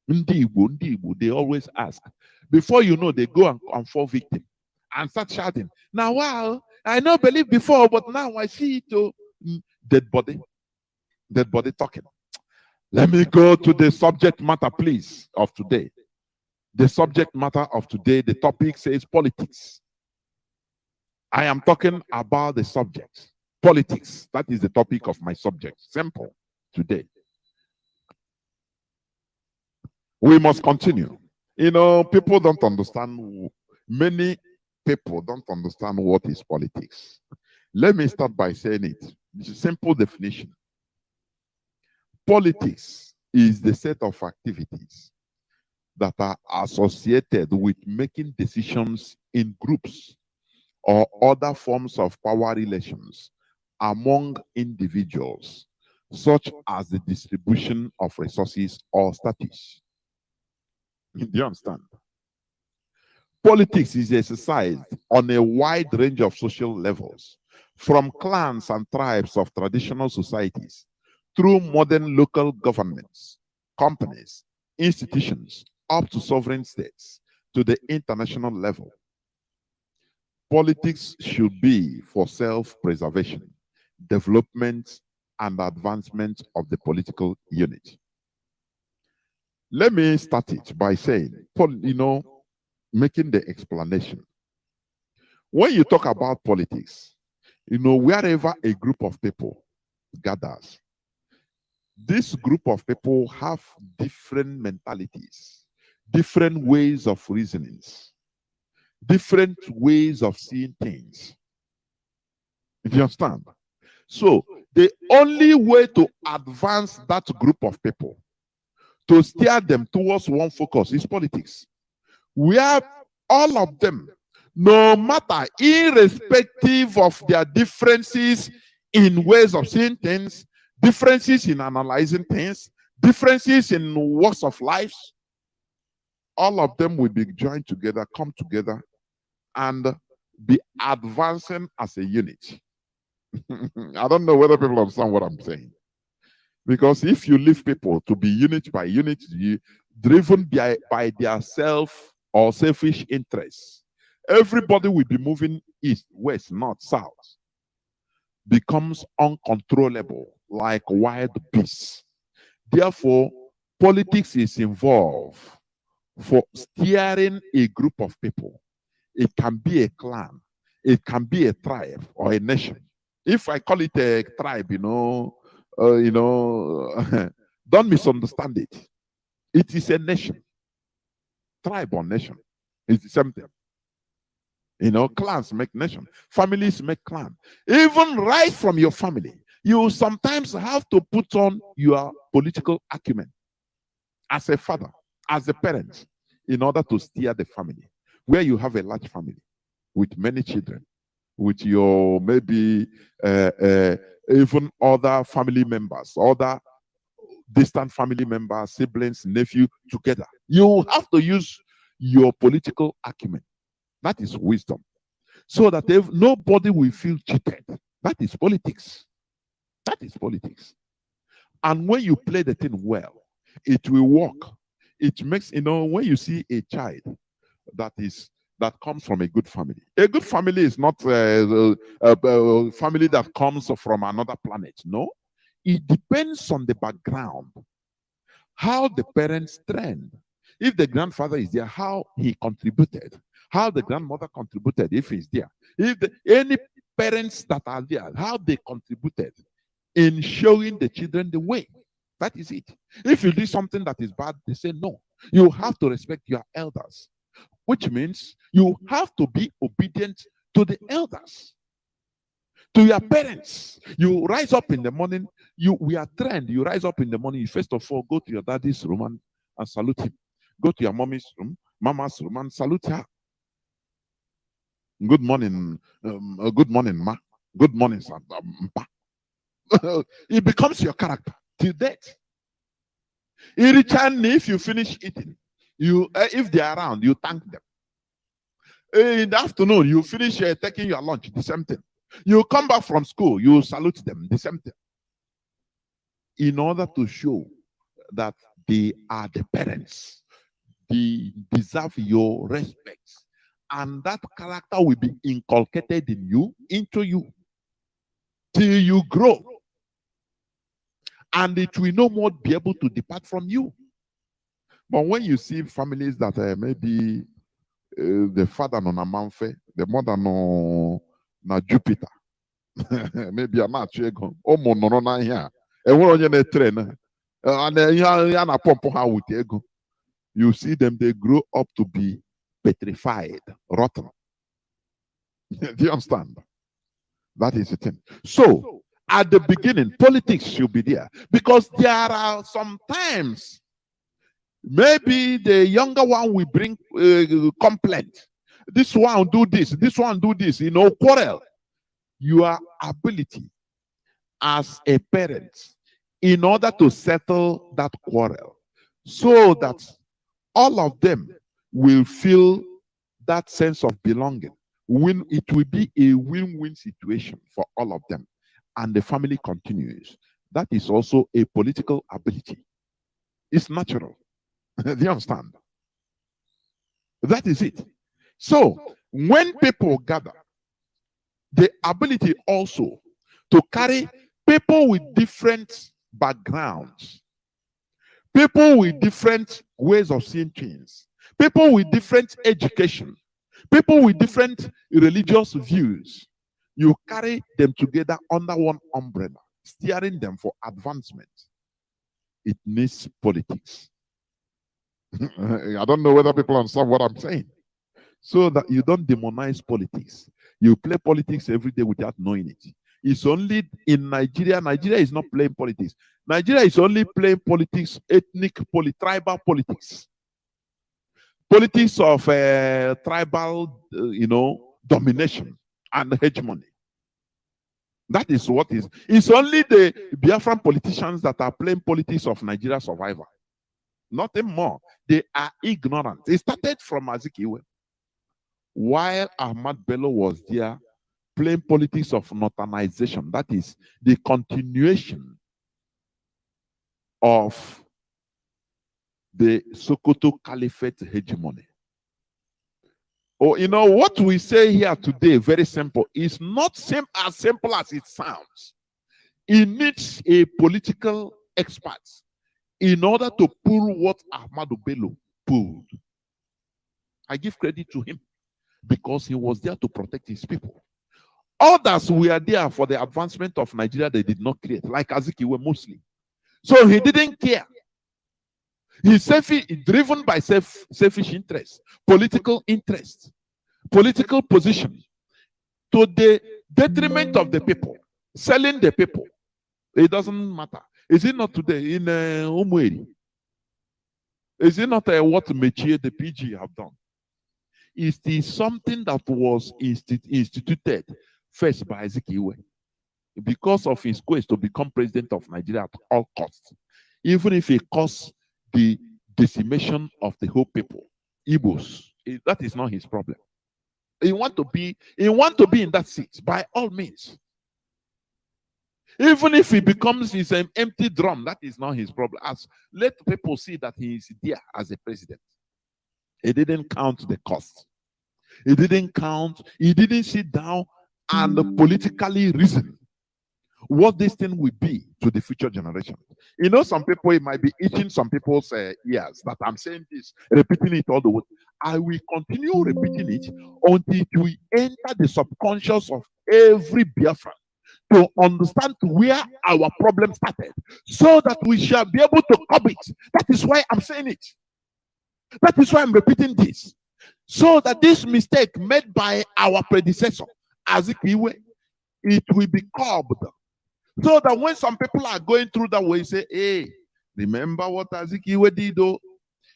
Speaker 8: Ndibo, they always ask. Before you know, they go and fall victim and start shouting. Now, wow, I not believe before, but now I see it too. Dead body talking. Let me go to the subject matter, please, of today. The subject matter of today, the topic says politics. I am talking about the subject, politics. That is the topic of my subject. Simple today. We must continue. People don't understand. Many people don't understand what is politics. Let me start by saying it. It's a simple definition. Politics is the set of activities that are associated with making decisions in groups or other forms of power relations among individuals, such as the distribution of resources or status. Do you understand? Politics is exercised on a wide range of social levels, from clans and tribes of traditional societies through modern local governments, companies, institutions, up to sovereign states, to the international level. Politics should be for self-preservation, development, and advancement of the political unit. Let me start it by saying, making the explanation. When you talk about politics, wherever a group of people gathers, this group of people have different mentalities, different ways of reasonings, different ways of seeing things. Do you understand? So the only way to advance that group of people, to steer them towards one focus, is politics. Where all of them, no matter, irrespective of their differences in ways of seeing things, differences in analyzing things, differences in walks of life, all of them will be joined together, come together, and be advancing as a unit. I don't know whether people understand what I'm saying. Because if you leave people to be unit by unit, driven by their self or selfish interests, everybody will be moving east, west, north, south. Becomes uncontrollable like wild beasts. Therefore, politics is involved for steering a group of people. It can be a clan, it can be a tribe or a nation. If I call it a tribe, don't misunderstand it. It is a nation. Tribe or nation. It's the same thing. Clans make nation. Families make clan. Even right from your family, you sometimes have to put on your political acumen as a father, as a parent, in order to steer the family. Where you have a large family with many children, with your maybe even other family members, other distant family members, siblings, nephew, together. You have to use your political acumen. That is wisdom. So that if nobody will feel cheated. That is politics. That is politics. And when you play the thing well, it will work. It makes, when you see a child that comes from a good family. A good family is not a family that comes from another planet. No. It depends on the background. How the parents trained. If the grandfather is there, how he contributed. How the grandmother contributed if he's there. If any parents that are there, how they contributed in showing the children the way. That is it. If you do something that is bad, they say no. You have to respect your elders. Which means you have to be obedient to the elders, to your parents. You rise up in the morning, we are trained. You rise up in the morning, you first of all go to your daddy's room and salute him. Go to your mommy's room, mama's room, and salute her. Good morning, good morning, ma. Good morning, pa. It becomes your character till death. In return, if you finish eating, if they are around, you thank them. In the afternoon, you finish taking your lunch, the same thing. You come back from school, you salute them, the same thing. In order to show that they are the parents, they deserve your respect. And that character will be inculcated in you, into you, till you grow. And it will no more be able to depart from you. But when you see families that maybe the father no na Manfe, the mother no na Jupiter, maybe I'm not sure. Omo no na here. And when you na train, and you na pump how with ego, you see them, they grow up to be petrified, rotten. Do you understand? That is the thing. So at the beginning, politics should be there, because there are sometimes maybe the younger one will bring complaint. This one do this, this one do this, quarrel. Your ability as a parent in order to settle that quarrel, so that all of them will feel that sense of belonging. It will be a win-win situation for all of them, and the family continues. That is also a political ability. It's natural. Do you understand? That is it. So, when people gather, the ability also to carry people with different backgrounds, people with different ways of seeing things, people with different education, people with different religious views, you carry them together under one umbrella, steering them for advancement. It needs politics. I don't know whether people understand what I'm saying. So that you don't demonize politics. You play politics every day without knowing it. It's only in Nigeria. Nigeria is not playing politics. Nigeria is only playing politics, ethnic, tribal politics. Politics of tribal, domination and hegemony. That is what is. It's only the Biafran politicians that are playing politics of Nigeria survival. Nothing more. They are ignorant. It started from Azikiwe. While Ahmad Bello was there playing politics of northernization, that is the continuation of the Sokoto Caliphate hegemony. Oh, what we say here today, very simple, is not as simple as it sounds. It needs a political expert in order to pull what Ahmad Bello pulled. I give credit to him because he was there to protect his people. Others were there for the advancement of Nigeria they did not create, like Azikiwe mostly. So he didn't care. He's driven by selfish interest, political interest, political position, to the detriment of the people, selling the people. It doesn't matter. Is it not today in Umweri? Is it not what Mechie, the PG, have done? It is something that was instituted first by Ezekiel because of his quest to become president of Nigeria at all costs, even if it costs the decimation of the whole people, Igbos. That is not his problem. He want to be in that seat by all means. Even if he becomes his empty drum, that is not his problem. Let people see that he is there as a president. He didn't count the cost. He didn't count. He didn't sit down and politically reason what this thing will be to the future generation. Some people, it might be itching some people's ears that I'm saying this, repeating it all the way. I will continue repeating it until it will enter the subconscious of every Biafran to understand where our problem started, so that we shall be able to curb it. That is why I'm saying it. That is why I'm repeating this. So that this mistake made by our predecessor, Azikiwe, it will be curbed. So that when some people are going through that way, say, hey, remember what Azikiwe did, though?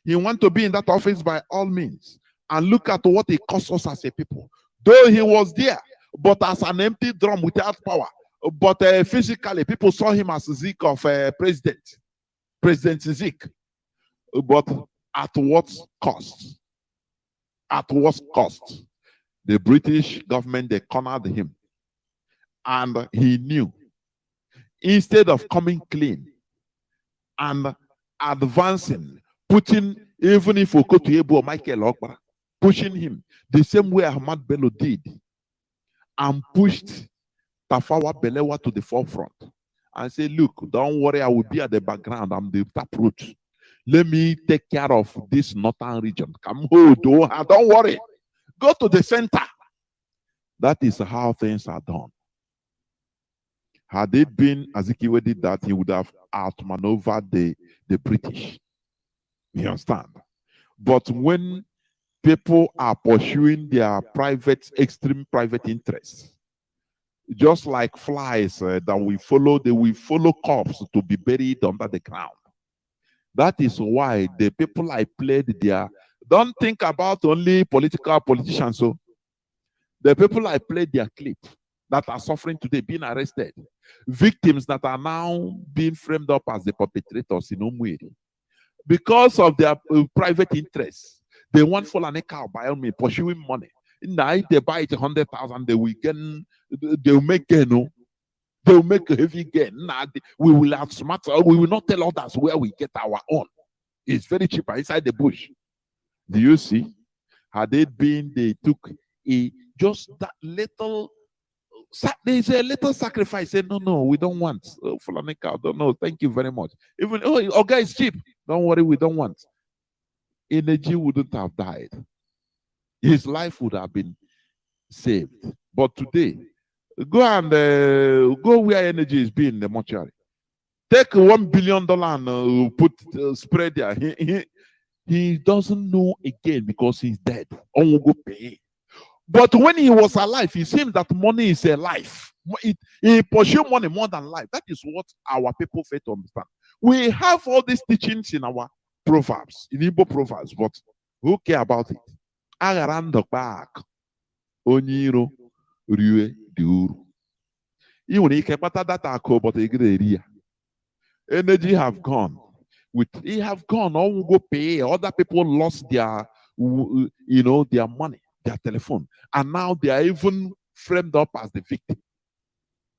Speaker 8: He wants to be in that office by all means. And look at what it cost us as a people. Though he was there, but as an empty drum without power. But physically, people saw him as Zeke of President Zeke. But at what cost? At what cost? The British government, they cornered him. And he knew. Instead of coming clean and advancing, putting, even if Okoto or Michael Okpara, pushing him the same way Ahmad Bello did, and pushed Tafawa Balewa to the forefront and say, look, don't worry, I will be at the background, I'm the taproot. Let me take care of this northern region. Come hold, don't worry. Go to the center. That is how things are done. Had it been Azikiwe did that, he would have outmaneuvered the British. You understand? But when people are pursuing their extreme private interests, just like flies that we follow, they will follow corpses to be buried under the ground. That is why the people I played there, don't think about only politicians. So the people I played their clip that are suffering today, being arrested, victims that are now being framed up as the perpetrators in Umwiri, because of their private interests. They want Fulani cow by all means, pursuing money. Now, if they buy it 100,000, they will make gain. They will make a heavy gain. Nah, we will outsmart, we will not tell others where we get our own. It's very cheaper inside the bush. Do you see? Had it been, they took just that little, there's a little sacrifice. Say, no, we don't want. Fulani cow, don't know. Thank you very much. Even, okay, it's cheap. Don't worry, we don't want. Energy wouldn't have died. His life would have been saved. But today, go and go where energy is being in the mortuary. Take $1 billion and put spread there. He doesn't know again because he's dead. On will go pay. But when he was alive, it seems that money is a life. He pursued money more than life. That is what our people fail to understand. We have all these teachings in our proverbs, in Igbo proverbs, but who care about it? Agarando back. Onyiro riwe diuru. Even if you can that but energy have gone. He have gone. All will go pay. Other people lost their, their money, their telephone, and now they are even framed up as the victim.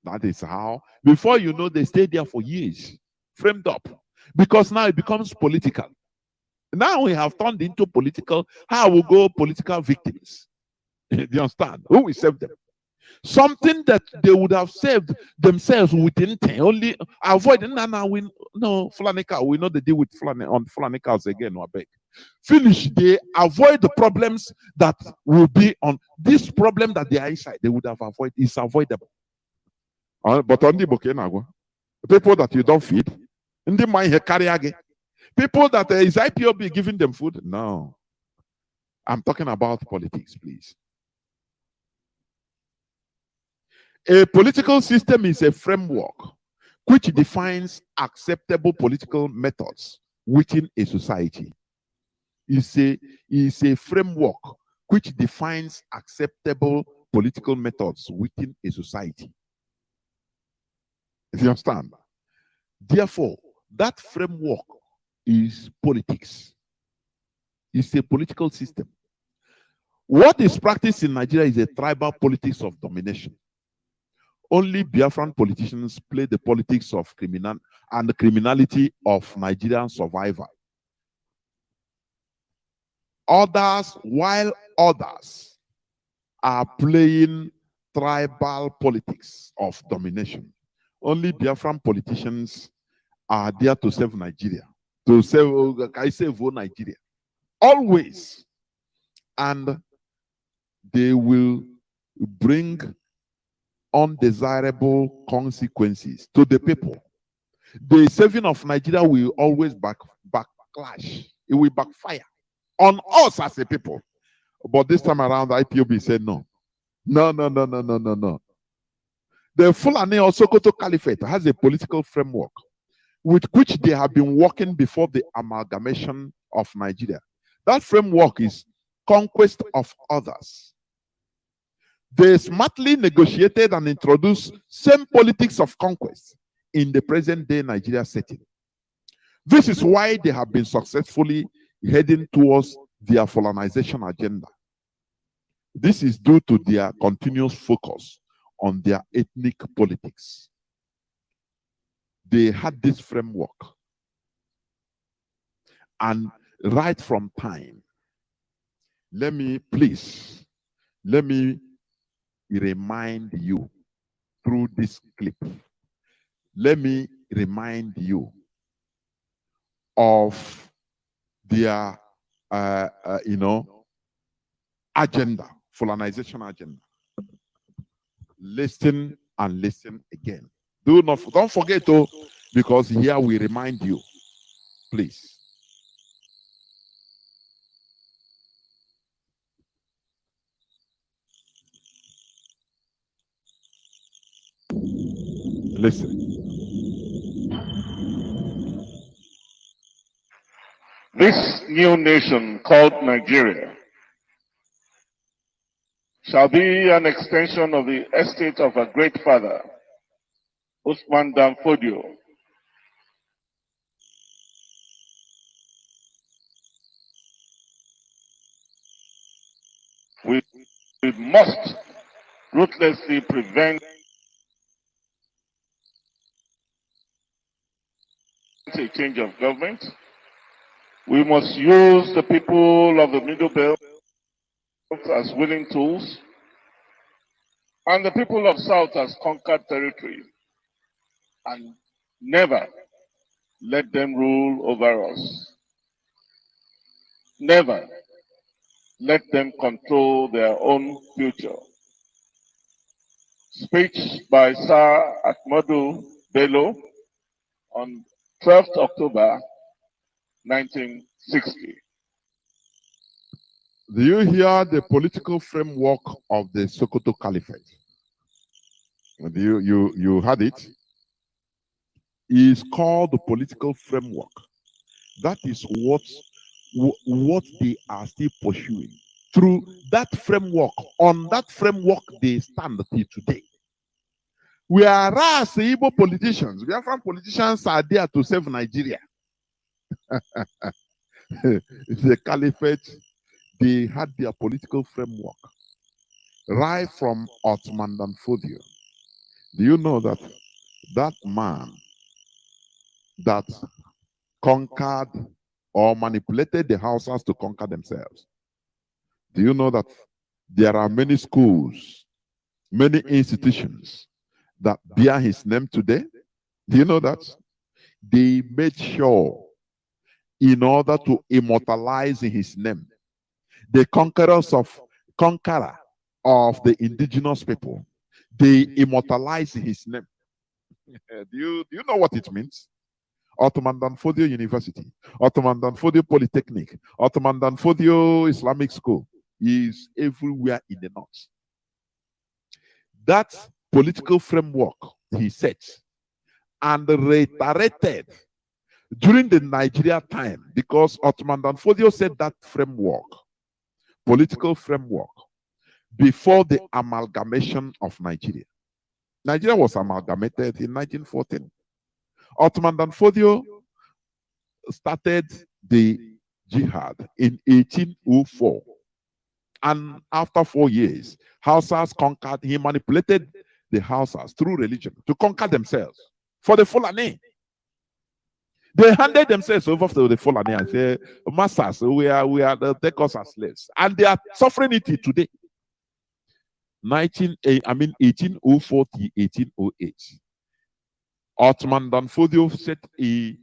Speaker 8: That is how. Before you know, they stay there for years, framed up, because now it becomes political. Now we have turned into political. How we go political victims? Do you understand? Who will save them? Something that they would have saved themselves within 10. Only avoid. No, Fulanika. We know they deal with Fulanikas again. Or beg. Finish. They avoid the problems that will be on this problem that they are inside. They would have avoided. It's avoidable. But on the Bokenagua, people that you don't feed, in the mind carry again. People that is IPOB giving them food? No. I'm talking about politics, please. A political system is a framework which defines acceptable political methods within a society. It's a framework which defines acceptable political methods within a society. If you understand? Therefore, that framework is politics. It's a political system. What is practiced in Nigeria is a tribal politics of domination. Only Biafran politicians play the politics of the criminality of Nigerian survival. While others are playing tribal politics of domination, only Biafran politicians are there to save Nigeria, to save Nigeria, always, and they will bring undesirable consequences to the people. The saving of Nigeria will always backlash. It will backfire on us as a people. But this time around, the IPOB said no. No. The Fulani or Sokoto Caliphate has a political framework with which they have been working before the amalgamation of Nigeria. That framework is conquest of others. They smartly negotiated and introduced same politics of conquest in the present day Nigeria setting. This is why they have been successfully heading towards their colonization agenda. This is due to their continuous focus on their ethnic politics. They had this framework. And right from time, let me remind you through this clip. Let me remind you of their, agenda, colonization agenda. Listen and listen again. Don't forget, because here we remind you. Please. Listen.
Speaker 11: This new nation called Nigeria shall be an extension of the estate of our great father, Usman Dan Fodio. We must ruthlessly prevent change of government. We must use the people of the Middle Belt as willing tools, and the people of South as conquered territory, and never let them rule over us. Never let them control their own future. Speech by Sir Ahmadu Bello on 12th October 1960.
Speaker 8: Do you hear the political framework of the Sokoto Caliphate? You had it? It's called the political framework. That is what they are still pursuing. Through that framework, on that framework, they stand till today. Whereas the Igbo politicians, Biafran politicians are there to save Nigeria. The Caliphate, they had their political framework right from Ottoman and Fodio. Do you know that that man that conquered or manipulated the Hausas to conquer themselves? Do you know that there are many schools, many institutions that bear his name today? Do you know that? They made sure, in order to immortalize his name, the conqueror of the indigenous people, they immortalize his name. Do you know what it means? Ottoman Danfodio University, Ottoman Danfodio Polytechnic, Ottoman Danfodio Islamic School is everywhere in the north. That political framework he set and reiterated during the Nigeria time, because Ottoman Danfodio set that framework, political framework, before the amalgamation of Nigeria. Nigeria was amalgamated in 1914. Ottoman Danfodio started the jihad in 1804. And after 4 years, Hausas conquered, he manipulated the Hausas through religion to conquer themselves for the Fulani. They handed themselves over to the Fulani and said, masters, we are take us as slaves. And they are suffering it today. 1804 to 1808. Ottoman Danfodio set a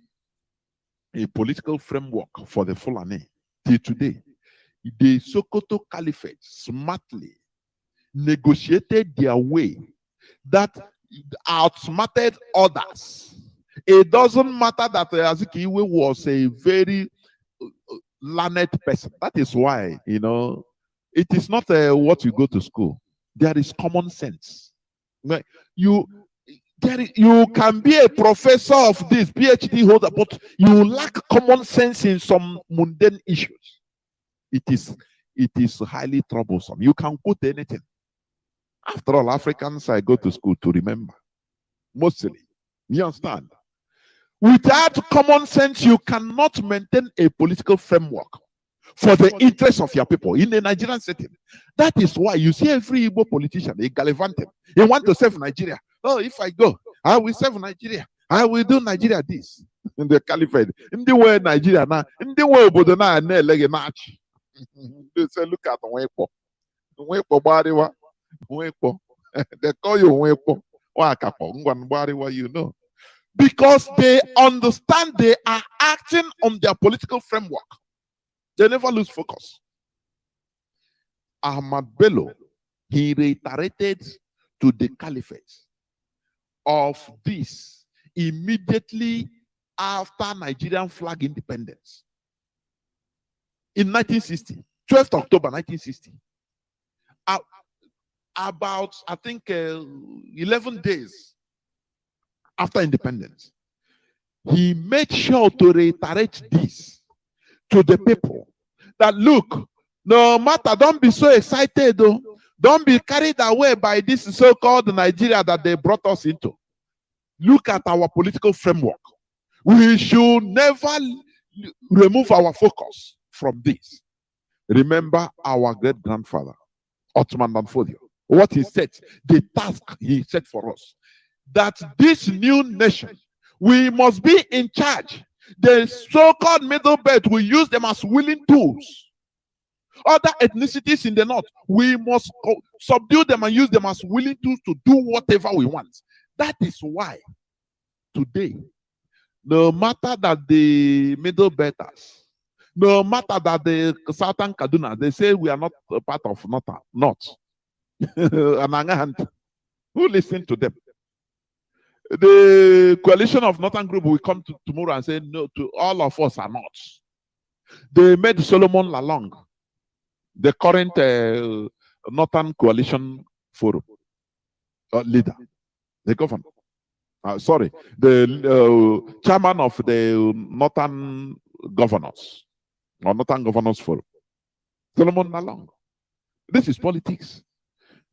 Speaker 8: political framework for the Fulani till today. The Sokoto Caliphate smartly negotiated their way that outsmarted others. It doesn't matter that Azikiwe was a very learned person. That is why, it is not what you go to school. There is common sense. You can be a professor of this, PhD holder, but you lack common sense in some mundane issues. It is highly troublesome. You can quote anything. After all, Africans, I go to school to remember. Mostly. You understand? Without common sense, you cannot maintain a political framework for the interests of your people in a Nigerian setting. That is why you see every Igbo politician, a gallivanting. He wants to save Nigeria. Oh, if I go, I will save Nigeria. I will do Nigeria this. In the caliphate. In the way Nigeria now, in the way Bodona and Nelege match. They say, look at the Wepo. Wepo Bariwa. Wepo. They call you Wepo. Wakapo. You know. Because they understand they are acting on their political framework. They never lose focus. Ahmad Bello, he reiterated to the caliphate of this immediately after Nigerian flag independence. In 1960, 12th October 1960, about, I think, 11 days after independence, he made sure to reiterate this to the people that, look, no matter, don't be so excited, though. Don't be carried away by this so-called Nigeria that they brought us into. Look at our political framework. We should never remove our focus from this. Remember our great-grandfather, Ottoman Danfodio, what he said, the task he set for us, that this new nation, we must be in charge. The so-called middle belt, we use them as willing tools. Other ethnicities in the north, we must subdue them and use them as willing tools to do whatever we want. That is why today, no matter that the middle belters, no matter that the southern Kaduna, they say we are not a part of North. Who listen to them? The coalition of Northern Group will come tomorrow and say no to all of us are not. They made Solomon Lalong the current Northern Coalition Forum leader, the governor. Sorry, the chairman of the Northern Governors or Northern Governors Forum, Solomon Lalong. This is politics.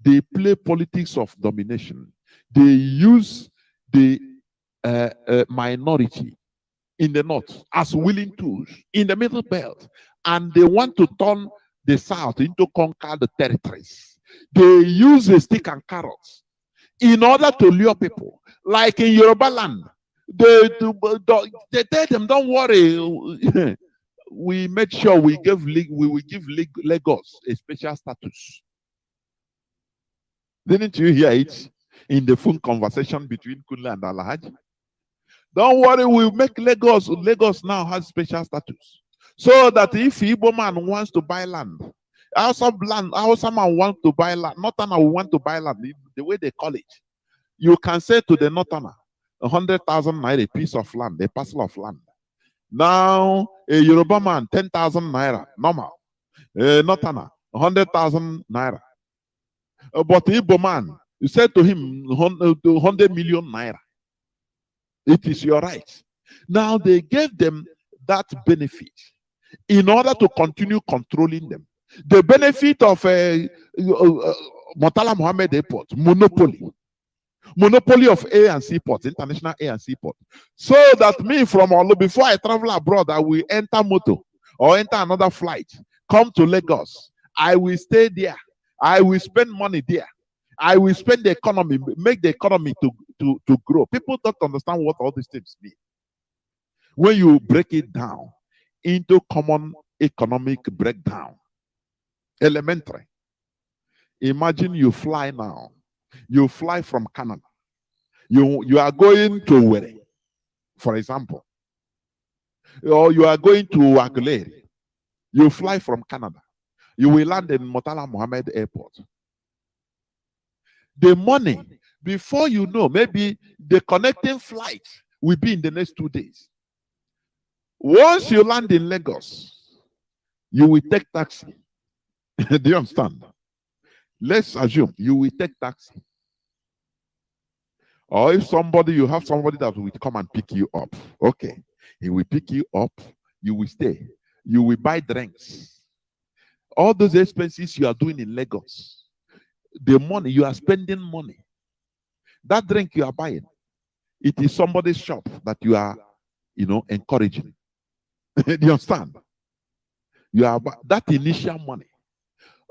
Speaker 8: They play politics of domination. They use the minority in the north as willing tools in the middle belt, and they want to turn the south into conquered territories. They use a stick and carrots in order to lure people. Like in Yoruba land, they tell them, don't worry, we made sure we will give Lagos a special status. Didn't you hear it in the phone conversation between Kunle and Alhaji? Don't worry, we'll make Lagos now has special status. So that if Igbo man wants to buy land, Hausa man wants to buy land, Northerner will want to buy land, the way they call it. You can say to the Northerner, 100,000 naira, a piece of land, a parcel of land. Now, a Yoruba man, 10,000 naira, normal. A Northerner, 100,000 naira. But Igbo man, you said to him 100 million naira. It is your right. Now they gave them that benefit in order to continue controlling them. The benefit of Murtala Mohammed Airport, monopoly of A and C ports, international A and C port. So that me from Olu, before I travel abroad, I will enter moto or enter another flight, come to Lagos. I will stay there. I will spend money there. I will spend the economy, make the economy to grow. People don't understand what all these things mean. When you break it down into common economic breakdown, elementary. Imagine you fly now. You fly from Canada. You are going to Owerri, for example. Or you are going to Aguilera. You fly from Canada. You will land in Murtala Mohammed Airport. The money, before you know, maybe the connecting flight will be in the next 2 days. Once you land in Lagos, you will take taxi. Do you understand? Let's assume you will take taxi. Or if you have somebody that will come and pick you up. Okay. He will pick you up. You will stay. You will buy drinks. All those expenses you are doing in Lagos. The money, you are spending money. That drink you are buying, it is somebody's shop that you are, encouraging. Do you understand? You are that initial money.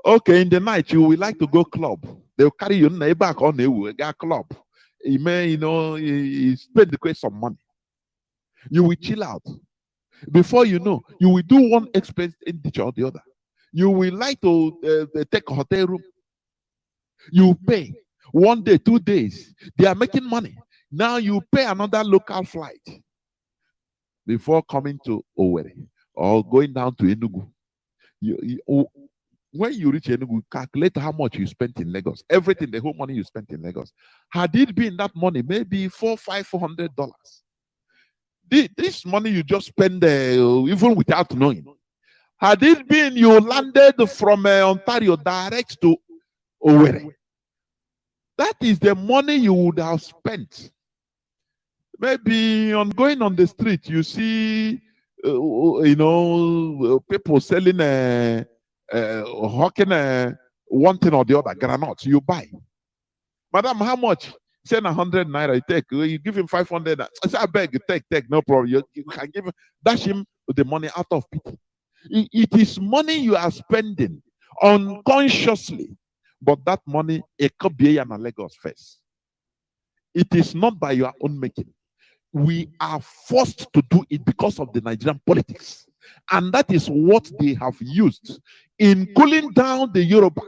Speaker 8: Okay, in the night you will like to go club. They'll carry you back on a club. You may, you spend some money. You will chill out. Before you know, you will do one expense in or the other. You will like to take a hotel room. You pay 1 day, 2 days. They are making money. Now you pay another local flight before coming to Owerri or going down to Enugu. When you reach Enugu, calculate how much you spent in Lagos. Everything, the whole money you spent in Lagos. Had it been that money, maybe $400 this money you just spend even without knowing. Had it been you landed from Ontario direct to Owerri, that is the money you would have spent. Maybe on going on the street, you see, people selling, hawking one thing or the other, granots. You buy. Madam, how much? Send 100 naira. You take. You give him 500. I say, I beg you, take, no problem. You can give, dash him the money out of pity. It is money you are spending unconsciously. But that money, it could be in Lagos first. It is not by your own making. We are forced to do it because of the Nigerian politics. And that is what they have used in cooling down the Yoruba.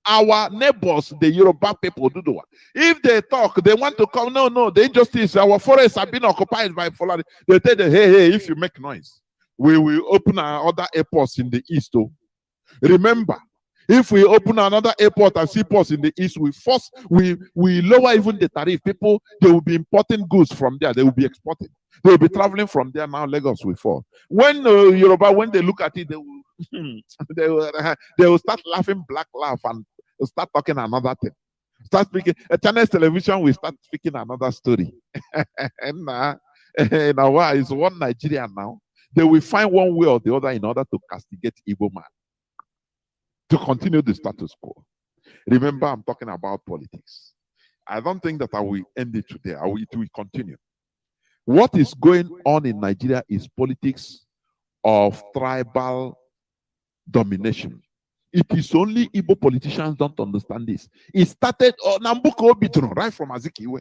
Speaker 8: Our neighbors, the Yoruba people, do what? If they talk, they want to come. No, the injustice, our forests have been occupied by Fulani. They tell them, hey, if you make noise, we will open our other airports in the east. Oh. Remember, if we open another airport and seaports in the east, we lower even the tariff. People, they will be importing goods from there. They will be exporting. They will be traveling from there. Now Lagos will fall. When Yoruba, when they look at it, they will, they will start laughing black laugh and start talking another thing. Start speaking. A Chinese television will start speaking another story. And now it's one Nigeria now. They will find one way or the other in order to castigate Igbo man, to continue the status quo. Remember, I'm talking about politics. I don't think that I will end it today. It will continue. What is going on in Nigeria is politics of tribal domination. It is only Igbo politicians don't understand this. It started on Nambuko Obitron, right from Azikiwe.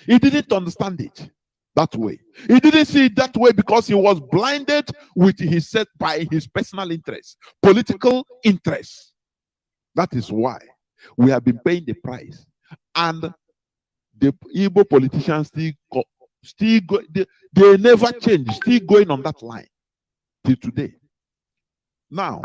Speaker 8: He didn't understand it that way. He didn't see it that way because he was blinded with his set by his personal interests, political interests. That is why we have been paying the price. And the Igbo politicians they never change, still going on that line till today. Now,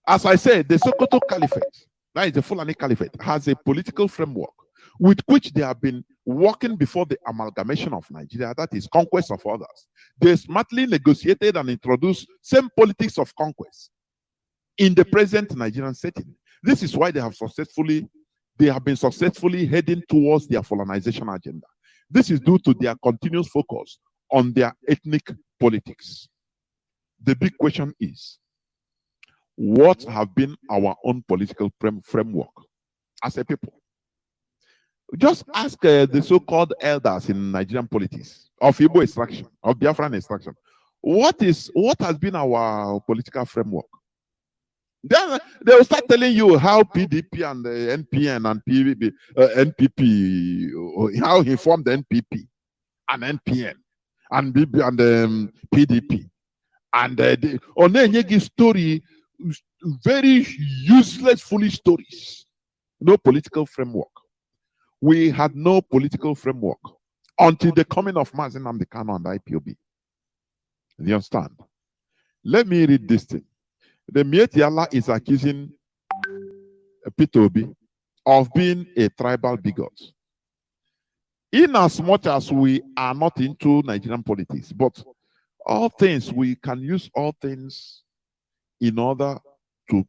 Speaker 8: as I said, the Sokoto Caliphate, that is the Fulani Caliphate, has a political framework with which they have been working before the amalgamation of Nigeria, that is conquest of others. They smartly negotiated and introduced same politics of conquest in the present Nigerian setting. This is why they have been successfully heading towards their Fulanization agenda. This is due to their continuous focus on their ethnic politics. The big question is, what have been our own political framework as a people? Just ask the so-called elders in Nigerian politics of Igbo extraction, of Biafran extraction. What has been our political framework? Then they will start telling you how PDP and the NPN and NPP, how he formed the NPP and NPN and PDP. And Onyenyegi story, very useless, foolish stories. No political framework. We had no political framework until the coming of Mazi, Nnamdi, Kanu, and Ipob. You understand? Let me read this thing. The Mietiala is accusing Peter Obi of being a tribal bigot. In as much as we are not into Nigerian politics, but all things, we can use all things in order to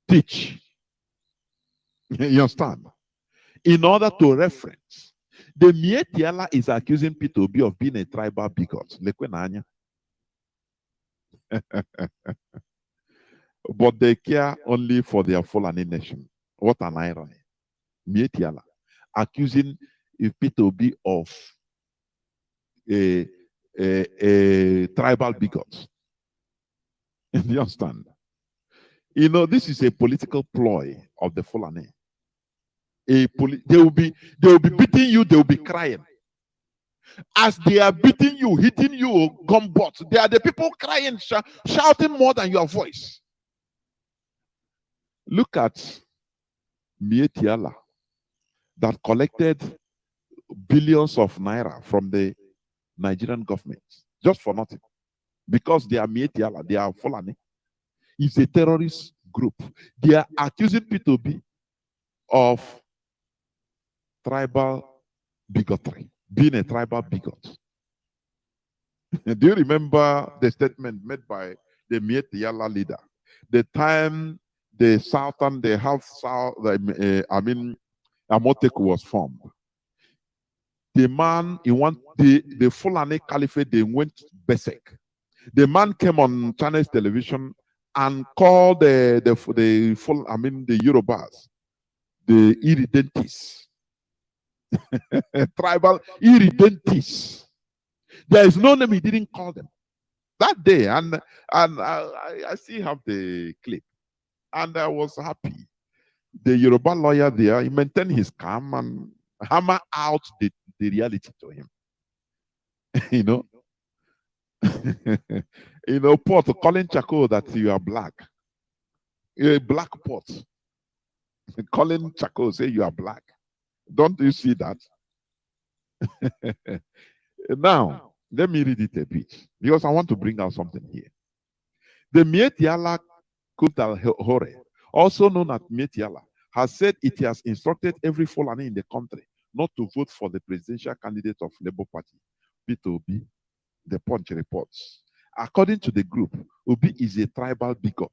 Speaker 8: teach. You understand? In order to reference. The Mietiala is accusing Peter Obi of being a tribal bigot. But they care only for their Fulani nation. What an irony. Mietiala accusing Peter Obi of a tribal bigot. Do you understand? You know, this is a political ploy of the Fulani. They will be beating you, they will be crying. As they are beating you, hitting you, gumbot, they are the people crying, shouting more than your voice. Look at Mietiala that collected billions of naira from the Nigerian government just for nothing. Because they are Mietiala, they are Fulani. It's a terrorist group. They are accusing Peter Obi of tribal bigotry, being a tribal bigot. Do you remember the statement made by the Mietiala leader? The time the southern, the half south, Amoteku was formed. The man, the Fulani Caliphate, they went basic. The man came on Chinese television and called the Yorubas, the irredentis. Tribal irredentis. There is no name he didn't call them that day, and I still have the clip, and I was happy. The Yoruba lawyer there, he maintained his calm and hammer out the reality to him. You know, you know, Port calling Chaco that you are black. You're a black Port. Calling Chaco say you are black. Don't you see that? Now, let me read it a bit because I want to bring out something here. The Mietiala Kutal Hore, also known as Mietiala, has said it has instructed every Fulani in the country not to vote for the presidential candidate of Labour Party, P2B, the Punch reports. According to the group, Obi is a tribal bigot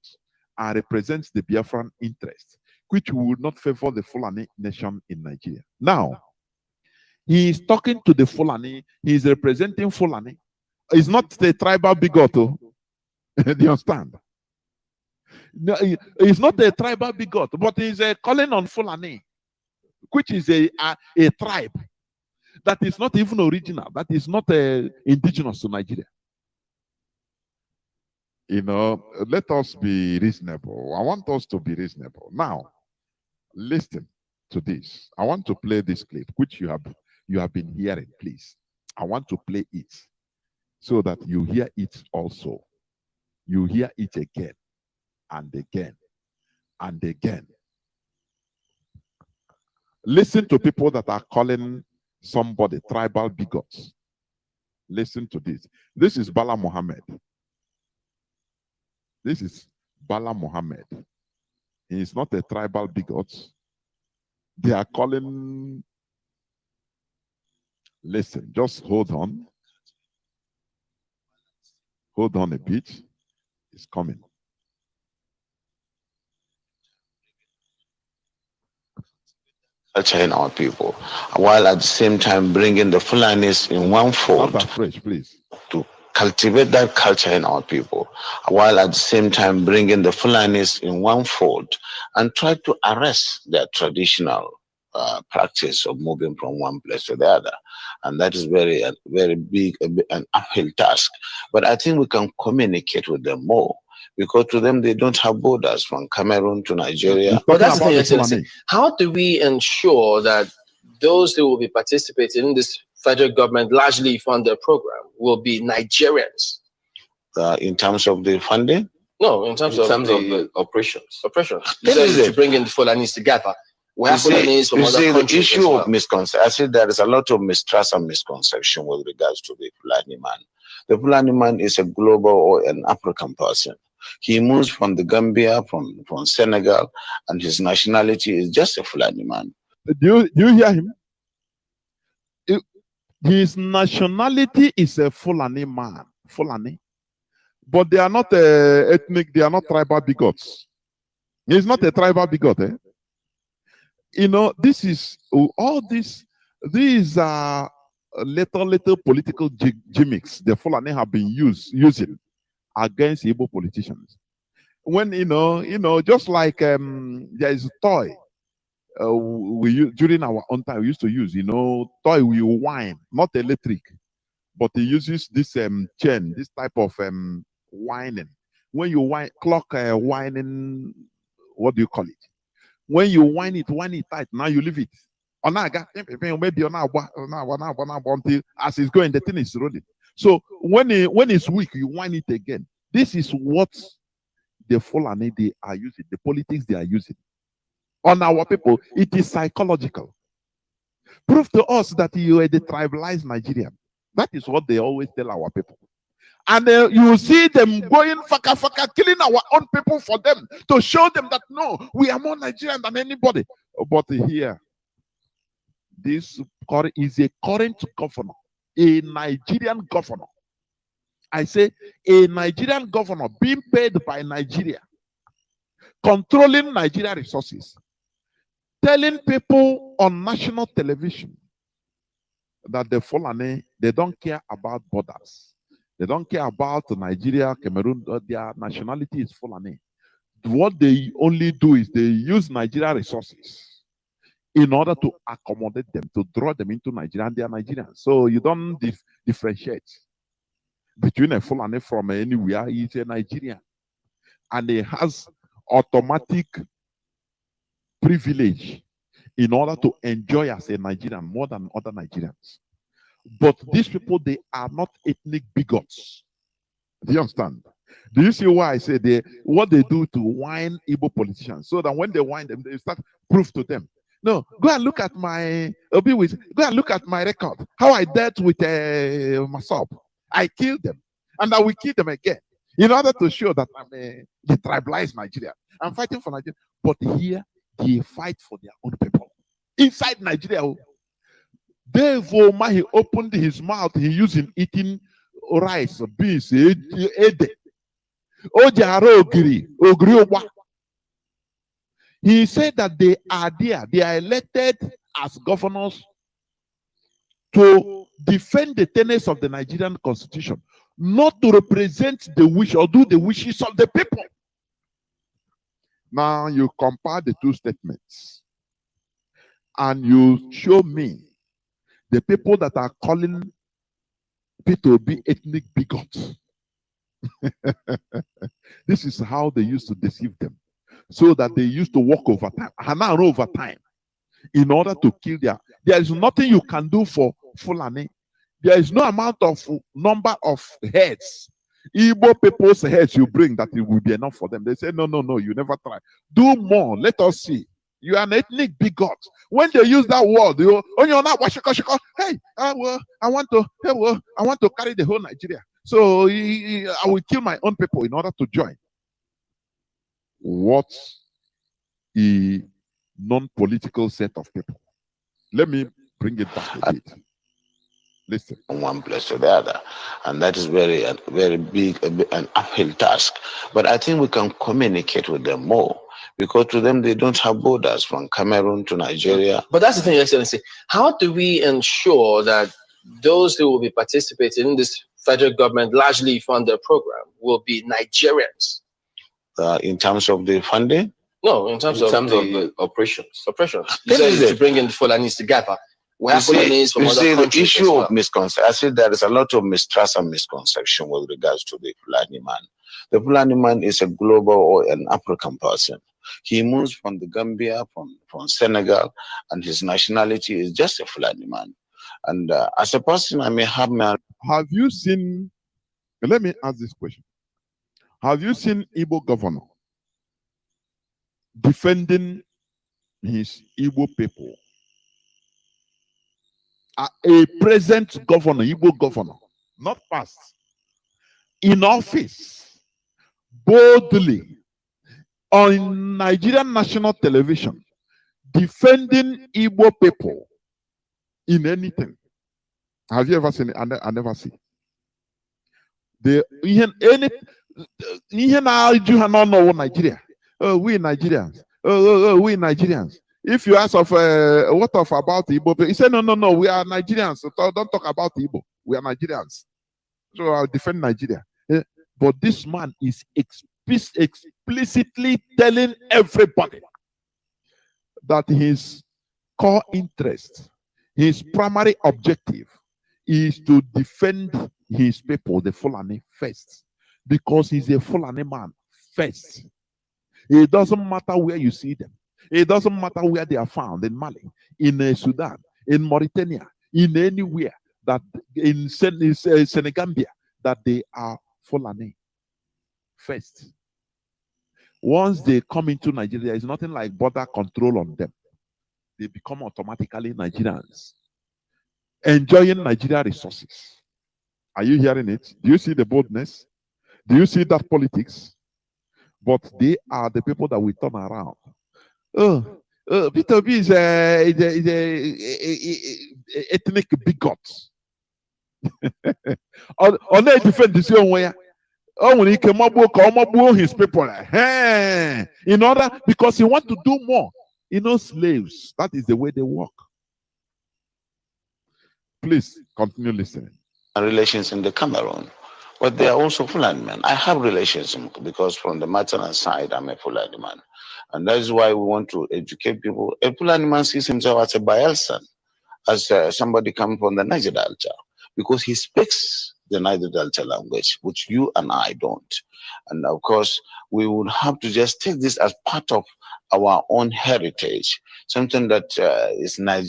Speaker 8: and represents the Biafran interest, which would not favor the Fulani nation in Nigeria. Now, he is talking to the Fulani. He is representing Fulani. He's not the tribal bigot. Do you understand? No, he's not a tribal bigot, but he's calling on Fulani, which is a tribe that is not even original, that is not indigenous to Nigeria. You know, let us be reasonable. I want us to be reasonable. Now, listen to this. I want to play this clip, which you have been hearing, please. I want to play it so that you hear it also. You hear it again and again and again. Listen to people that are calling somebody tribal bigots. Listen to this. This is Bala Mohammed. This is Bala Mohammed. He is not a tribal bigot. They are calling. Listen, just hold on. Hold on a bit. It's coming.
Speaker 12: Culture in our people, while at the same time bringing the Fulanis in one fold.
Speaker 8: Not afresh, please.
Speaker 12: To cultivate that culture in our people, while at the same time bringing the Fulanis in one fold and try to arrest their traditional practice of moving from one place to the other. And that is very big, an uphill task. But I think we can communicate with them more, because to them, they don't have borders from Cameroon to Nigeria.
Speaker 13: But that's the thing, Excellency. How do we ensure that those who will be participating in this federal government largely funded program will be Nigerians?
Speaker 12: In terms of the funding?
Speaker 13: No, in terms of the
Speaker 12: operations.
Speaker 13: Operations. To bring in the Fulanis together. We have Fulanis from other countries.
Speaker 12: The issue of misconception, I see there is a lot of mistrust and misconception with regards to the Fulani man. The Fulani man is a global or an African person. He moves from the Gambia, from Senegal, and his nationality is just a Fulani man.
Speaker 8: Do you hear him? His nationality is a Fulani man. Fulani. But they are not ethnic, they are not tribal bigots. He's not a tribal bigot. You know, this is all this. These are little political gimmicks the Fulani have been using against Igbo politicians. When just like there is a toy during our own time we used to use, toy we wine, not electric, but it uses this chain, this type of winding. When you clock winding, what do you call it? When you wind it tight, now you leave it. Maybe until as it's going, the thing is rolling. So when it's weak, you wind it again. This is what the Fulani they are using, the politics they are using. On our people, it is psychological. Prove to us that you are the tribalized Nigerian. That is what they always tell our people. And you see them going faka, killing our own people for them, to show them that no, we are more Nigerian than anybody. But here, this is a current governor, a Nigerian governor. I say a Nigerian governor being paid by Nigeria, controlling Nigeria resources, telling people on national television that the Fulani, they don't care about borders. They don't care about Nigeria, Cameroon, their nationality is Fulani. What they only do is they use Nigeria resources in order to accommodate them, to draw them into Nigeria, and they are Nigerians. So you don't differentiate between a Fulani from anywhere. He's a Nigerian. And he has automatic privilege in order to enjoy as a Nigerian more than other Nigerians. But these people, they are not ethnic bigots. Do you understand? Do you see why I say what they do to whine Igbo politicians, so that when they whine them, they start proof to them. No, go and look at my go and look at my record. How I dealt with Masop. I killed them, and I will kill them again in order to show that I'm a tribalized Nigeria. I'm fighting for Nigeria, but here they fight for their own people inside Nigeria. Dave Oma, he opened his mouth. He used in eating rice, beans, ede. He said that they are there. They are elected as governors to defend the tenets of the Nigerian constitution, not to represent the wish or do the wishes of the people. Now you compare the two statements and you show me the people that are calling people to be ethnic bigots. This is how they used to deceive them, so that they used to work overtime, and now overtime, in order to kill there is nothing you can do for Fulani. There is no amount of number of heads, Igbo people's heads you bring, that it will be enough for them. They say, no, you never try. Do more. Let us see. You are an ethnic bigot. When they use that word, you're not hey, I want to carry the whole Nigeria. So I will kill my own people in order to join. What a non-political set of people. Let me bring it back a bit. Listen.
Speaker 12: From one place to the other, and that is very big, an uphill task. But I think we can communicate with them more, because to them they don't have borders from Cameroon to Nigeria.
Speaker 13: But that's the thing, Excellency. How do we ensure that those who will be participating in this federal government largely funded program will be Nigerians?
Speaker 12: In terms of the funding?
Speaker 13: No, in terms of the operations. You said to bring in the Fulanis together.
Speaker 12: The issue of misconception, I said there is a lot of mistrust and misconception with regards to the Fulani man. The Fulani man is a global or an African person. He moves from the Gambia, from Senegal, and his nationality is just a Fulani man. And as a person, I may have my...
Speaker 8: Have you seen, let me ask this question. Have you seen Igbo governor defending his Igbo people? A present governor, Igbo governor, not past, in office, boldly, on Nigerian national television, defending Igbo people in anything. Have you ever seen it? I never see. Nigeria. Oh, we Nigerians. Oh, we Nigerians. If you ask of what of about Igbo, he said, no, we are Nigerians. So don't talk about Igbo. We are Nigerians. So I'll defend Nigeria. But this man is explicitly telling everybody that his core interest, his primary objective, is to defend his people, the Fulani, first. Because he's a Fulani man first. It doesn't matter where you see them. It doesn't matter where they are found, in Mali, in Sudan, in Mauritania, in anywhere, that in Senegambia, that they are Fulani first. Once they come into Nigeria, there is nothing like border control on them. They become automatically Nigerians, enjoying Nigeria resources. Are you hearing it? Do you see the boldness? Do you see that politics? But they are the people that we turn around. Peter B is a ethnic bigot. On a different decision where when he came up his people, in order, because he wants to do more. Slaves, that is the way they work. Please continue listening.
Speaker 12: Relations in the Cameroon, but they are also Fulani men. I have relations because from the maternal side, I'm a Fulani man. And that is why we want to educate people. A Fulani man sees himself as a Bayelsan, as somebody coming from the Niger Delta, because he speaks the Niger Delta language, which you and I don't. And of course, we would have to just take this as part of our own heritage, something that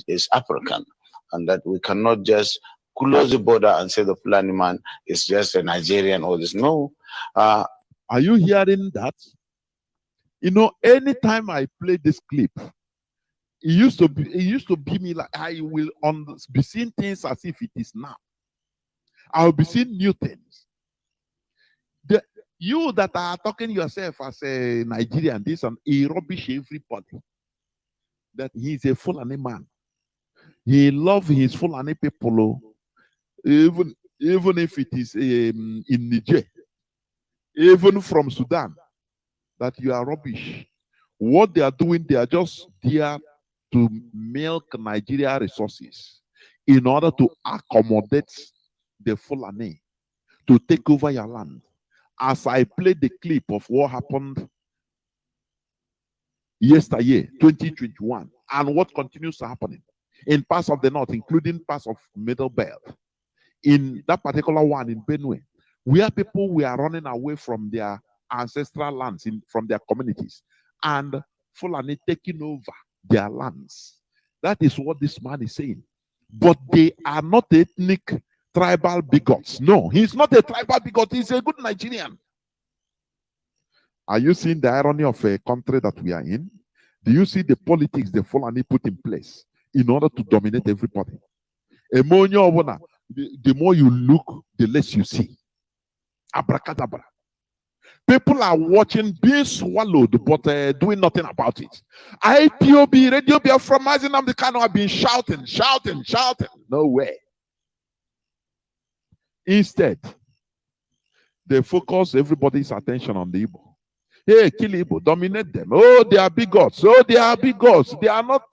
Speaker 12: is African, and that we cannot just close the border and say the Fulani man is just a Nigerian or this. No.
Speaker 8: Are you hearing that? You know, anytime I play this clip, it used to be me like I will be seeing things as if it is now. I'll be seeing new things. You that are talking yourself as a Nigerian, this and he rubbish everybody. That he's a Fulani man. He loves his Fulani people, even if it is in Niger, even from Sudan. That you are rubbish. What they are doing, they are just there to milk Nigeria resources in order to accommodate the Fulani to take over your land. As I played the clip of what happened yesterday, 2021, and what continues happening in parts of the north, including parts of Middle Belt, in that particular one in Benue, where people were running away from their ancestral lands, from their communities, and Fulani taking over their lands. That is what this man is saying. But they are not ethnic tribal bigots. No, he's not a tribal bigot. He's a good Nigerian. Are you seeing the irony of a country that we are in? Do you see the politics the Fulani put in place in order to dominate everybody? The more you look, the less you see. Abracadabra. People are watching, being swallowed, but doing nothing about it. Ipob, Radio Biafra, Mazi, Nnamdi, Kanu have been shouting. No way. Instead, they focus everybody's attention on the Igbo. Hey, kill Igbo, dominate them. Oh, they are bigots. Oh, they are bigots. They are not.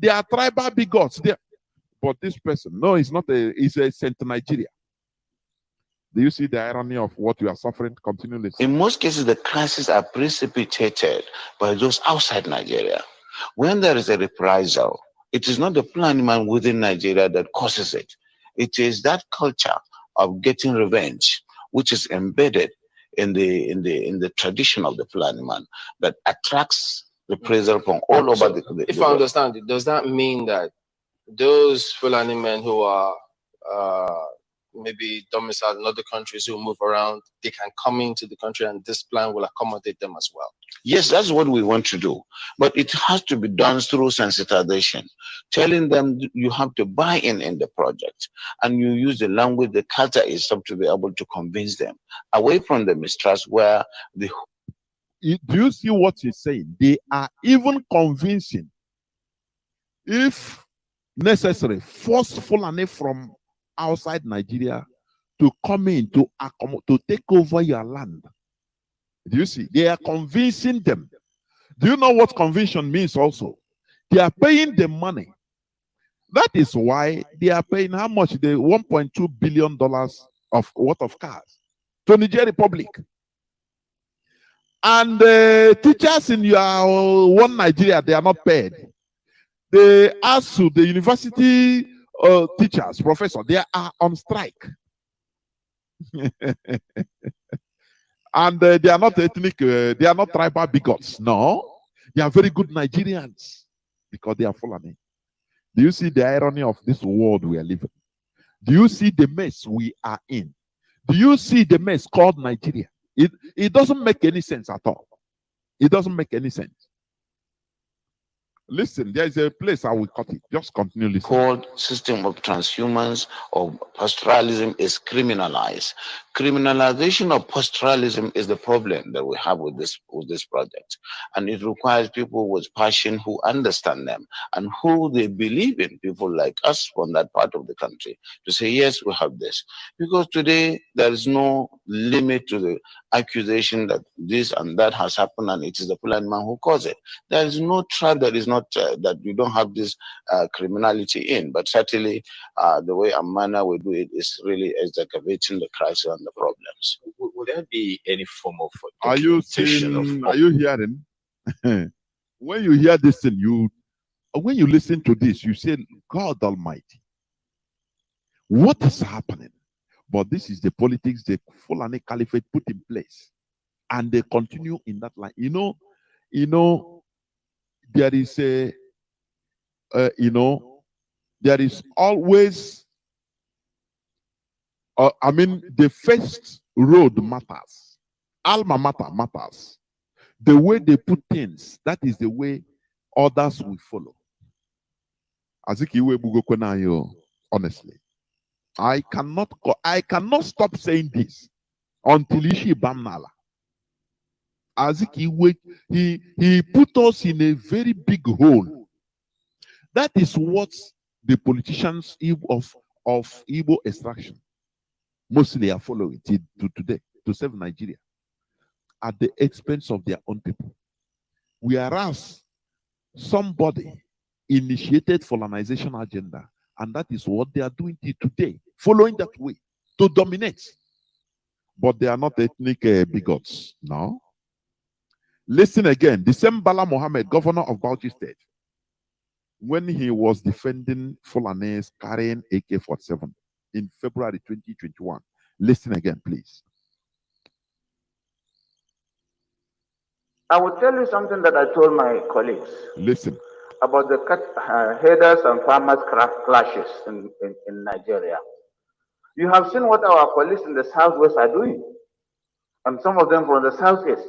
Speaker 8: They are tribal bigots. But this person, no, he's not. He's a Saint Nigeria. Do you see the irony of what you are suffering continually?
Speaker 12: In most cases, the crises are precipitated by those outside Nigeria. When there is a reprisal, it is not the Fulani man within Nigeria that causes it. It is that culture of getting revenge, which is embedded in the tradition of the Fulani man, that attracts reprisal from all over the
Speaker 13: If I understand it, does that mean that those Fulani men who are maybe domiciled in other countries who move around, they can come into the country and this plan will accommodate them as well?
Speaker 12: Yes, that's what we want to do. But it has to be done through sensitization, telling them you have to buy in the project, and you use the language, the culture is up to be able to convince them away from the mistrust where the...
Speaker 8: Do you see what he's saying? They are even convincing, if necessary, force Fulani from outside Nigeria to come in to take over your land. Do you see? They are convincing them. Do you know what conviction means also? They are paying the money. That is why they are paying how much? The $1.2 billion of worth of cars to Niger Republic. And the teachers in your one Nigeria, they are not paid. The ASU, the university teachers, professors, they are on strike. And they are not ethnic, they are not tribal bigots. No, they are very good Nigerians because they are Fulani. Do you see the irony of this world we are living? Do you see the mess we are in? Do you see the mess called Nigeria? It doesn't make any sense at all. It doesn't make any sense. Listen, there is a place I will cut it. Just continue listening.
Speaker 12: Called system of transhumance or pastoralism is criminalized. Criminalization of pastoralism is the problem that we have with this project, and it requires people with passion who understand them and who they believe in. People like us from that part of the country to say yes, we have this, because today there is no limit to the accusation that this and that has happened and it is the Fulani man who caused it. There is no tribe that is not that you don't have this criminality in, but certainly the way and manner we do it is really excavating the crisis and the problems.
Speaker 14: Would there be any form of
Speaker 8: are you hearing? When you hear this thing, when you listen to this, you say, God Almighty, what is happening? But this is the politics the Fulani Caliphate put in place. And they continue in that line. There is a, there is always, the first road matters. Alma mater matters. The way they put things, that is the way others will follow. Honestly, I cannot stop saying this until Ishi Bamnala. He put us in a very big hole. That is what the politicians of Igbo extraction mostly are following to today to save Nigeria at the expense of their own people. Whereas somebody initiated colonization agenda, and that is what they are doing today, following that way to dominate. But they are not ethnic bigots. No. Listen again. The same Bala Mohammed, governor of Bauchi State, when he was defending Fulanese carrying AK-47 in February 2021. Listen again, please.
Speaker 15: I will tell you something that I told my colleagues.
Speaker 8: Listen.
Speaker 15: About the headers and farmers clashes in Nigeria. You have seen what our colleagues in the southwest are doing, and some of them from the southeast.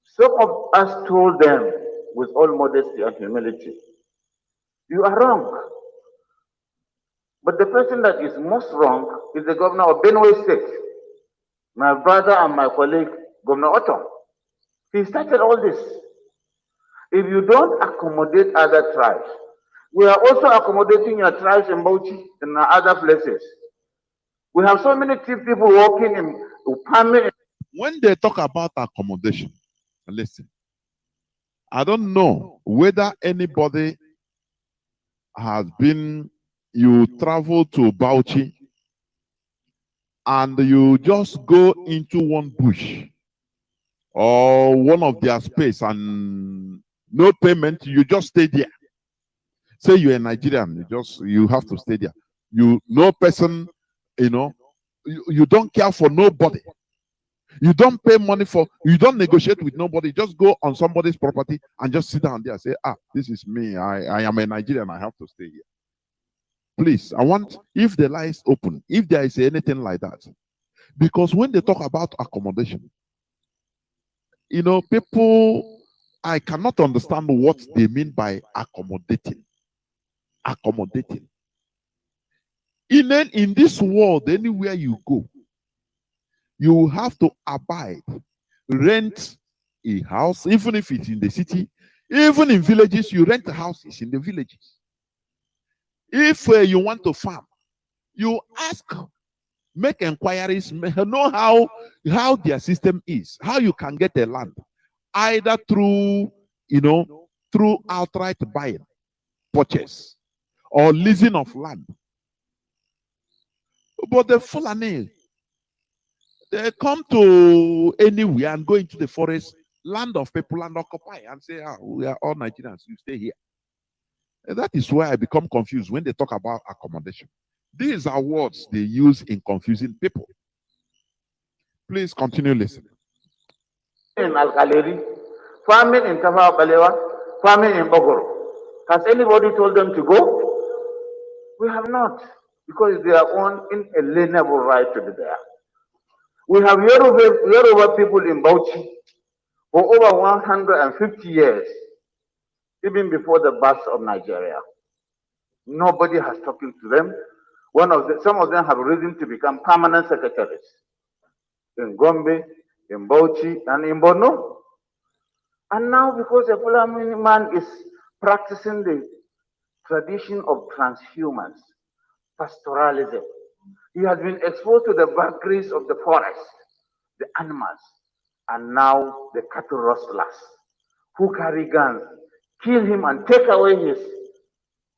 Speaker 15: Some of us told them with all modesty and humility, you are wrong. But the person that is most wrong is the governor of Benue State, my brother and my colleague, Governor Otto. He started all this. If you don't accommodate other tribes, we are also accommodating your tribes in Bauchi and other places. We have so many people working in Upame.
Speaker 8: When they talk about accommodation, listen, I don't know whether anybody has been, you travel to Bauchi and you just go into one bush or one of their space and no payment, you just stay there. Say you're a Nigerian, you have to stay there. No person, you don't care for nobody. You don't pay money you don't negotiate with nobody. Just go on somebody's property and just sit down there and say, this is me. I am a Nigerian. I have to stay here. Please, I want, if the line is open, if there is anything like that, because when they talk about accommodation, people, I cannot understand what they mean by accommodating. Accommodating. In this world, anywhere you go, you have to abide, rent a house, even if it's in the city, even in villages, you rent houses in the villages. If you want to farm, you ask, make inquiries, know how their system is, how you can get a land, either through, through outright buying, purchase, or leasing of land. But the Fulani, they come to anywhere and go into the forest, land of people, and occupy and say, we are all Nigerians, you stay here. And that is why I become confused when they talk about accommodation. These are words they use in confusing people. Please continue listening.
Speaker 15: In Al-Kaleri, farming in Tafawa Balewa, farming in Bogoro. Has anybody told them to go? We have not, because they are on inalienable right to be there. We have Yoruba people in Bauchi for over 150 years, even before the birth of Nigeria. Nobody has spoken to them. Some of them have risen to become permanent secretaries in Gombe, in Bauchi, and in Borno. And now, because a Fulani man is practicing the tradition of transhumance, pastoralism, he has been exposed to the vagaries of the forest, the animals, and now the cattle rustlers who carry guns, kill him and take away his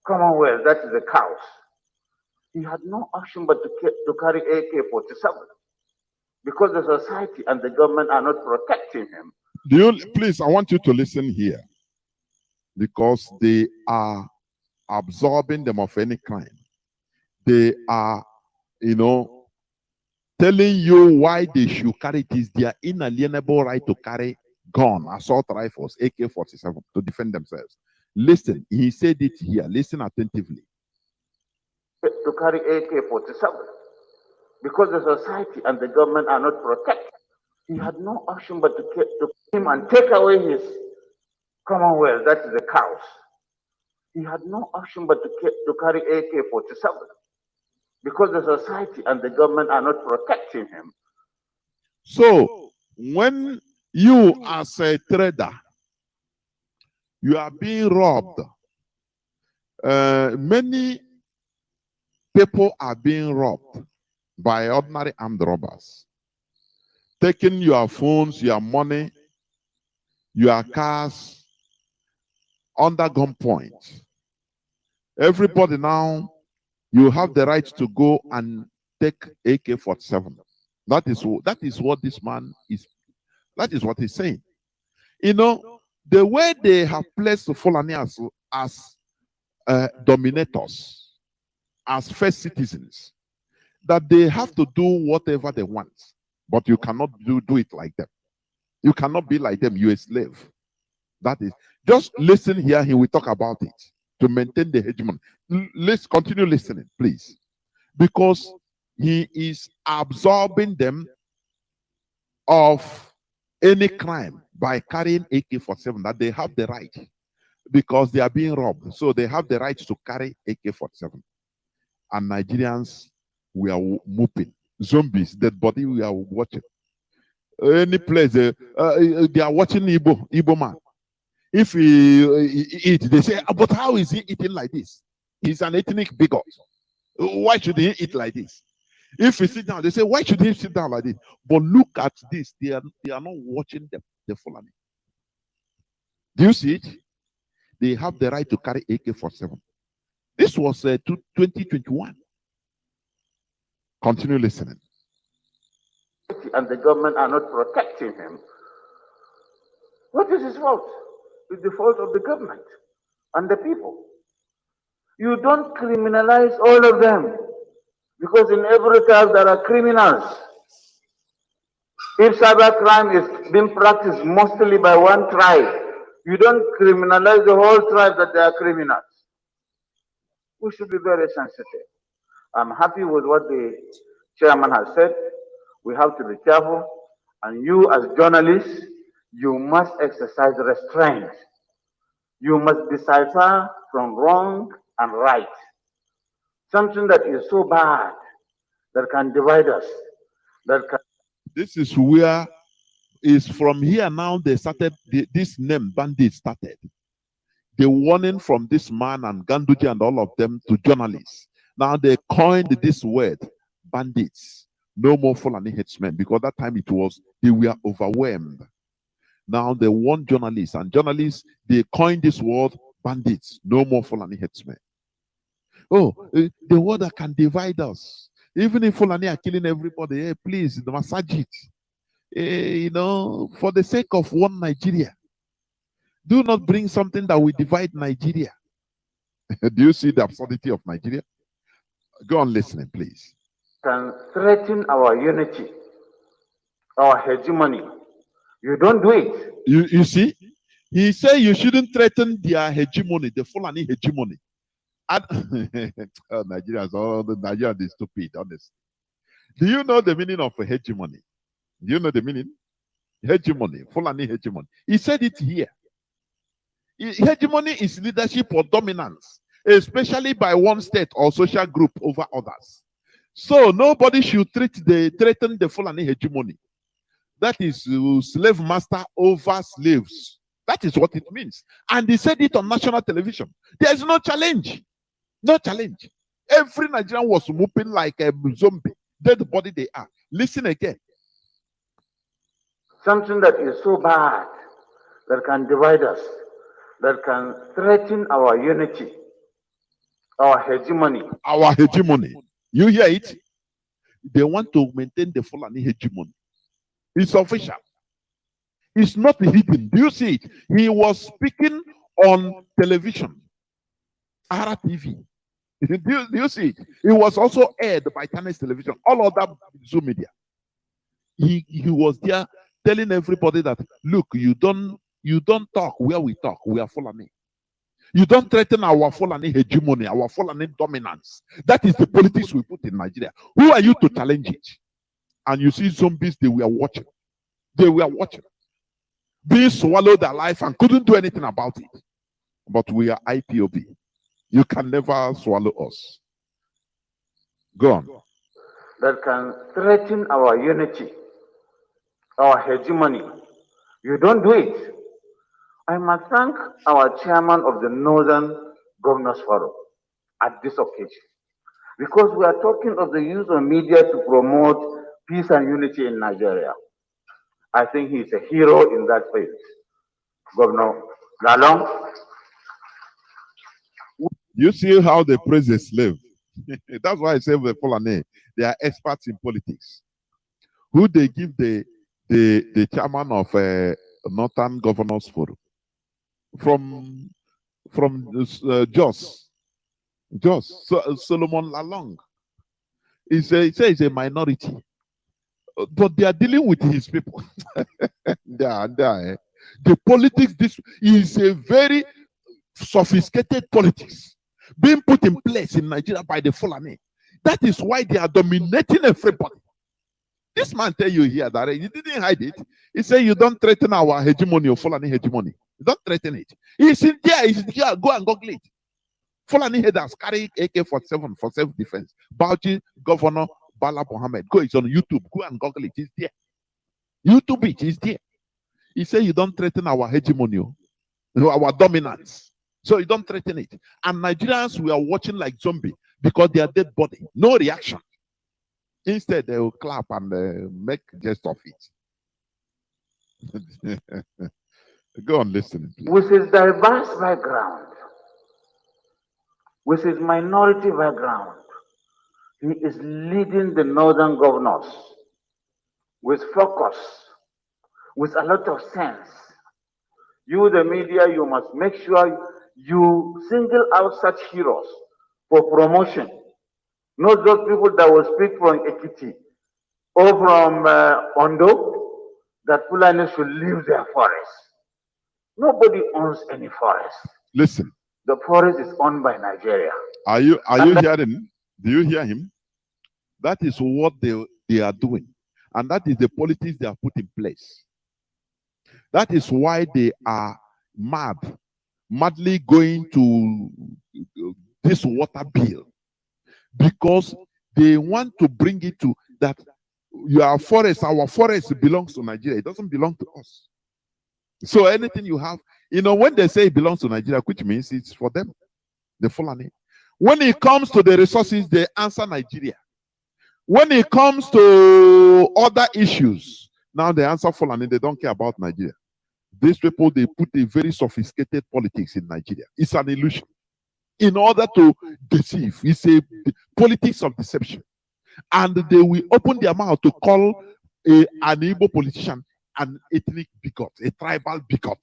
Speaker 15: commonwealth, that is the cows. He had no option but to carry AK-47 because the society and the government are not protecting him.
Speaker 8: Please, I want you to listen here, because they are absorbing them of any crime. They are you know, telling you why they should carry it is their inalienable right to carry gun, assault rifles, AK-47 to defend themselves. Listen, he said it here. Listen attentively.
Speaker 15: To carry AK-47 because the society and the government are not protected. He had no option but to kill him and take away his commonwealth, that is the cows. He had no option but to carry AK-47 because the society and the government are not protecting him.
Speaker 8: So, when you as a trader, you are being robbed, many people are being robbed by ordinary armed robbers, taking your phones, your money, your cars under gunpoint. Everybody now, you have the right to go and take AK-47. That is what this man is. That is what he's saying. You know, the way they have placed the Fulani as dominators, as first citizens, that they have to do whatever they want, but you cannot do it like them. You cannot be like them. You're a slave. That is, just listen here. He will talk about it to maintain the hegemony. Let's continue listening, please, because he is absorbing them of any crime by carrying AK-47, that they have the right, because they are being robbed. So they have the right to carry AK-47. And Nigerians, we are whooping. Zombies, dead body, we are watching. Any place, they are watching Igbo man. If he eat, they say, but how is he eating like this? He's an ethnic bigot. Why should he eat like this? If he sit down, they say, why should he sit down like this? But look at this. They are not watching the Fulani. Do you see it? They have the right to carry AK-47. This was 2021. Continue listening.
Speaker 15: And the government are not protecting him. What is his fault? It's the fault of the government and the people. You don't criminalize all of them, because in every tribe there are criminals. If cybercrime is being practiced mostly by one tribe, you don't criminalize the whole tribe that they are criminals. We should be very sensitive. I'm happy with what the chairman has said. We have to be careful. And you as journalists, you must exercise restraint. You must decipher from wrong and right. Something that is so bad that can divide us.
Speaker 8: This is where is from here now they started, this name bandit started. The warning from this man and Ganduji and all of them to journalists. Now they coined this word, bandits. No more Fulani headsmen, because that time they were overwhelmed. Now they warn journalists, and journalists, they coined this word, bandits. No more Fulani headsmen. Oh, the word that can divide us. Even if Fulani are killing everybody, hey, please, massage it. You know, for the sake of one Nigeria. Do not bring something that will divide Nigeria. Do you see the absurdity of Nigeria? Go on listening, please.
Speaker 15: Can threaten our unity, our hegemony. You don't do it.
Speaker 8: You see? He said you shouldn't threaten their hegemony, the Fulani hegemony. And oh, Nigerians is stupid, honestly. Do you know the meaning of a hegemony? Do you know the meaning? Hegemony, Fulani hegemony. He said it here. Hegemony is leadership or dominance, especially by one state or social group over others. So nobody should threaten the Fulani hegemony. That is slave master over slaves. That is what it means. And he said it on national television. There is no challenge. No challenge. Every Nigerian was whooping like a zombie. Dead body they are. Listen again.
Speaker 15: Something that is so bad that can divide us, that can threaten our unity, our hegemony.
Speaker 8: Our hegemony. You hear it? They want to maintain the Fulani hegemony. It's official. It's not hidden. Do you see it? He was speaking on television, Ara TV. Do you see it? It was also aired by Chinese television, all other Zoom media. He was there telling everybody that, look, you don't talk where we talk. We are Fulani. You don't threaten our Fulani hegemony, our Fulani dominance. That is the politics we put in Nigeria. Who are you to challenge it? And you see zombies, they were watching. They were watching. Being swallowed alive and couldn't do anything about it. But we are IPOB. You can never swallow us. Go on.
Speaker 15: That can threaten our unity, our hegemony. You don't do it. I must thank our chairman of the Northern Governors Forum at this occasion, because we are talking of the use of media to promote peace and unity in Nigeria. I think he is a hero in that field. Governor Lalong.
Speaker 8: You see how they praise a slave. That's why I say the Fulani, they are experts in politics. Who they give the chairman of Northern Governors Forum from Jos, Solomon Lalong. He says it's a minority, but they are dealing with his people. The politics. This is a very sophisticated politics being put in place in Nigeria by the Fulani. That is why they are dominating everybody. This man tell you here that he didn't hide it. He said, you don't threaten our hegemony or Fulani hegemony. You don't threaten it. He's in there. He's here. Go and Google it. Fulani headers carry AK-47 for self-defense. Bauchi Governor Bala Mohammed. Go, it's on YouTube. Go and Google it. It's there. YouTube it. It's there. He said, you don't threaten our hegemony, our dominance. So you don't threaten it. And Nigerians, we are watching like zombie because they are dead body. No reaction. Instead, they will clap and make jest of it. Go on listening, please.
Speaker 15: With his diverse background, with his minority background, he is leading the northern governors with focus, with a lot of sense. You, the media, you must make sure you single out such heroes for promotion. Not those people that will speak from Ekiti or from Ondo, that Fulani should leave their forest. Nobody owns any forest.
Speaker 8: Listen.
Speaker 15: The forest is owned by Nigeria.
Speaker 8: Are you hearing? Do you hear him? That is what they are doing. And that is the politics they have put in place. That is why they are madly going to this water bill. Because they want to bring it to that our forest belongs to Nigeria. It doesn't belong to us. So anything you have, when they say it belongs to Nigeria, which means it's for them, the Fulani. When it comes to the resources, they answer Nigeria. When it comes to other issues, now they answer Fulani. They don't care about Nigeria. These people, they put a very sophisticated politics in Nigeria. It's an illusion. In order to deceive. It's a politics of deception. And they will open their mouth to call an Igbo politician an ethnic bigot, a tribal bigot.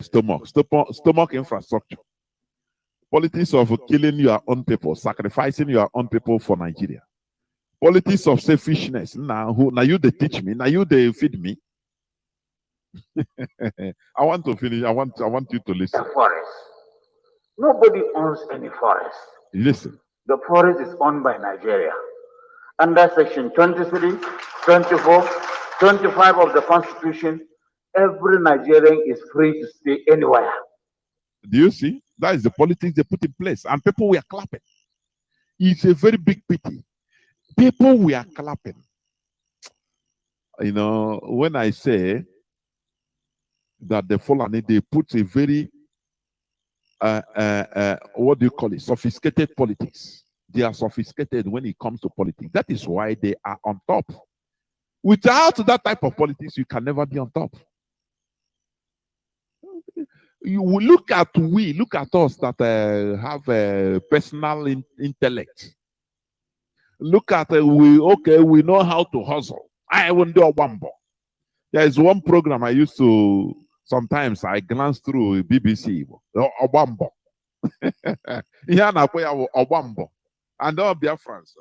Speaker 8: Stomach infrastructure. Politics of killing your own people, sacrificing your own people for Nigeria. Politics of selfishness. Now you they teach me. Now you they feed me. I want to finish. I want you to listen.
Speaker 15: The forest. Nobody owns any forest.
Speaker 8: Listen.
Speaker 15: The forest is owned by Nigeria. Under section 23, 24, 25 of the Constitution, every Nigerian is free to stay anywhere.
Speaker 8: Do you see? That is the politics they put in place. And people were clapping. It's a very big pity. People were clapping. When I say that the Fulani, they put a very, what do you call it? Sophisticated politics. They are sophisticated when it comes to politics. That is why they are on top. Without that type of politics, you can never be on top. You will look at us that have personal intellect. Look at we know how to hustle. I won't do a wambo. There is one program I used to sometimes I glance through BBC. Obambo. Here na kwa ya Obambo. And all Biafrans.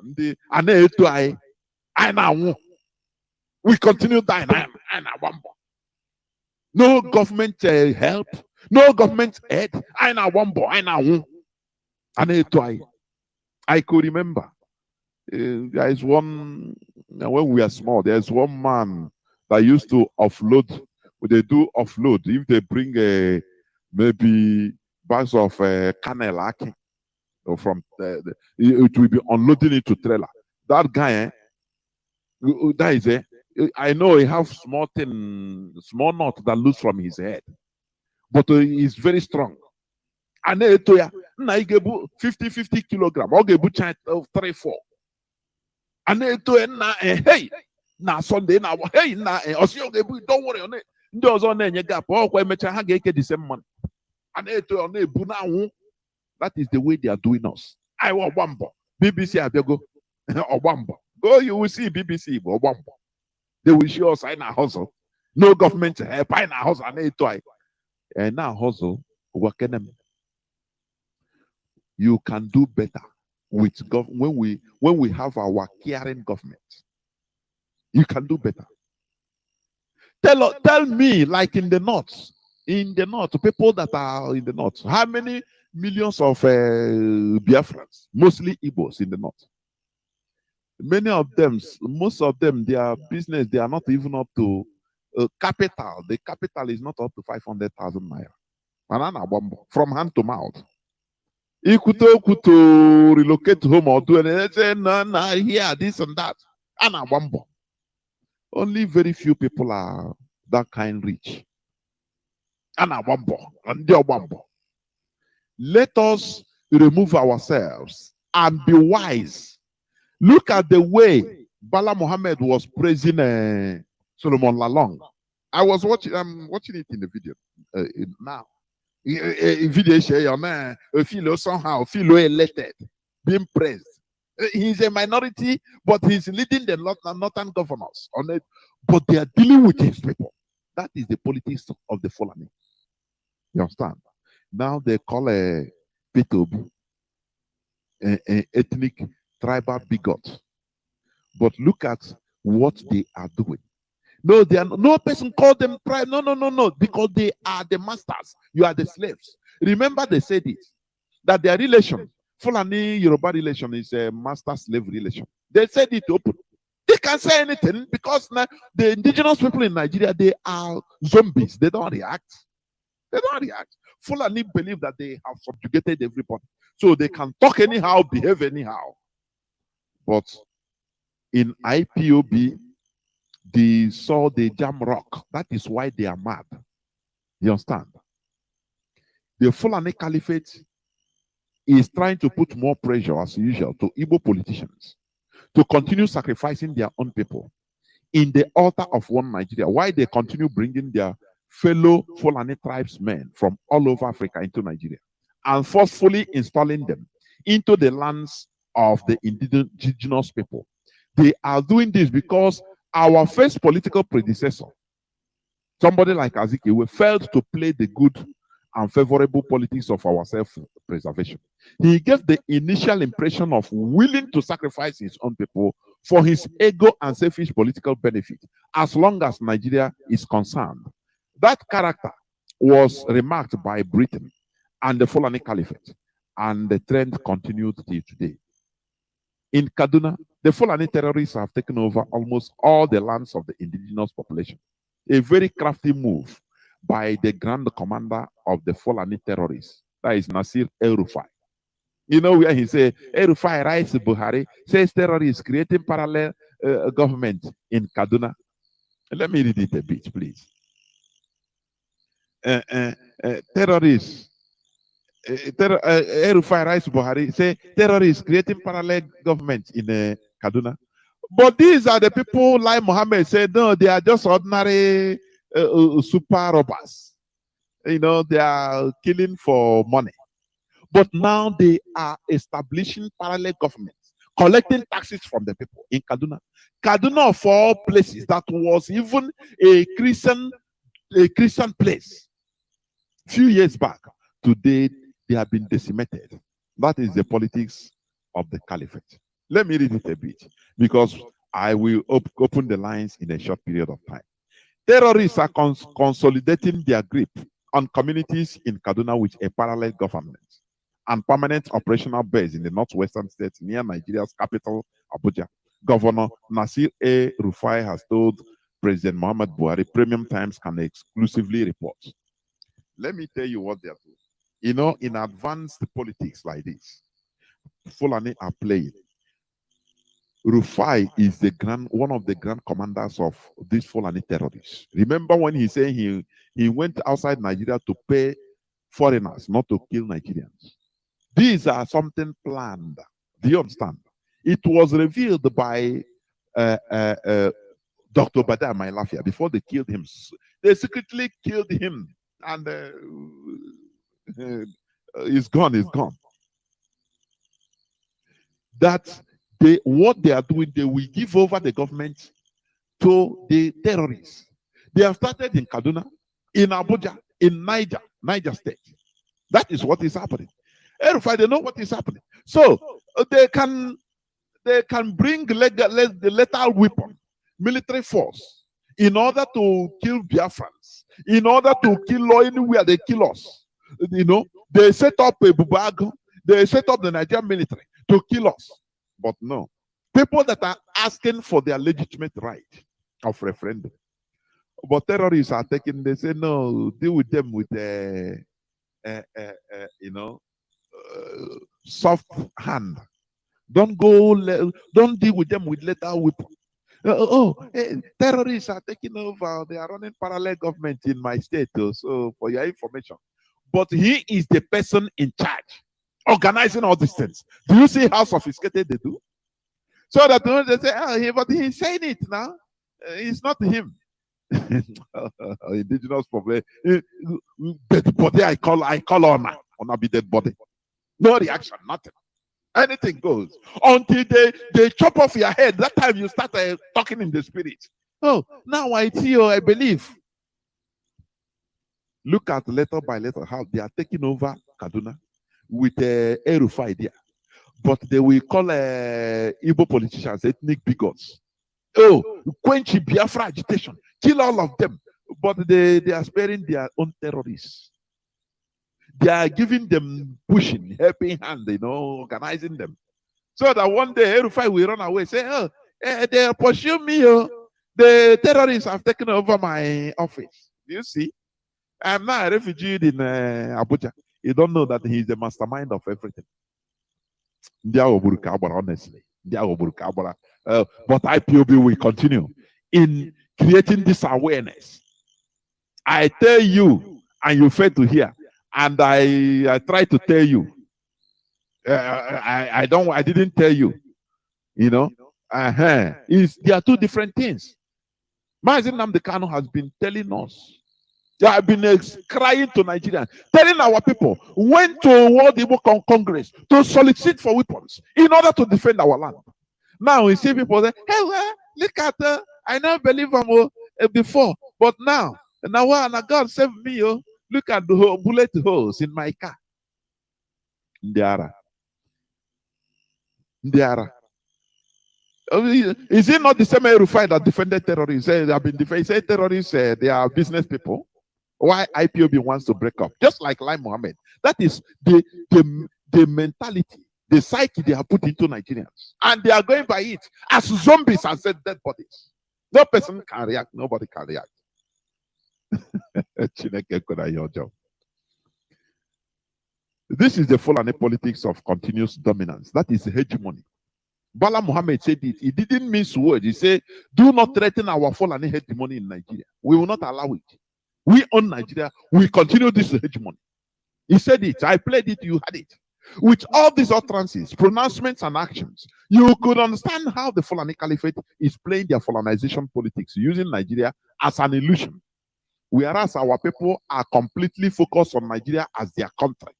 Speaker 8: I now we continue dying. I now Obambo. No government help. No government aid. I now Obambo. I now. I could remember. There is one when we are small. There's one man that used to offload. They do offload if they bring maybe bags of canel or from it will be unloading it to trailer. That guy, that is I know he have small knot that loose from his head, but he's very strong. And then to ya, na he get 50 kilogram. Or get 3-4. And then to na hey na Sunday na hey na osio get don't worry on it. Ndị ọzọ na-enye gap ọkwa emecha ha ga-eke the same money. And then to na ebu na anwụ. That is the way they are doing us. I want Obambo. BBC abịago. Obambo. Go, you will see BBC Obambo. They will show us I na hustle. No government help. I na hustle. And now hustle. You can do better with when we have our caring government. You can do better. Tell me, like in the north, people that are in the north, how many millions of Biafrans, mostly Igbos in the north? Many of them, most of them, their business, they are not even up to capital. The capital is not up to 500,000 naira. From hand to mouth. Ikuto relocate home or do anything, no, here, this and that. Only very few people are that kind rich. Let us remove ourselves and be wise. Look at the way Bala Muhammad was praising Solomon Lalong. I'm watching it in the video now. Video share feel somehow feel elected, being praised. He's a minority, but he's leading the northern governors on it. But they are dealing with his people. That is the politics of the Fulani. You understand? Now they call a Ipob ethnic tribal bigot. But look at what they are doing. No, they are no person called them tribe. No. Because they are the masters. You are the slaves. Remember, they said it that their relation, Fulani Yoruba relation, is a master-slave relation. They said it open. They can't say anything because the indigenous people in Nigeria, they are zombies. They don't react. They don't react. Fulani believe that they have subjugated everybody. So they can talk anyhow, behave anyhow. But in IPOB, they saw the jam rock. That is why they are mad. You understand? The Fulani Caliphate is trying to put more pressure, as usual, to Igbo politicians to continue sacrificing their own people in the altar of one Nigeria. Why they continue bringing their fellow Fulani tribesmen from all over Africa into Nigeria and forcefully installing them into the lands of the indigenous people. They are doing this because our first political predecessor, somebody like Azikiwe, failed to play the good and favorable politics of our self-preservation. He gave the initial impression of willing to sacrifice his own people for his ego and selfish political benefit, as long as Nigeria is concerned. That character was remarked by Britain and the Fulani Caliphate, and the trend continued till today. In Kaduna, the Fulani terrorists have taken over almost all the lands of the indigenous population. A very crafty move by the grand commander of the Fulani terrorists, that is Nasir El-Rufai. You know where he says, El-Rufai writes Buhari, says terrorists creating parallel government in Kaduna. Let me read it a bit, please. Terrorists, El-Rufai writes Buhari, say terrorists creating parallel government in Kaduna. But these are the people like Mohammed said, no, they are just ordinary super robbers. You know, they are killing for money. But now they are establishing parallel governments, collecting taxes from the people in Kaduna. Kaduna, of all places, that was even a Christian place few years back. Today, they have been decimated. That is the politics of the caliphate. Let me read it a bit, because I will open the lines in a short period of time. Terrorists are consolidating their grip on communities in Kaduna with a parallel government and permanent operational base in the northwestern states near Nigeria's capital, Abuja. Governor Nasir A. Rufai has told President Muhammad Buhari Premium Times can exclusively report. Let me tell you what they are doing. You know, in advanced politics like this, Fulani are playing. Rufai is one of the grand commanders of these Fulani terrorists. Remember when he said he went outside Nigeria to pay foreigners, not to kill Nigerians. These are something planned. Do you understand? It was revealed by Dr. Badar Mailafia before they killed him. They secretly killed him, and he's gone. He's gone. That what they are doing, they will give over the government to the terrorists. They have started in Kaduna, in Abuja, in Niger State. That is what is happening. If they know what is happening, so they can bring the lethal weapon, military force, in order to kill Biafrans, in order to kill anywhere they kill us. You know, they set up a bubago, they set up the Nigerian military to kill us. But no, people that are asking for their legitimate right of referendum. But terrorists are taking, they say, no, deal with them with soft hand. Don't deal with them with lethal weapon. Terrorists are taking over. They are running parallel government in my state. So for your information. But he is the person in charge, organizing all these things. Do you see how sophisticated they do? So that they say, but he's saying it now. It's not him. Indigenous problem. Dead body, I call on be dead body. No reaction, nothing. Anything goes until they chop off your head. That time you start talking in the spirit. Oh, now I see or I believe. Look at letter by letter how they are taking over Kaduna with a Eruf idea. But they will call Igbo politicians ethnic bigots. Oh, quench Biafra agitation, kill all of them. But they are sparing their own terrorists. They are giving them pushing, helping hand, organizing them. So that one day Erufai will run away, say, oh, they pursue me. Oh. The terrorists have taken over my office. Do you see? I'm now a refugee in Abuja. You don't know that he's the mastermind of everything. Honestly. But IPOB will continue in creating this awareness. I tell you, and you fail to hear. And I try to tell you. I didn't tell you. You know. There are two different things. Mazi Nnamdi Kanu has been telling us. They have been crying to Nigerians, telling our people, went to World Igbo Congress to solicit for weapons in order to defend our land. Now we see people say, hey, well, look at I never believe them before, but now God save me. Look at the bullet holes in my car. Ndiara. Is it not the same Erufai that defended terrorists? They have been defending terrorists. They are business people. Why IPOB wants to break up? Just like Lai Mohammed. That is the mentality, the psyche they have put into Nigerians. And they are going by it as zombies and said dead bodies. No person can react. Nobody can react. This is the Fulani politics of continuous dominance. That is hegemony. Bala Muhammad said it. He didn't mince words. He said, do not threaten our Fulani hegemony in Nigeria. We will not allow it. We own Nigeria. We continue this hegemony. He said it. I played it. You had it. With all these utterances, pronouncements, and actions, you could understand how the Fulani Caliphate is playing their Fulanization politics, using Nigeria as an illusion. whereas our people are completely focused on Nigeria as their country.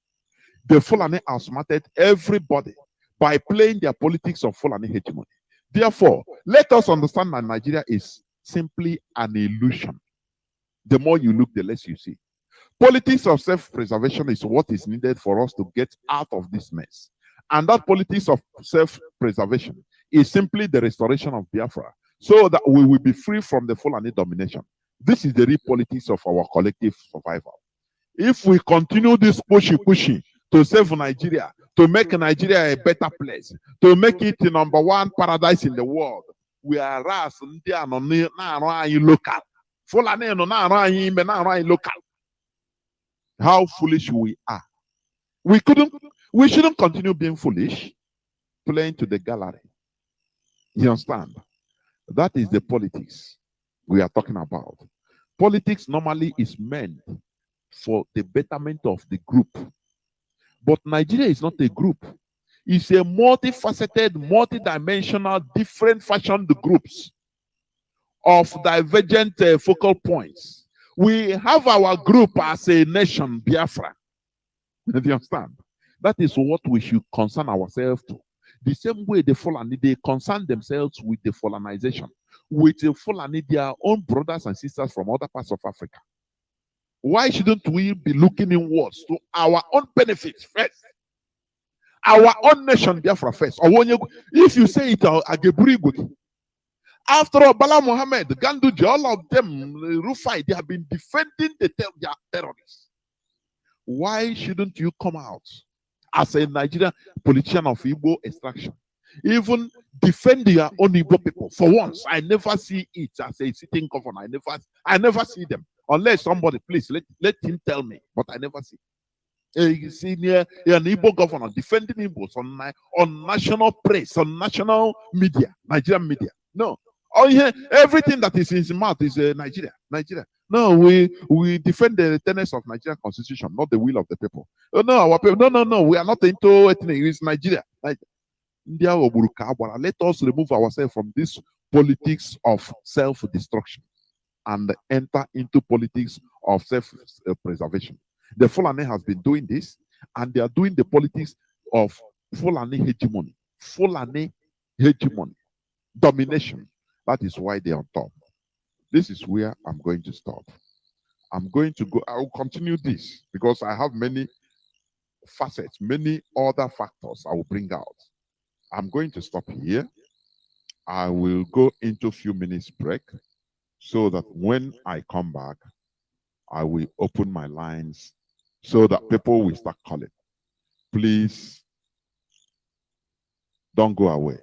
Speaker 8: The Fulani outsmarted everybody by playing their politics of Fulani hegemony. Therefore, let us understand that Nigeria is simply an illusion. The more you look, the less you see. Politics of self-preservation is what is needed for us to get out of this mess. And that politics of self-preservation is simply the restoration of Biafra, so that we will be free from the Fulani domination. This is the real politics of our collective survival. If we continue this pushing to save Nigeria, to make Nigeria a better place, to make it the #1 paradise in the world, whereas local, Fulani local. How foolish we are. We shouldn't continue being foolish, playing to the gallery. You understand? That is the politics we are talking about. Politics normally is meant for the betterment of the group. But Nigeria is not a group. It's a multifaceted, multidimensional, different fashioned groups of divergent focal points. We have our group as a nation, Biafra. Do you understand? That is what we should concern ourselves to. The same way the Fulani, they concern themselves with the Fulanization. With the Fulani, their own brothers and sisters from other parts of Africa. Why shouldn't we be looking inwards to our own benefits first? Our own nation, Biafra first. Or if you say it, after all, Bala Mohammed, Ganduji, all of them, Rufai, they have been defending their terrorists. Why shouldn't you come out as a Nigerian politician of Igbo extraction? Even defend your own Igbo people. For once, I never see it as a sitting governor. I never see them. Unless somebody, please, let him tell me. But I never see. You see an Igbo governor defending Igbos on national press, on national media, Nigerian media. No. Oh, yeah, everything that is in his mouth is Nigeria. No, we defend the tenets of Nigerian constitution, not the will of the people. Oh, no, our people. No. We are not into ethnic. It's Nigeria. Let us remove ourselves from this politics of self-destruction and enter into politics of self-preservation. The Fulani has been doing this, and they are doing the politics of Fulani hegemony. Fulani hegemony, domination. That is why they are on top. This is where I'm going to stop. I'm going to go, I will continue this because I have many facets, many other factors I will bring out. I'm going to stop here. I will go into a few minutes break so that when I come back, I will open my lines so that people will start calling. Please don't go away.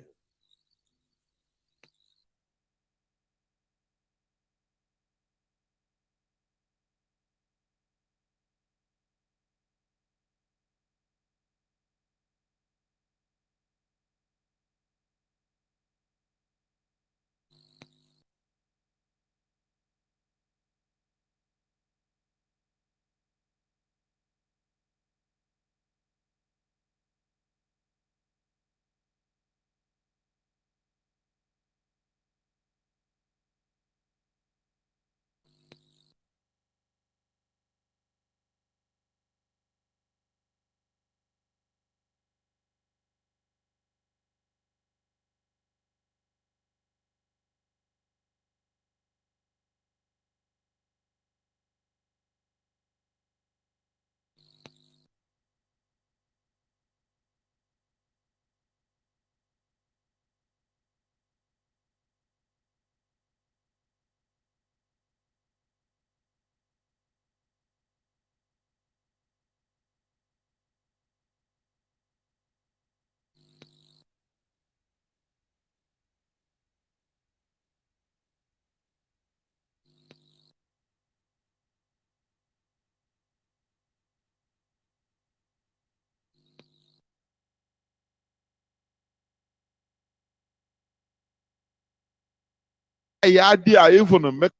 Speaker 8: Even make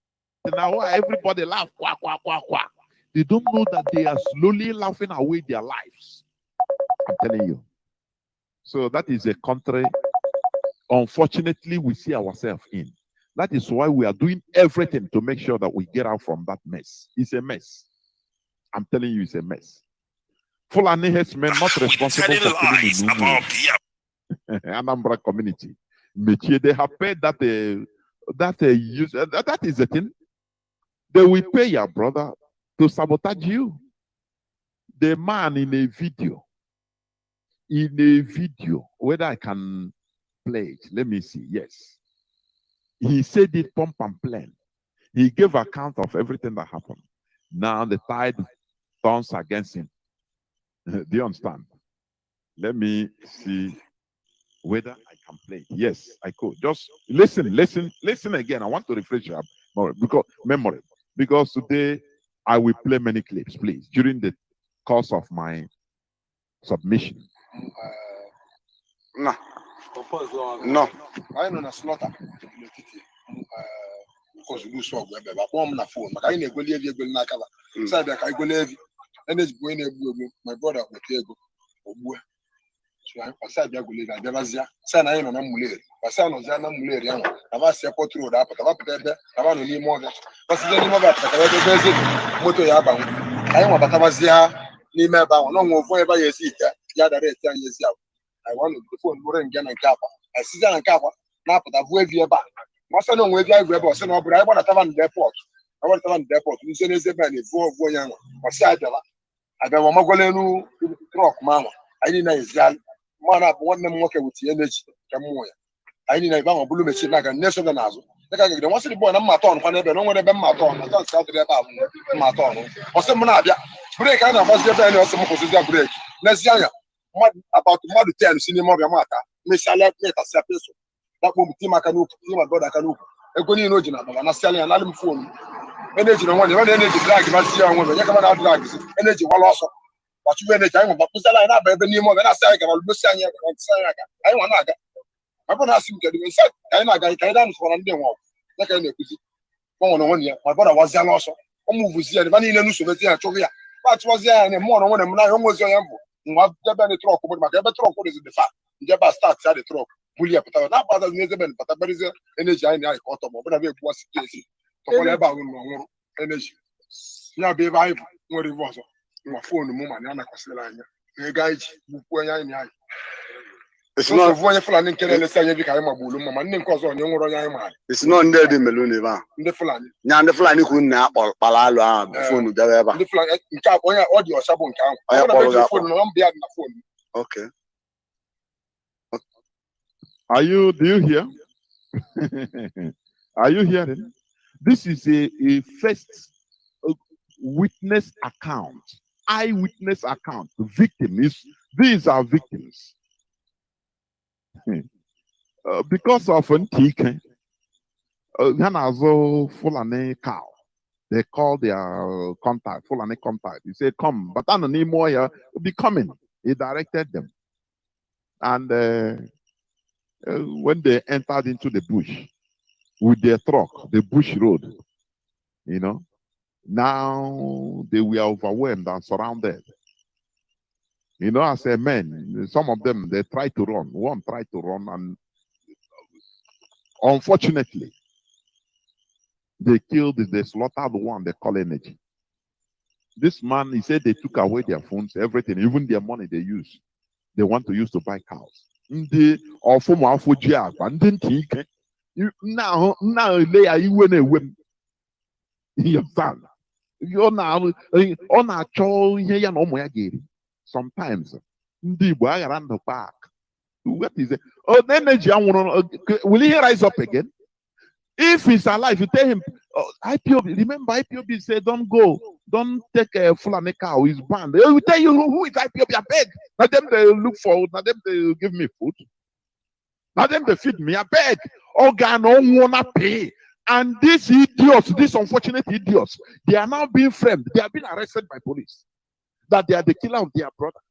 Speaker 8: now everybody laugh, quack, quack, quack, quack. They don't know that they are slowly laughing away their lives. I'm telling you. So that is a country, unfortunately, we see ourselves in. That is why we are doing everything to make sure that we get out from that mess. It's a mess. I'm telling you, it's a mess. Fulani herdsmen not responsible for killing the Anambra community. They have paid that that is the thing. They will pay your brother to sabotage you. The man in a video, whether I can play it, let me see. Yes. He said it pump and plain. He gave account of everything that happened. Now the tide turns against him. Do you understand? Let me see whether I can play it. Yes, I could. Just listen again. I want to refresh your memory. Because today I will play many clips, please, during the course of my submission.
Speaker 10: No. I know slaughter. Because we saw my phone. I go leave you Said I go leave. And it's going my brother with Diego. So I said I go leave. I never said I know Muller. I said no Zana Muller. I was a pot through that, but I want to need more. But then more about the motor yaba. I want but I was there. Nima ba no mo fo e ba yesi ya da re tian yesi a I want to phone more and get and cap I see that and cap na put avo evie ba mo se no nwe evie agre ba se no bra I want to have depot I want to have depot ni se ne se ba ni vo yan o se adela ada mo magole nu truck ma I need na Israel man up one them work with energy kamo ya I need na ba mo bulu machine na ga neso na nazo ka ga won se the boy na ma ton kwa na be no nwere be ma ton na ton sa de ba ma ton o se mo na abia break I was there and also break. Next year, about more than 10 cinema matter. Miss Salet met a separation. That will be Kanu, my brother Kanu. A good original, and I sell an alarm phone. Energy on one, energy drag, but young women, you come out drugs, energy while also. But you any time, but Pusala and I, baby, more than I say, I will lose Sanya and Sayaka. I want to I want to ask you to do inside. I know I dance for a day walk. Like I know, one year, my brother was young also. I move with the money in the news of the But was there and more when I'm not almost young. What the truck, but my truck is the fact. You never start at the truck. Will you put out other Nazareth, but there is energy in the autumn, but I was easy to call about energy. Now be vibe what it was. My phone, the moment, and I was lying. A guy, it's not one flying can say every time I'm a man, and cause on your man.
Speaker 16: It's not dead in Meluniva.
Speaker 10: The flying.
Speaker 16: Now the flying couldn't nap or palala phone the ever.
Speaker 10: The flying cap on your audio sabon count. I have a phone on the phone.
Speaker 16: Okay.
Speaker 8: Do you hear? Are you hearing? This is a first witness account, eyewitness account. These are victims. Because of Ntike, Fulani cow. They call their contact, Fulani contact. He said, come, but I don't need more here. Will be coming. He directed them. And when they entered into the bush with their truck, the bush road, now they were overwhelmed and surrounded. As a man, some of them, they tried to run. One tried to run, and unfortunately, they slaughtered one they call Energy. This man, he said they took away their phones, everything, even their money they use. They want to use to buy cows. Now, they are even you understand? You're now on a show here, no more. Sometimes, what is it? Oh, Energy, will he rise up again? If he's alive, you tell him, IPOB, remember IPOB said, don't go, don't take a Fulani cow, he's banned. They will tell you who is IPOB, I beg. Not them they look for, not them they give me food. Not them they feed me, I beg. Organ don't wanna pay. And these idiots, these unfortunate idiots, they are now being framed. They have been arrested by police. That they are the killer of their brother.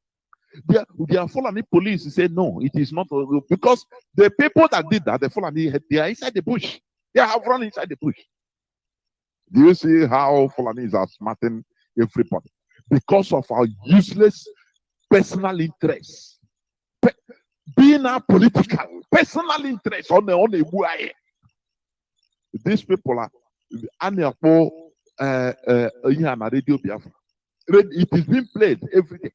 Speaker 8: They are Fulani police say no, it is not, because the people that did that, the Fulani, they are inside the bush. They have run inside the bush. Do you see how Fulanis are smarting everybody? Because of our useless personal interests. Being a political, personal interest on the way. These people are radio Biafra. It is being played every day.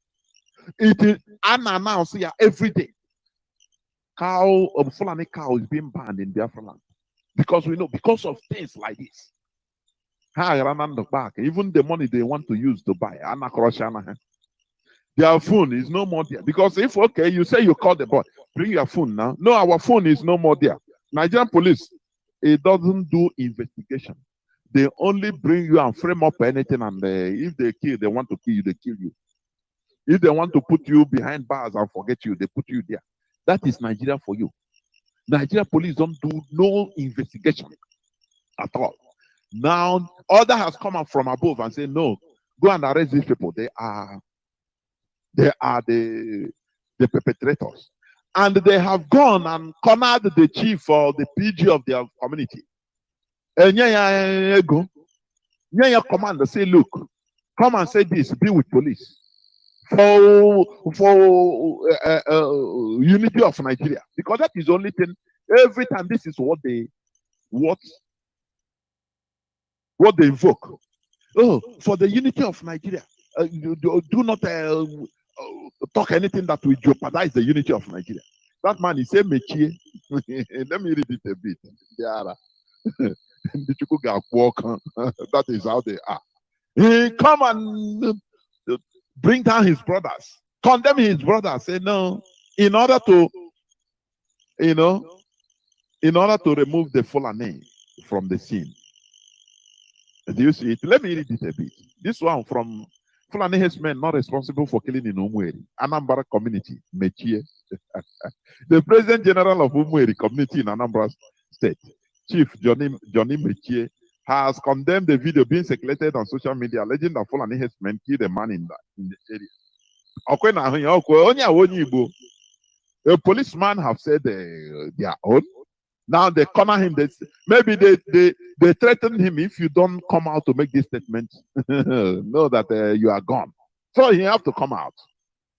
Speaker 8: It is unannounced here every day. Fulani cow is being banned in Biafra land. Because we know, because of things like this. Even the money they want to use to buy, their phone is no more there. Because if, okay, you say you call the boy, bring your phone now. No, our phone is no more there. Nigerian police, it doesn't do investigation. They only bring you and frame up anything, and if they want to kill you, they kill you. If they want to put you behind bars and forget you, they put you there. That is Nigeria for you. Nigeria police don't do no investigation at all. Now, order has come up from above and say, no, go and arrest these people. They are the perpetrators. And they have gone and cornered the chief or the PG of their community. And go. Command say, look, come and say this, be with police. For unity of Nigeria. Because that is the only thing. Every time this is what they invoke. Oh, for the unity of Nigeria. Do not talk anything that will jeopardize the unity of Nigeria. That man is saying, Mechie. Let me read it a bit. That is how they are. He come and bring down his brothers, condemn his brothers, say no, in order to remove the Fulani from the scene. Do you see it? Let me read it a bit. This one from Fulani men not responsible for killing in Umweri, Anambra community, Mechie. The President General of Umweri community in Anambra State, Chief Johnny Mechie, has condemned the video being circulated on social media alleging that Fulani men killed a man in the area. A policeman have said their own. Now they corner him. Maybe they threaten him, if you don't come out to make this statement, know that you are gone. So he have to come out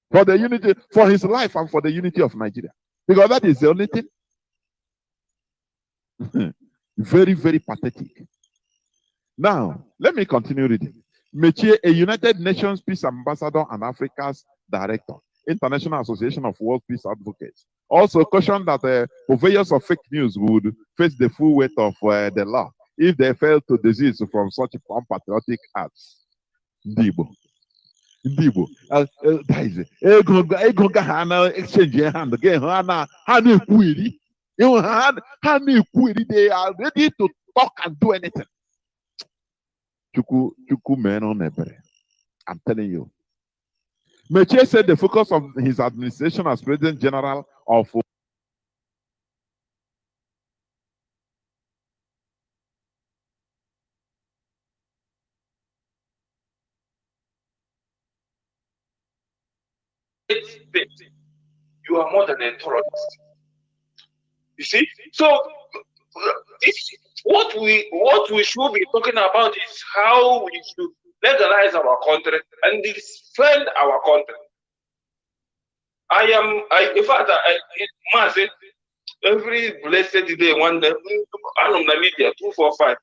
Speaker 8: for the unity, for his life and for the unity of Nigeria. Because that is the only thing. Very, very pathetic. Now, let me continue reading. Mechie, a United Nations Peace Ambassador and Africa's Director, International Association of World Peace Advocates, also cautioned that purveyors of fake news would face the full weight of the law if they fail to desist from such unpatriotic acts. Ndibo. Exchange hand again. They are ready to talk and do anything. I'm telling you. Mechie said the focus of his administration as President General of
Speaker 7: you are more than a terrorist. You see? So what we should be talking about is how we should legalize our country and defend our country. In fact, Mazi, every blessed day, one day, I'm on the media, 245,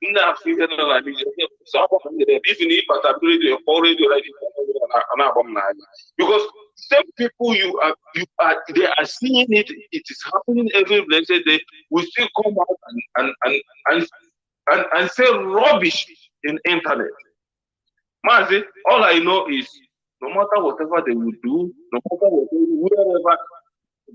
Speaker 7: because same people they are seeing it, it is happening every blessed day, we still come out and say rubbish in internet. Mazi, all I know is no matter whatever they will do, no matter wherever,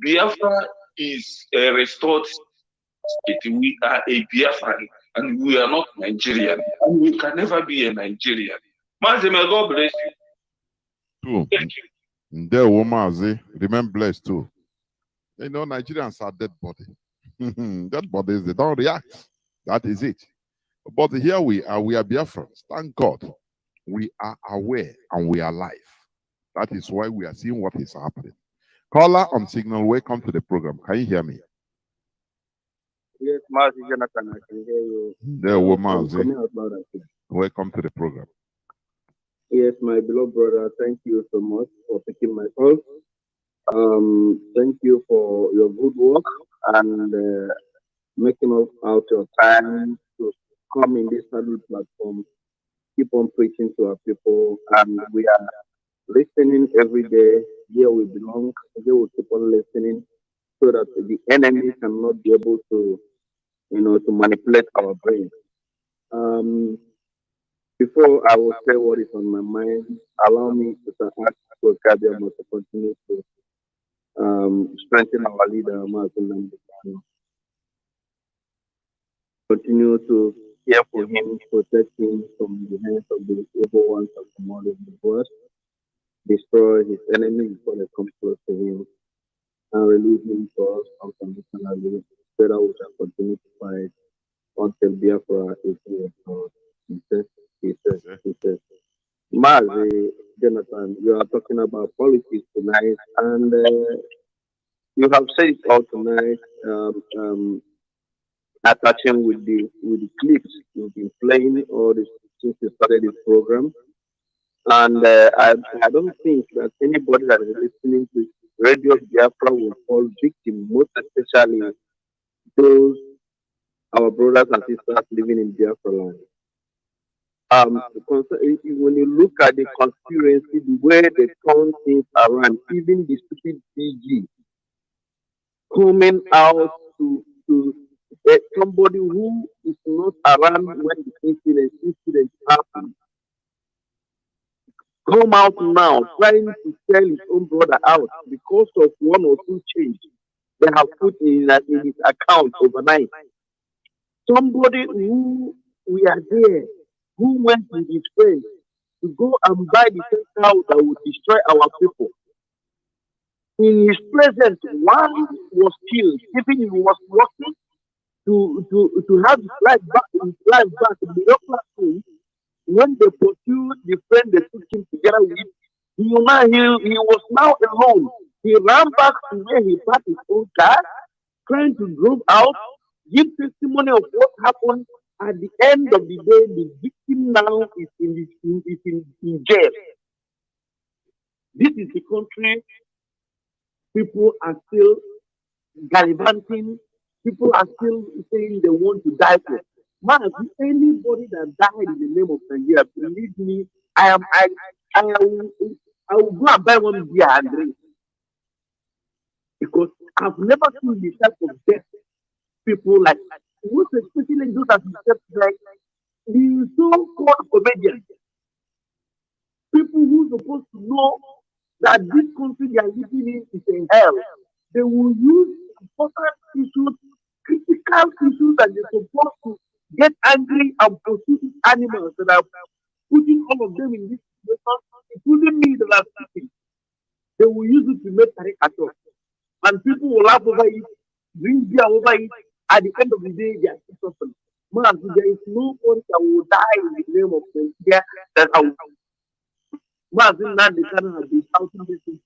Speaker 7: Biafra is a restored state. We are a Biafran and we are not Nigerian. And we can never be a Nigerian. Mazi, may God bless you.
Speaker 8: Thank you. There, Mazi, remain blessed too. You know, Nigerians are dead body. Dead bodies, they don't react. That is it. But here we are Biafrans. Thank God. We are aware and we are alive. That is why we are seeing what is happening. Caller on signal, welcome to the program. Can you hear me?
Speaker 17: Yes, Mazi Jonathan, I can hear you.
Speaker 8: There, Mazi. Welcome to the program.
Speaker 17: Yes, my beloved brother, thank you so much for taking my call. Thank you for your good work and making out your time to come in this family platform, keep on preaching to our people, and we are listening every day. Here we belong. Here we keep on listening so that the enemy cannot be able to, to manipulate our brain. Before I will say what is on my mind, allow me to ask for Gabriel to continue to strengthen our leader, Mazi Nnamdi. Continue to care for him, protect him from the hands of the evil ones of the modern universe, destroy his enemies before they come close to him, and release him for us unconditionally, so that we shall continue to fight until Biafra is restored. He says. Mazi, Jonathan, you are talking about politics tonight, and you have said it all tonight. Attaching with the clips you've been playing all this since you started this program, and I don't think that anybody that is listening to Radio Biafra will fall victim, most especially those our brothers and sisters living in Biafra land. When you look at the conspiracy, the way they turn things around, even the stupid PG coming out to somebody who is not around when the incident happens, come out now trying to sell his own brother out because of one or two change they have put in his account overnight. Somebody who we are there, who went with his friends to go and buy the same cow that would destroy our people. In his presence, one was killed, even he was working to have his life back in the classroom. When they pursued the friend they took him together with, he was now alone. He ran back to where he parked his own car, trying to drive out, give testimony of what happened. At the end of the day, the victim now is in jail. This is the country people are still gallivanting. People are still saying they want to die for. Man, anybody that died in the name of Nigeria, believe me, I will go and buy one beer and drink. Because I've never seen the type of death people like, most especially those that are like the so-called comedians. People who are supposed to know that this country they are living in is a hell. They will use important issues, critical issues that they're supposed to get angry and pursue these animals that are putting all of them in this situation, including me that are speaking. They will use it to make caricature. And people will laugh over it, drink beer over it. At the end of the day, they are still suffering. Man, there is no one that will die in the name of Nigeria that I will. Mazi Nnamdi Kanu has been shouting this since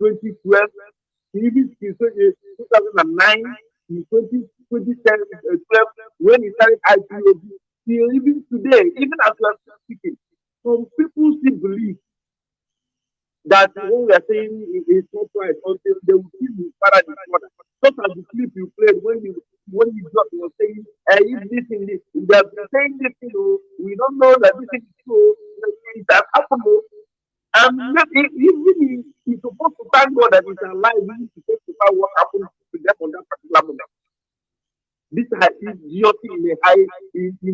Speaker 17: 2012, even since 2009, in 2012, when he started IPOB, till even today, even as we are speaking, some people still believe that when we are saying it is not right until they will kill his father and his mother. Just as the clip you played when you just was saying, if this in this, they have been saying this, we don't know that this is true, it has happened. And even he's supposed to thank God that he's alive, he's supposed to find what happened to them on that particular moment. This is idiocy in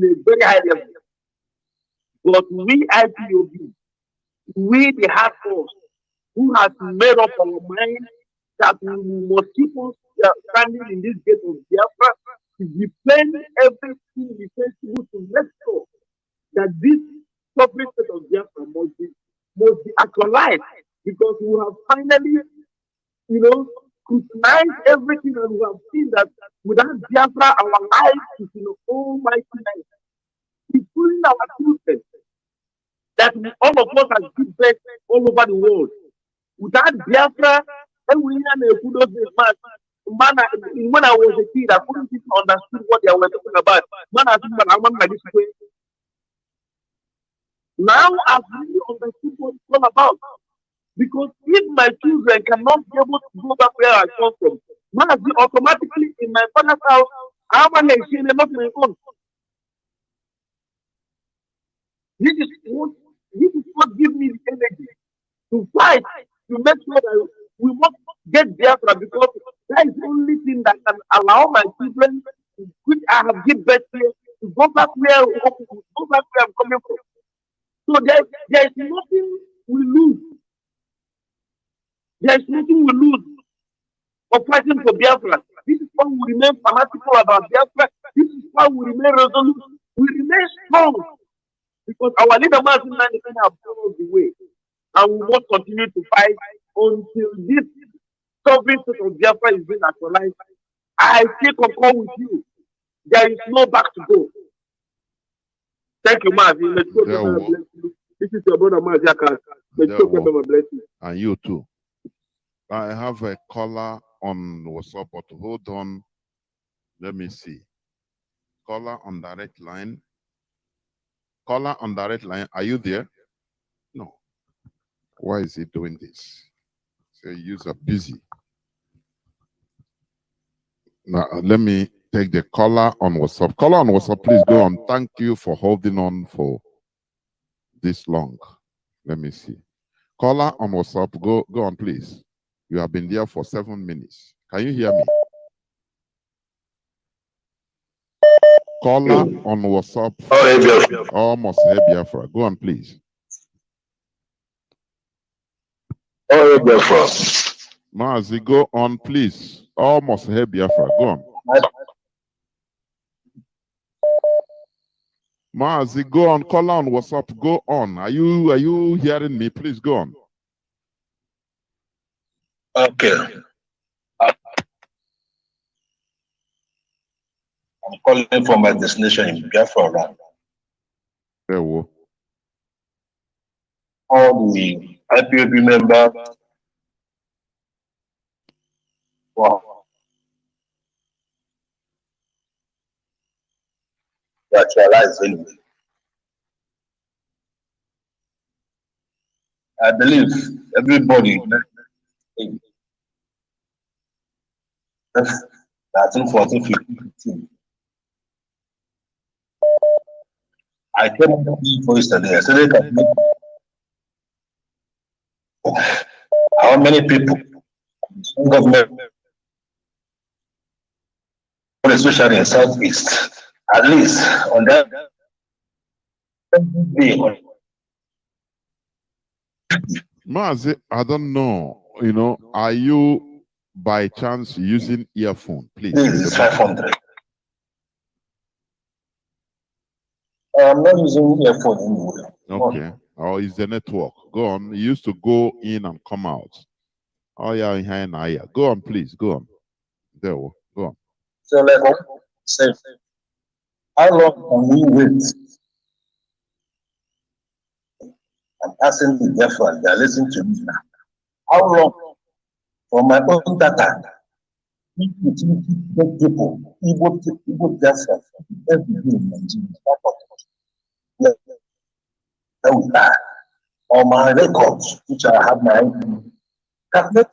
Speaker 17: a very high level. But we IPOB, we the hard force, who has made up our mind that we must keep on standing in this gate of Biafra to defend everything defensible to make sure that this public state of Biafra must be actualized, because we have finally, scrutinized everything, and we have seen that without Biafra, our life is in an almighty night, including our children, that all of us have given birth all over the world. Without Biafra, when I was a kid, I couldn't even understand what they were talking about. Now I've really understood what it's all about. Because if my children cannot be able to go back where I come from, Mazi automatically in my father's house, I'm not my own. This is what gives me the energy to fight, to make sure that we must get Biafra, because that is the only thing that can allow my children, which I have given birth to go back where I'm coming from. So there is nothing we lose. There is nothing we lose for fighting for Biafra. This is why we remain fanatical about Biafra. This is why we remain resolute. We remain strong, because our leader Mazi have shown us the way, and we must continue to fight until this sovereign state of Biafra is being actualized. I take a call with you. There is no back to go. Thank you, Mazi. Let's go. Bless you. This is your brother Mazi Akas. Let's go. Bless you.
Speaker 8: And you too. I have a caller on WhatsApp, but hold on. Let me see. Caller on direct line. Caller on direct line. Are you there? No. Why is he doing this? Say user busy. Now let me take the caller on WhatsApp. Caller on WhatsApp, please go on. Thank you for holding on for this long. Let me see. Caller on WhatsApp, go on, please. You have been there for 7 minutes. Can you hear me? Caller on WhatsApp. Almost hey Biafra. Go on, please.
Speaker 18: Oh, Biafra.
Speaker 8: Mazi, go on, please. Almost hey Biafra. Go on. Mazi, go on. Caller on WhatsApp. Go on. Are you hearing me? Please go on.
Speaker 18: Okay. I'm calling from my destination in Biafra.
Speaker 8: There we go.
Speaker 18: All the IPOB members. Wow. Actualized anyway. I believe everybody. 13, 14, 15, 15. I came up for yesterday. I said, how many people, government, especially in Southeast, at least on that day.
Speaker 8: Mazi, I don't know. You know, are you by chance using earphone, please?
Speaker 18: This is 500. I'm not using earphone anyway.
Speaker 8: Okay. Or is the network? Go on. You used to go in and come out. Oh yeah, yeah. Go on, please. Go on. There we go on.
Speaker 18: So like say, how long can we wait? I'm asking the Biafran, they are listening to me now. How long for my own data? People, Igbo Biafra, every day in Nigeria. That we are. On my records, which I have my own, calculate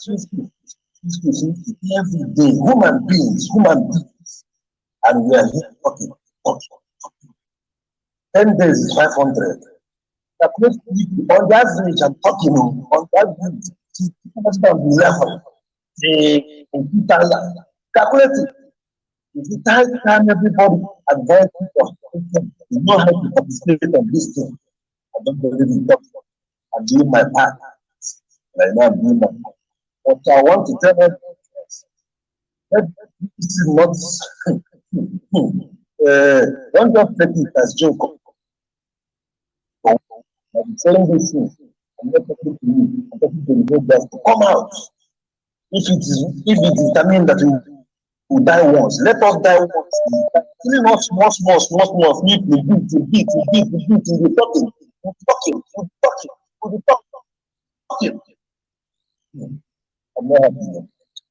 Speaker 18: every day, human beings, and we are here talking. 10 days is 500. Calculate on the average, I'm talking on the average, it's on the level. Calculate it. If you time everybody advance, you know how to participate on this thing. I don't believe in talk. I'm doing my part. Right now, I'm doing my part. But I want to tell you, this is not. Don't just take it as joke. I'm saying this thing. I'm not talking to you. I'm talking to the guys to come out. If it is determined that we die once, let us die once. Killing us small. Beat, we're talking. I'm not happy.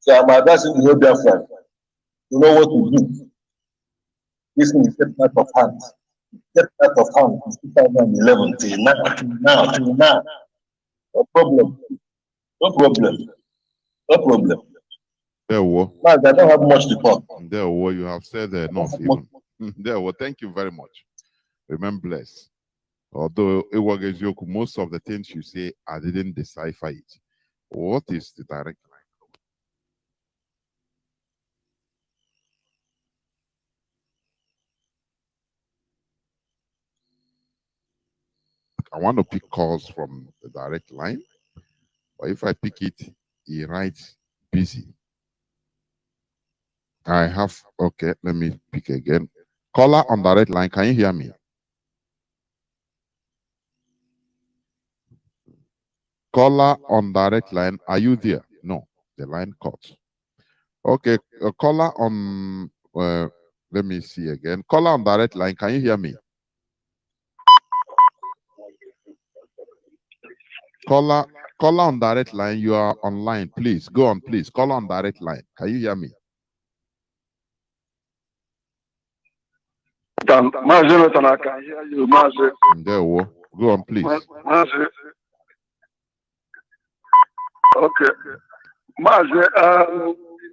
Speaker 18: So I'm advising the whole Biafran. You know what to do. This thing is kept out of hand. Kept out of hand since 2011 till now. No problem.
Speaker 8: There we go.
Speaker 18: I don't have much to talk.
Speaker 8: There we go. You have said enough even. There we go. Thank you very much. Remember blessed. Although Ewagezoku, most of the things you say, I didn't decipher it. What is the direct line? I want to pick calls from the direct line, but if I pick it, he writes busy. I have, okay, let me pick again. Caller on direct line, can you hear me? Caller on direct line, are you there? No, the line cut. Okay, caller on, let me see again. Caller on direct line, can you hear me? Caller on direct line, you are online. Please, go on, please. Caller on direct line, can you hear me?
Speaker 19: Mazi, I can hear you, Mazi.
Speaker 8: There we go. Go on, please.
Speaker 19: Mazi. Okay. Mazi,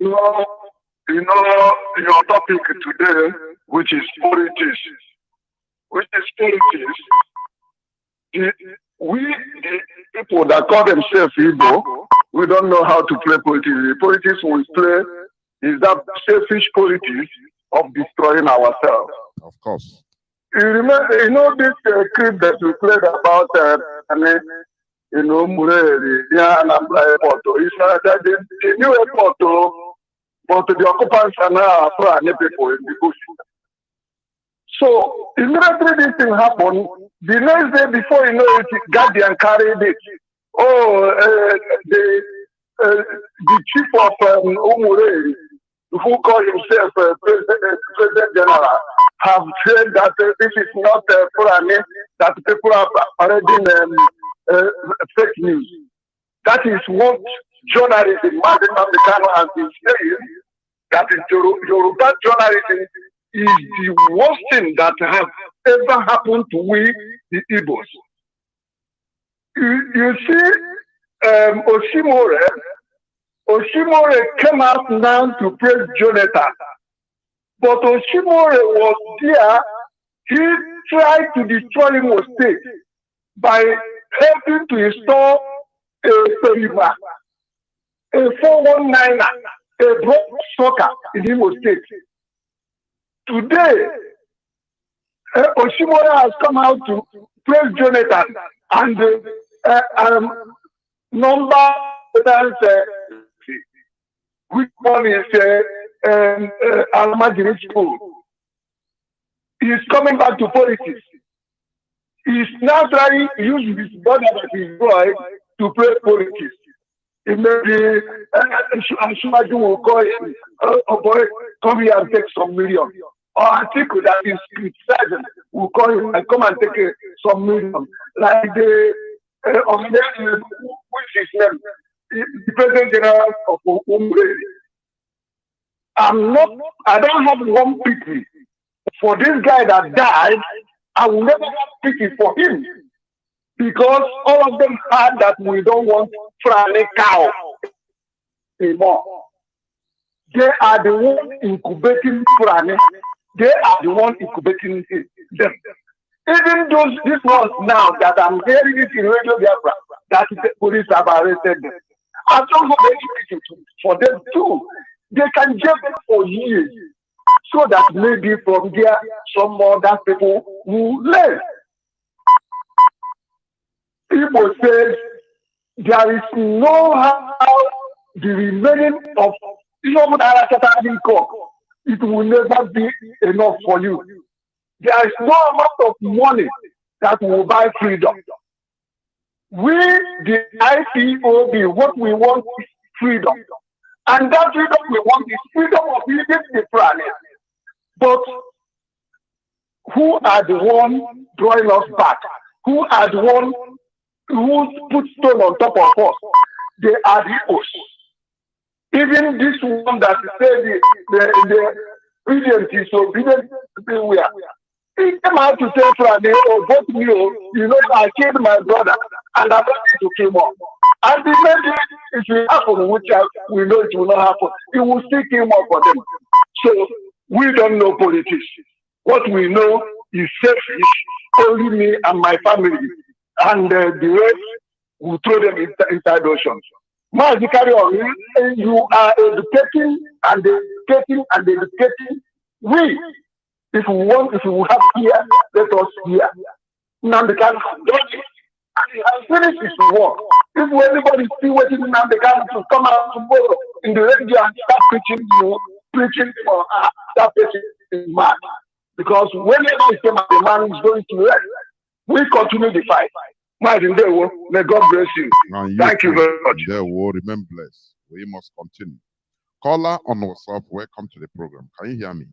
Speaker 19: you know your topic today, which is politics. The people that call themselves Igbo, we don't know how to play politics. The politics we play is that selfish politics of destroying ourselves.
Speaker 8: Of course.
Speaker 19: You remember, you know this clip that we played about, Mureri, Nnamdi Airport. It's that the new airport, but the occupants are now Fulani people in the bush. So immediately this thing happened. The next day before you know it, Guardian carried it. The chief of Umureri, who called himself President General, have said that this is not Fulani, that people are spreading fake news. That is what journalism, Mazi Kanu has been saying, that Yoruba journalism is the worst thing that has ever happened to we, the Igbos. You see, Oshimore came out now to praise Jonathan. But Oshimore was there. He tried to destroy Imo State by helping to install a Perima, a 419er, a broke soccer in Imo State. Today, Oshimore has come out to praise Jonathan and number which one is Almajiri School. He is coming back to politics. He is now trying to use his brother that is boy to play politics. It may be Ashimaju will call him, oh boy, come here and take some million. Or Atiku that is criticizing will call him and come and take some million. Like the which is name, the President General of Umre. I don't have one pity for this guy that died. I will never have pity for him because all of them had that we don't want Fulani cow anymore. They are the ones incubating Fulani. They are the ones incubating them. Even these ones now that I'm hearing it in Radio Biafra, that the police have arrested them. I don't have any pity for them too. They can jail them for years, so that maybe from there some other people will learn. People say there is no how the remaining of it will never be enough for you. There is no amount of money that will buy freedom. We, the IPOB, what we want is freedom. And that freedom we want is freedom of living the planet. But who are the ones drawing us back? Who are the ones who put stone on top of us? They are the Igbos. Even this one that said the obedient is obedient everywhere. He came out to say, Friday, oh, both you know, I killed my brother and I'm ready to kill him. And the maybe it will happen, which we know it will not happen. It will still kill more for them. So we don't know politics. What we know is selfish only me and my family, and the rest will throw them inside the ocean. Mazi, carry on. You are educating and educating and educating. We, if we have here, let us hear. Nnamdi Kanu has done it, and he has finished his work. If anybody still waiting for Nnamdi Kanu to come out tomorrow in the radio and start preaching for that person is mad. Because whenever he came out, the man is going to rest. We continue the fight. May God bless you. Thank you very much.
Speaker 8: There will remain blessed. We must continue. Caller on WhatsApp, welcome to the program. Can you hear me?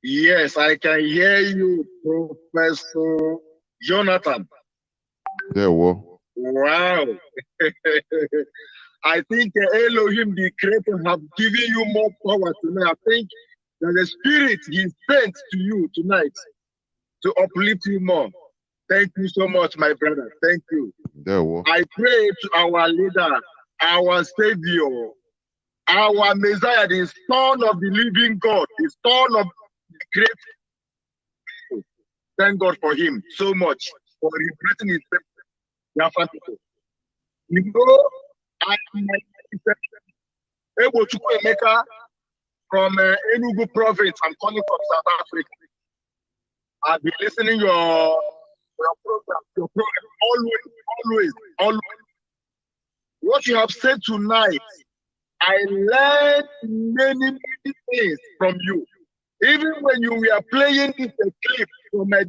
Speaker 20: Yes, I can hear you, Professor Jonathan.
Speaker 8: There will.
Speaker 20: Wow. I think Elohim, the Creator, have given you more power tonight. I think that the Spirit He sent to you tonight to uplift you more. Thank you so much, my brother. Thank you.
Speaker 8: There will.
Speaker 20: I pray to our leader, our Savior, our Messiah, the Son of the living God, the Son of the great. Thank God for him so much for liberating his people. You know, I am able to Emeka from Enugu province. I'm calling from South Africa. I've been listening your program always. What you have said tonight, I learned many things from you. Even when you were playing this clip from a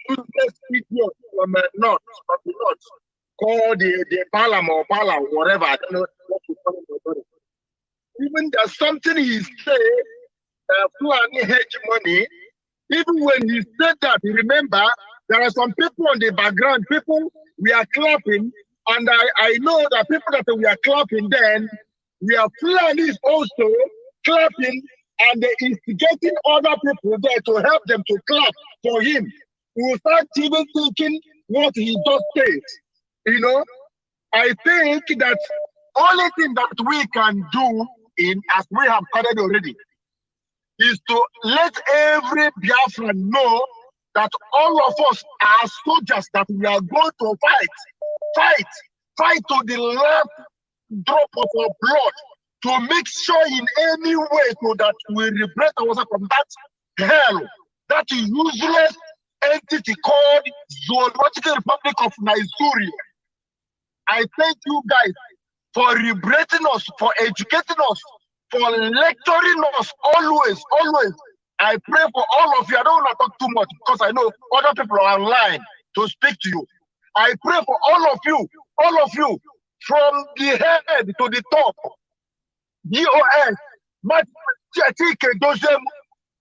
Speaker 20: useless video from the north, called the Palam or Pala, whatever, I don't know what you call it. Even there's something he said, Fulani hegemony. Even when he said that, remember, there are some people on the background, people we are clapping, and I know that people that we are clapping then, we are Fulanis also clapping, and they instigating other people there to help them to clap for him. We will start even thinking what he just said. You know, I think that only thing that we can do, as we have started already, is to let every Biafran know that all of us are soldiers, that we are going to fight to the last drop of our blood, to make sure in any way so that we liberate ourselves from that hell, that useless entity called Zoological Republic of Nigeria. I thank you guys for liberating us, for educating us, for lecturing us always. I pray for all of you. I don't want to talk too much because I know other people are online to speak to you. I pray for all of you, from the head to the top. DOS,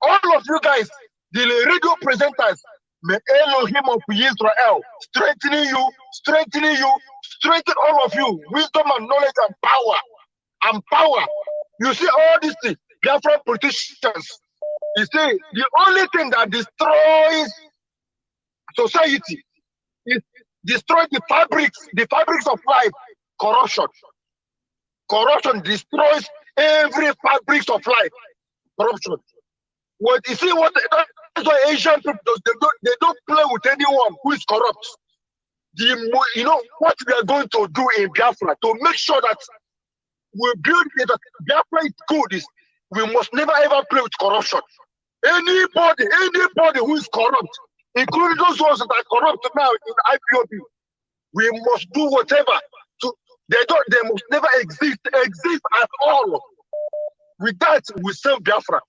Speaker 20: all of you guys, the radio presenters, may Elohim of Israel strengthen all of you, wisdom and knowledge and power. You see all these things, Biafran politicians, you see, the only thing that destroys society is destroy the fabrics of life. Corruption destroys every fabrics of life. Corruption. What you see, that's why Asian people they don't play with anyone who is corrupt. You know what we are going to do in Biafra to make sure that we build it. That Biafra is good. Is we must never ever play with corruption. Anybody who is corrupt, including those ones that are corrupt now in IPOB, we must do whatever to. They must never exist at all. With that, we save Biafra.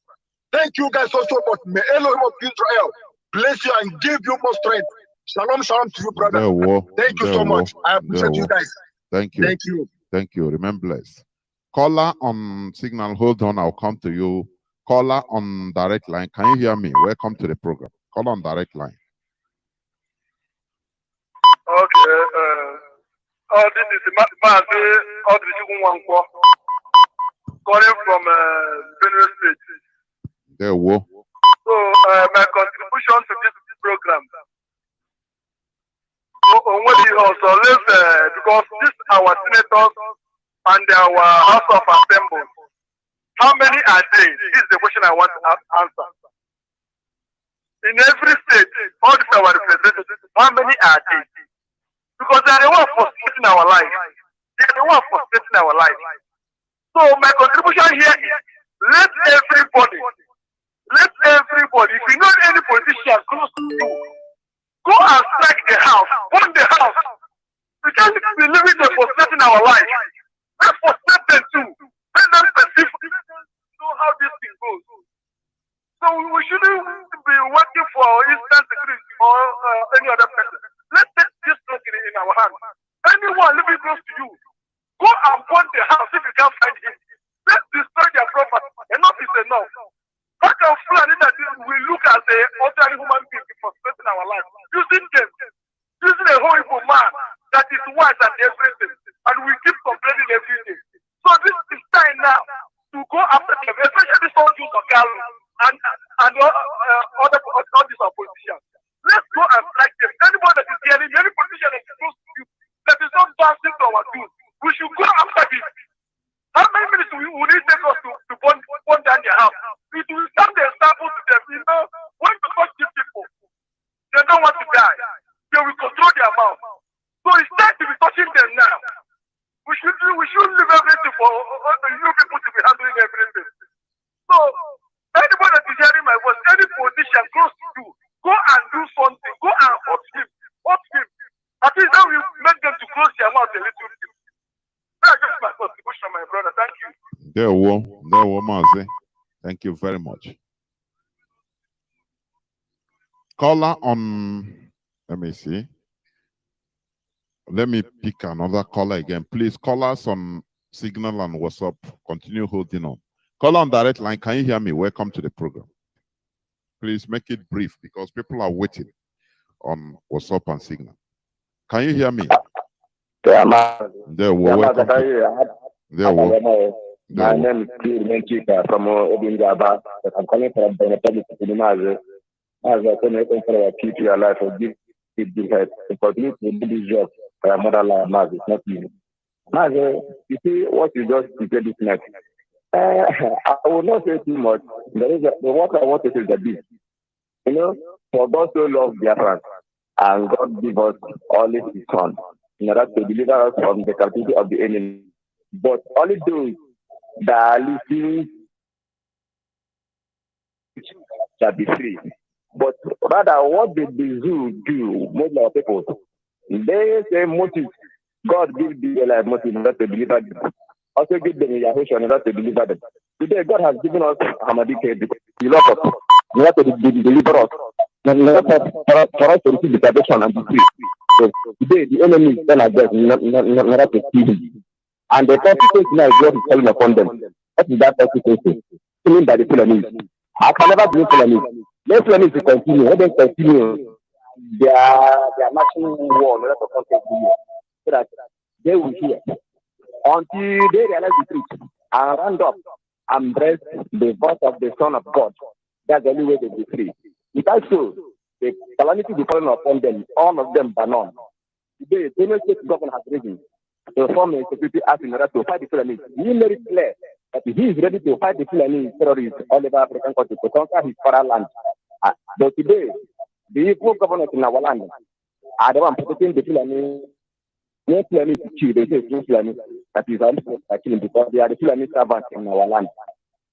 Speaker 20: Thank you guys so much. May Elohim of Israel bless you and give you more strength. Shalom to you, brother. Thank you so much. I appreciate you guys.
Speaker 8: Thank you. Remember blessed. Caller on signal. Hold on. I'll come to you. Caller on direct line. Can you hear me? Welcome to the program. Caller on direct line.
Speaker 21: Okay. This is Mazi calling from Benue State.
Speaker 8: There we go.
Speaker 21: So my contribution to this program. So let's because this our senators and our House of Assembly. How many are they? This is the question I want to answer. in every state, all these our representatives, how many are they? Because they are the one frustrating our life. They are the one frustrating our life. So my contribution here is let everybody, if you know any politician close to you, go and strike the house, burn the house. We can't be living there frustrating our life. Let's frustrate them too. Let them perceive, know how this thing goes. So we shouldn't be working for instant security or any other person. Let's take this thing in our hands. Anyone living close to you, go and burn the house if you can't find him. Let's destroy their property. Enough is enough. How can Fulani that we look as a ordinary human being frustrating our life, using them, using a horrible man that is white and everything, and we keep complaining every day. So this is time now to go after them, especially some Jews of Kanu and all these oppositions. Let's go and strike them. Anybody that is hearing, any politician that is close to you, that is not dancing to our dues, we should go after this. How many minutes will it take us to burn down their house? It will stand the example to them. You know, when you touch these people, they don't want to die. They will control their mouth. So it's time to be touching them now. We should leave everything for you people to be handling everything. So anybody that is hearing my voice, any politician close to you, go and do something. Go and hurt him. Hurt him. At least that will make them to close their mouth a little bit. That's just my contribution, my brother. Thank you.
Speaker 8: There were Mazi. Thank you very much. Caller on, let me see. Let me pick another caller again. Please call us on Signal and WhatsApp. Continue holding on. Caller on direct line. Can you hear me? Welcome to the program. Please make it brief because people are waiting on WhatsApp and Signal. Can you hear me? There were. Welcome to, there were.
Speaker 3: My name is Chika from Obingaba, but I'm calling from the Republic of Mazi. As I can for keep your life or give head to continue to do this job for your motherland, Mazi, not you. Mazi, you see what you just did this night. I will not say too much. There is what I want to say is that this. You know, for God so loved Biafrans, and God give us only His Son in order to deliver us from the captivity of the enemy. But only those that are listening shall be free. But rather, what did the zoo do? Most of our people, they say Moses, God give the life Moses in order to deliver them. Also give them Yahushua in order to deliver them. Today, God has given us Hamadike because He loves us in order to deliver us. In order for us to receive the salvation and be free. So today, the enemy is done against in order to kill him. And the consequence now is what is falling upon them. What is that consequence? Killing by the Fulani. I can never blame Fulani. Let Fulani to continue. Let them continue their marching war in order to conquer the so that they will hear. Until they realize the truth and round up and bless the voice of the Son of God. That's the only way they will be free. Without so, the calamity will fall upon them, all of them but none. Today, the Benue State government has risen to form a security act in order to fight the Fulani. He made it clear that he is ready to fight the Fulani terrorists all over African countries to conquer his fatherland. But today, the equal government in our land are the one protecting the Fulani. No Fulani to kill, they say no Fulani. That is only killing because they are the Fulani servants in our land.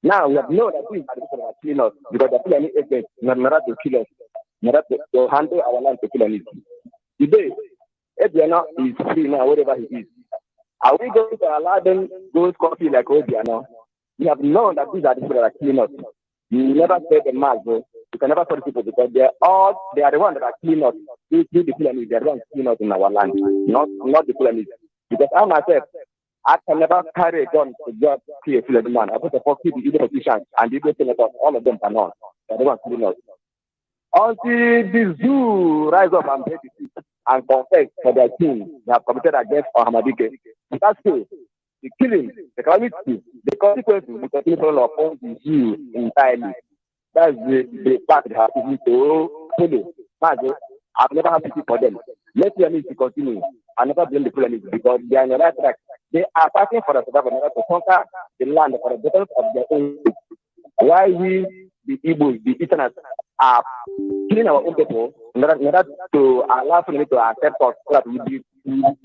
Speaker 3: Now we have known that these are the people that are killing us because the Fulani agents in order to kill us, in order to handle our land to Fulani. Today, Obiano is free now, wherever he is. Are we going to allow them go coffee like Obiano? We have known that these are the people that are killing us. You never say the mass, you can never tell the people because they are the ones that are killing us. The Fulani, they are the ones killing us in our land, not the Fulani. Because I myself, I can never carry a gun to just kill a Fulani man. I put a kill the evil politicians and the evil senators, all of them are not. They are the ones killing us. Until the zoo rise up and break the seat and confess for their sin they have committed against Hamadike. That's true. The killing, the calamity, the consequences will continue to upon the zoo entirely. That's the part they have to follow. I've never had pity for them. Let them need to continue. I never blame the Fulani because they are in the right track. They are fighting for the survival in order to conquer the land for the betterment of their own. Why we, the Igbos, the Easterners, are killing our own people in order to allow somebody to accept us so that we be one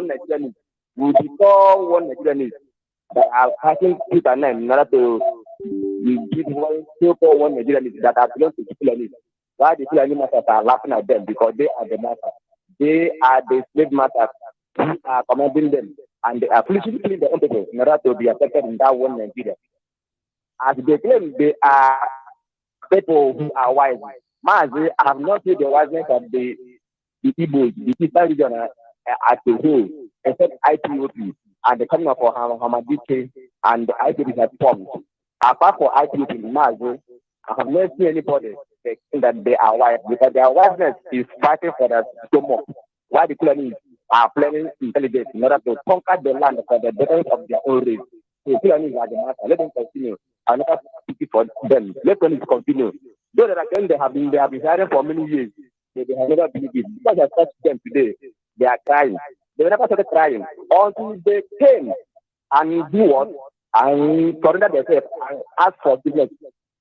Speaker 3: Nigerian. We become one Nigerian that are fighting tooth and nail in order to give one Nigerian that are belong to the Fulani. Why the Fulani masters are laughing at them? Because they are the masters. They are the slave masters who are commanding them, and they are foolishly killing their own people in order to be accepted in that one Nigeria. As they claim, they are people who are wise. Mazi, I have not seen the wiseness of the Ipob, the Eastern region as a whole, except IPOP and the coming of Hamadike and the IPOP has formed. Apart from IPOP, Mazi, I have not seen anybody saying that they are wise, because their wiseness is fighting for their stomach, while the colonies are planning intelligence in order to conquer the land for the betterment of their own race. So the colonies are the master. Let them continue. I never speak for them. Let them continue. Those that are saying they have been hiding for many years. They have never believed it. Because I touched them today, they are crying. They never started crying until they came and do what? And surrender themselves and ask for forgiveness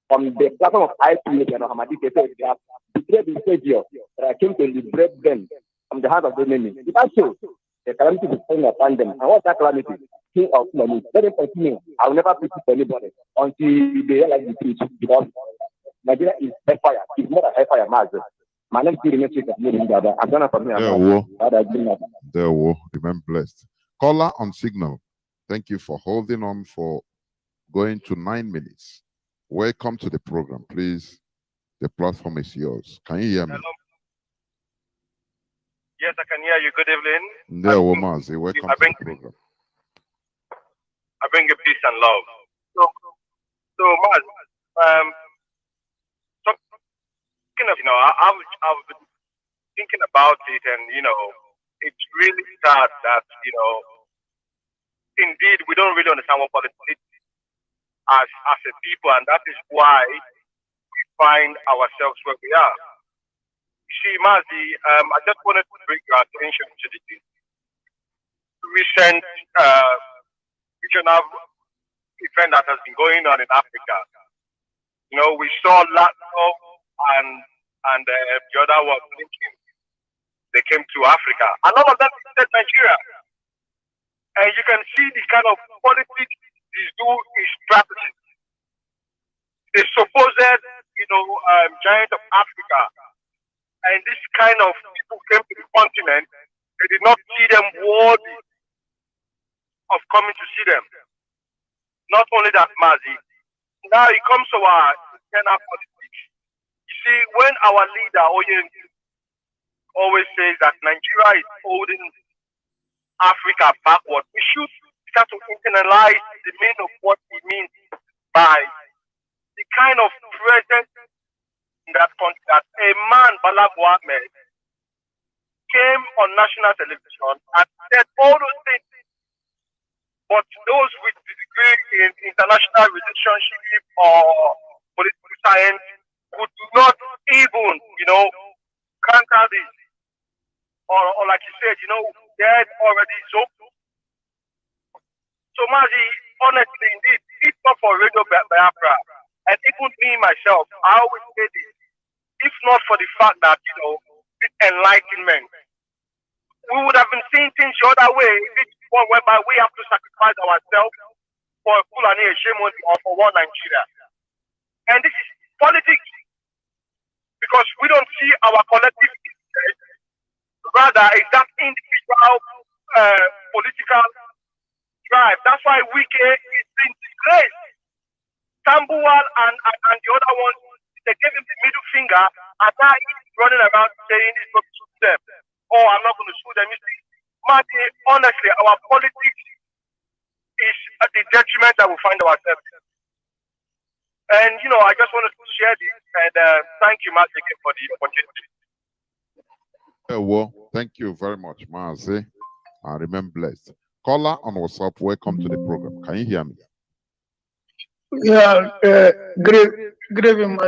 Speaker 3: from the platform of IPA and Hamadike. They have betrayed the Savior that came to liberate them from the hands of the enemy. If I show the calamity is coming upon them, and what's that calamity? King of money. Let them continue. I will never preach to anybody until they realize the truth, because Nigeria is hellfire. It's not a hellfire, Mazi. My name is I'm gonna come here.
Speaker 8: There will remain blessed. Caller on signal. Thank you for holding on for going to 9 minutes. Welcome to the program, please. The platform is yours. Can you hear me?
Speaker 1: Hello. Yes, I can hear you. Good evening.
Speaker 8: There will Mazi. Welcome to the program.
Speaker 1: I bring you peace and love. So Mazi, talking of, I've been thinking about it, and it's really sad that indeed we don't really understand what politics is as a people, and that is why we find ourselves where we are. You see, Mazi, I just wanted to bring your attention to the recent regional event that has been going on in Africa. We saw Lato and the other one, they came to Africa, and all of that is Nigeria. And you can see the kind of politics this dude is practicing. The supposed, giant of Africa, and this kind of people came to the continent, they did not see them worthy of coming to see them. Not only that, Mazi, now it comes to our internal politics. You see, when our leader, always says that Nigeria is holding Africa backward, we should start to internalize the meaning of what it means by the kind of presence in that country that a man, Bala Mohammed, came on national television and said all those things. But those with the degree in international relationship or political science could not even, counter this. Or like you said, dead already. So Mazi, honestly, indeed, it's not for Radio Biafra. And even me, myself, I always say this. If not for the fact that, this enlightenment, we would have been seeing things the other way. It's one whereby we have to sacrifice ourselves for a Fulani hegemony or for one Nigeria. And this is politics. Because we don't see our collective interest. Rather, it's that individual political drive. That's why Wike is being disgraced. Tambuwal and the other one, they gave him the middle finger, and now he's running around saying he's going to sue them. Oh, I'm not going to sue them. You see, Mazi, honestly, our politics is at the detriment that we find ourselves in. And, I just wanted to share this, and thank you, Mazi, again for the opportunity.
Speaker 8: Well, thank you very much, Mazi. I remain blessed. Caller on WhatsApp, welcome to the program. Can you hear me?
Speaker 22: Yeah, good evening,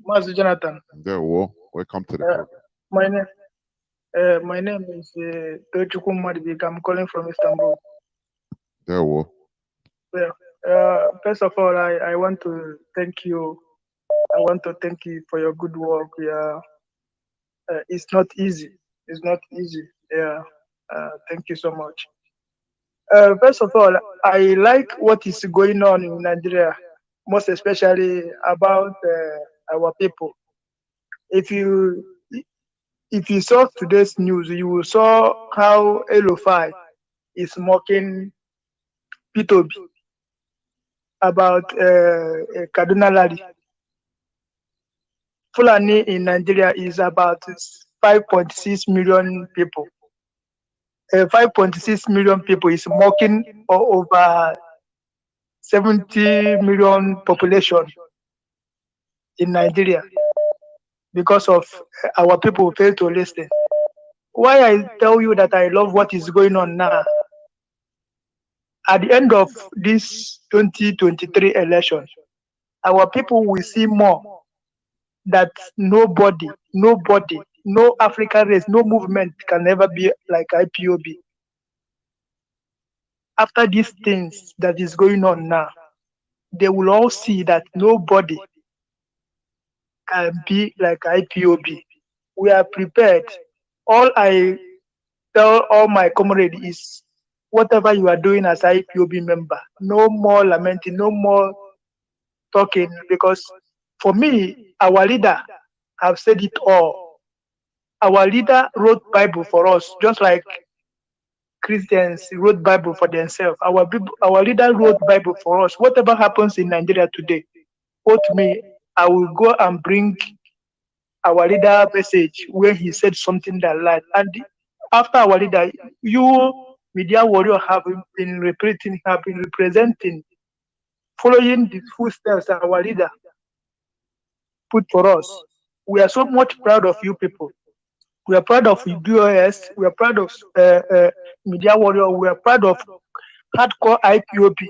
Speaker 22: Mazi Jonathan.
Speaker 8: There, welcome to the program.
Speaker 22: My name is Tochukwu Madibik. I'm calling from Istanbul.
Speaker 8: There,
Speaker 22: First of all, I want to thank you I want to thank you for your good work. Yeah, it's not easy. It's not easy. Yeah, thank you so much. First of all, I like what is going on in Nigeria, most especially about our people. If you saw today's news, you saw how Elofai is mocking P2B about Kaduna Ladi. Fulani in Nigeria is about 5.6 million people. 5.6 million people is mocking over 70 million population in Nigeria because of our people fail to listen. Why I tell you that I love what is going on now? At the end of this 2023 election, our people will see more that nobody, no African race, no movement can ever be like IPOB. After these things that is going on now, they will all see that nobody can be like IPOB. We are prepared. All I tell all my comrades is whatever you are doing as IPOB member, no more lamenting, no more talking, because for me, our leader have said it all. Our leader wrote Bible for us, just like Christians wrote Bible for themselves. Our leader wrote Bible for us. Whatever happens in Nigeria today, quote me, I will go and bring our leader message where he said something that lied. And after our leader, you media warrior have been representing, following the footsteps that our leader put for us. We are so much proud of you people. We are proud of BOS. We are proud of media warrior. We are proud of hardcore IPOB.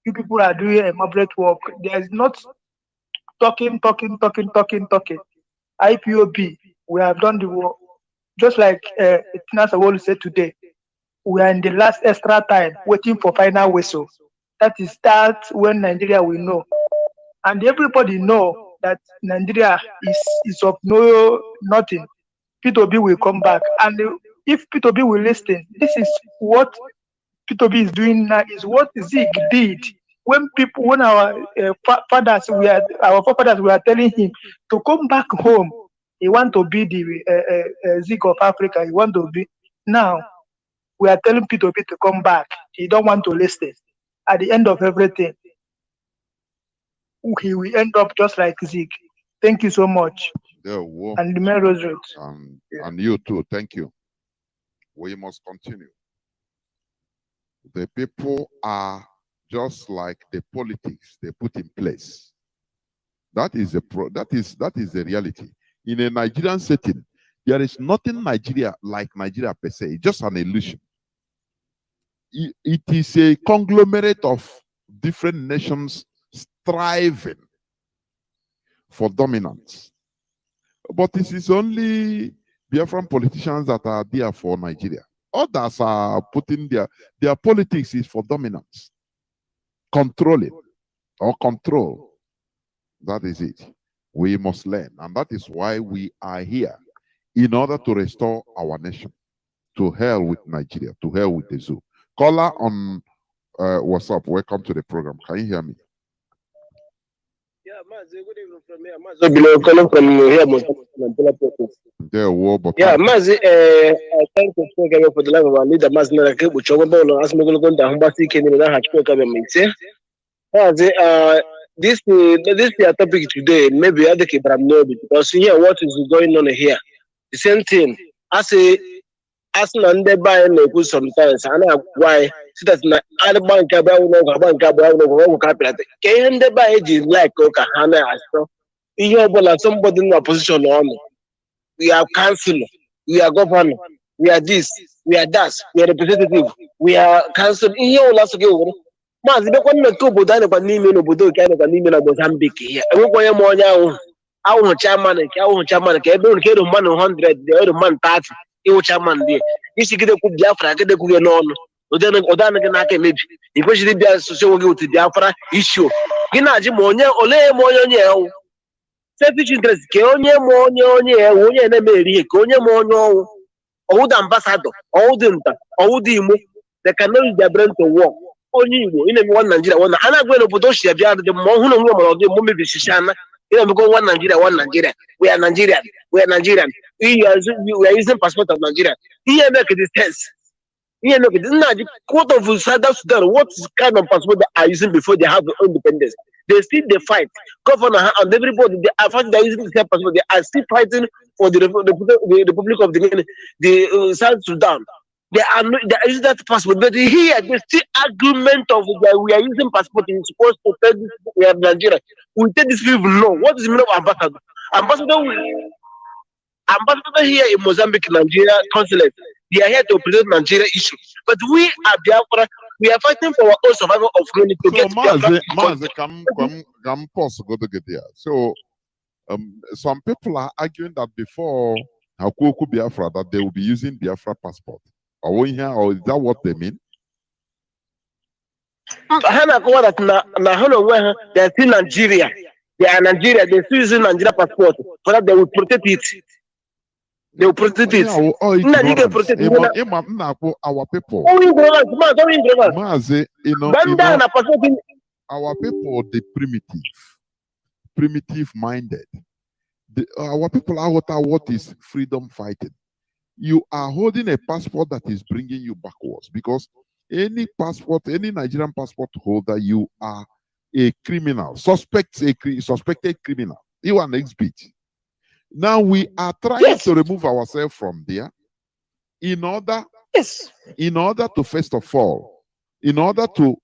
Speaker 22: You people are doing a marvelous work. There is not talking. IPOB, we have done the work. Just like Tina Sawolu said today, we are in the last extra time waiting for final whistle. That is when Nigeria will know. And everybody know that Nigeria is of nothing. P2B will come back. And if P2B will listen, this is what P2B is doing now, is what Zig did. When our forefathers were telling him to come back home, he want to be the Zig of Africa. He want to be. Now, we are telling P2B to come back. He don't want to listen. At the end of everything, he will end up just like Zig. Thank you so much. And the main Rosary.
Speaker 8: And you too. Thank you. We must continue. The people are just like the politics they put in place. That is the reality. In a Nigerian setting, there is nothing like Nigeria per se. It's just an illusion. It is a conglomerate of different nations striving for dominance. But it is only Biafran politicians that are there for Nigeria. Others are putting their politics is for dominance. Controlling or control. That is it. We must learn. And that is why we are here. In order to restore our nation. To hell with Nigeria. To hell with the zoo. Caller on WhatsApp. Welcome to the program. Can you hear me?
Speaker 4: Yeah, Mazi, good evening from here. Mazi, calling from here. Yeah, Mazi, I thank you for the love of our leader, Mazi, which over ball as Mogul down, but he came in and had to come and Mazi, this topic today, maybe I think I'm no because here what is going on here. The same thing. I say, as Nande buy and sometimes, and why. See that na other bank can they buy it like Okahana Astro? You somebody in a position on. We are council, we are governor, we are this, we are that, we are representative, we are council. In your last go, Mazi, the one that two Buddha but Nimi no Buddha can of Nimi Mozambique here. I won't go more our chairman, everyone get a man 100, the other man 30, you chairman there. This is get a good Biafra, get a good on. Maybe if we should be associated with the Biafra issue. Ginaji Monya, Ole Monya, selfish interest. Ke onye na-emeri, ke onye or the ambassador, or the Imo, they cannot use their brain to work. Only in one Nigeria, one. I'm not going to put those here. The more who know the moment Shishana, because one Nigeria, one Nigeria. We are Nigerian. We are Nigerian. We are using passport of Nigeria. Here make this test. Here look, this is not the court of Sudan. What kind of passport they are using before they have independence? They still fight. Governor and everybody, they are fighting. They are using the same passport. They are still fighting for the Republic of the South Sudan. They are using that passport, but here there's still argument of that we are using passport. You're supposed to tell this we are Nigeria. We tell these people no. What is the meaning of ambassador? Ambassador here in Mozambique, Nigeria consulate. They are here to present Nigeria issue, but we are Biafra. We are fighting for our own survival of community.
Speaker 8: So Mazi, come pause go to get there. So some people are arguing that before Hakuku Biafra that they will be using Biafra passport. Are we here, or is that what they mean?
Speaker 4: They are still Nigeria. They are Nigeria. They still using Nigeria passport for that they will protect it. They will protect it.
Speaker 8: Our people. Mazi, our people, the primitive minded. Our people are what is freedom fighting. You are holding a passport that is bringing you backwards, because any Nigerian passport holder, you are a criminal, suspected criminal. You are an exhibit. Now we are trying to remove ourselves from there in order to, first of all, in order to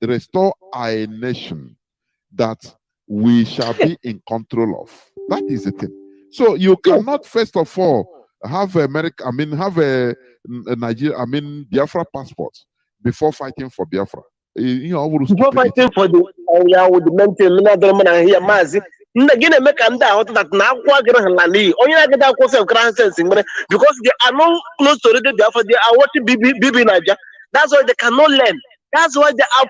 Speaker 8: restore a nation that we shall be in control of. That is the thing. So you cannot, first of all, have Biafra passport before fighting for Biafra.
Speaker 4: Before fighting for the Mazi. Because they are not close to the Biafra, they are watching Bibi Naja. That's why they cannot learn. That's why they are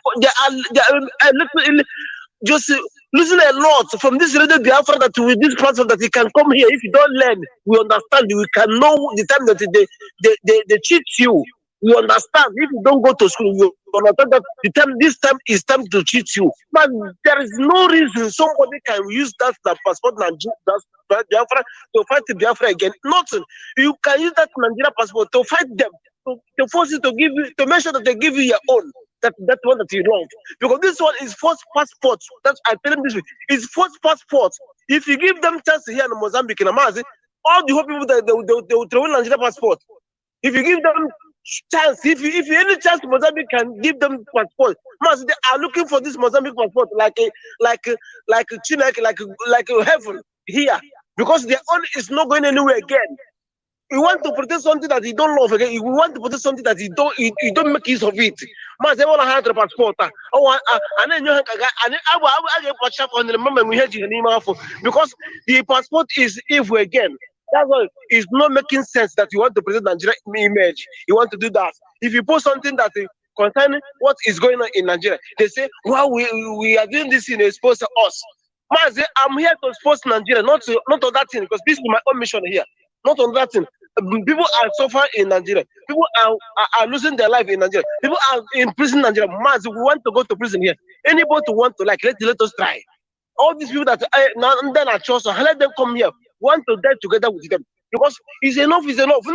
Speaker 4: just losing a lot from this radio Biafra, that with this platform that you can come here. If you don't learn, we understand you. We can know the time that they cheat you. You understand. If you don't go to school, you understand that this time is time to cheat you. But there is no reason somebody can use that passport Biafra to fight the Biafra again. Nothing. You can use that Nigeria passport to fight them, to force you to give you, to make sure that they give you your own. That one that you love. Because this one is false passport. That's I tell them this way. It's false passport. If you give them chance here in Mozambique and Mazi, all the whole people that they will throw in Nigeria passport. If you give them chance, if any chance Mozambique can give them passport, Mazi, they are looking for this Mozambique passport like heaven here. Because their own is not going anywhere again. You want to protect something that you don't love again. You want to protect something that you don't make use of it. Man, they want to have the passport. Because the passport is evil again. That's why it's not making sense that you want to present Nigeria image. You want to do that. If you post something that concerning what is going on in Nigeria, they say, well, we are doing this in expose to us. Man, I'm here to expose Nigeria, not on that thing, because this is my own mission here. Not on that thing. People are suffering in Nigeria. People are losing their life in Nigeria. People are in prison in Nigeria. Mazi, we want to go to prison here. Anybody want to let us try. All these people that then are chosen, let them come here. We want to die together with them. Because it's enough, is enough.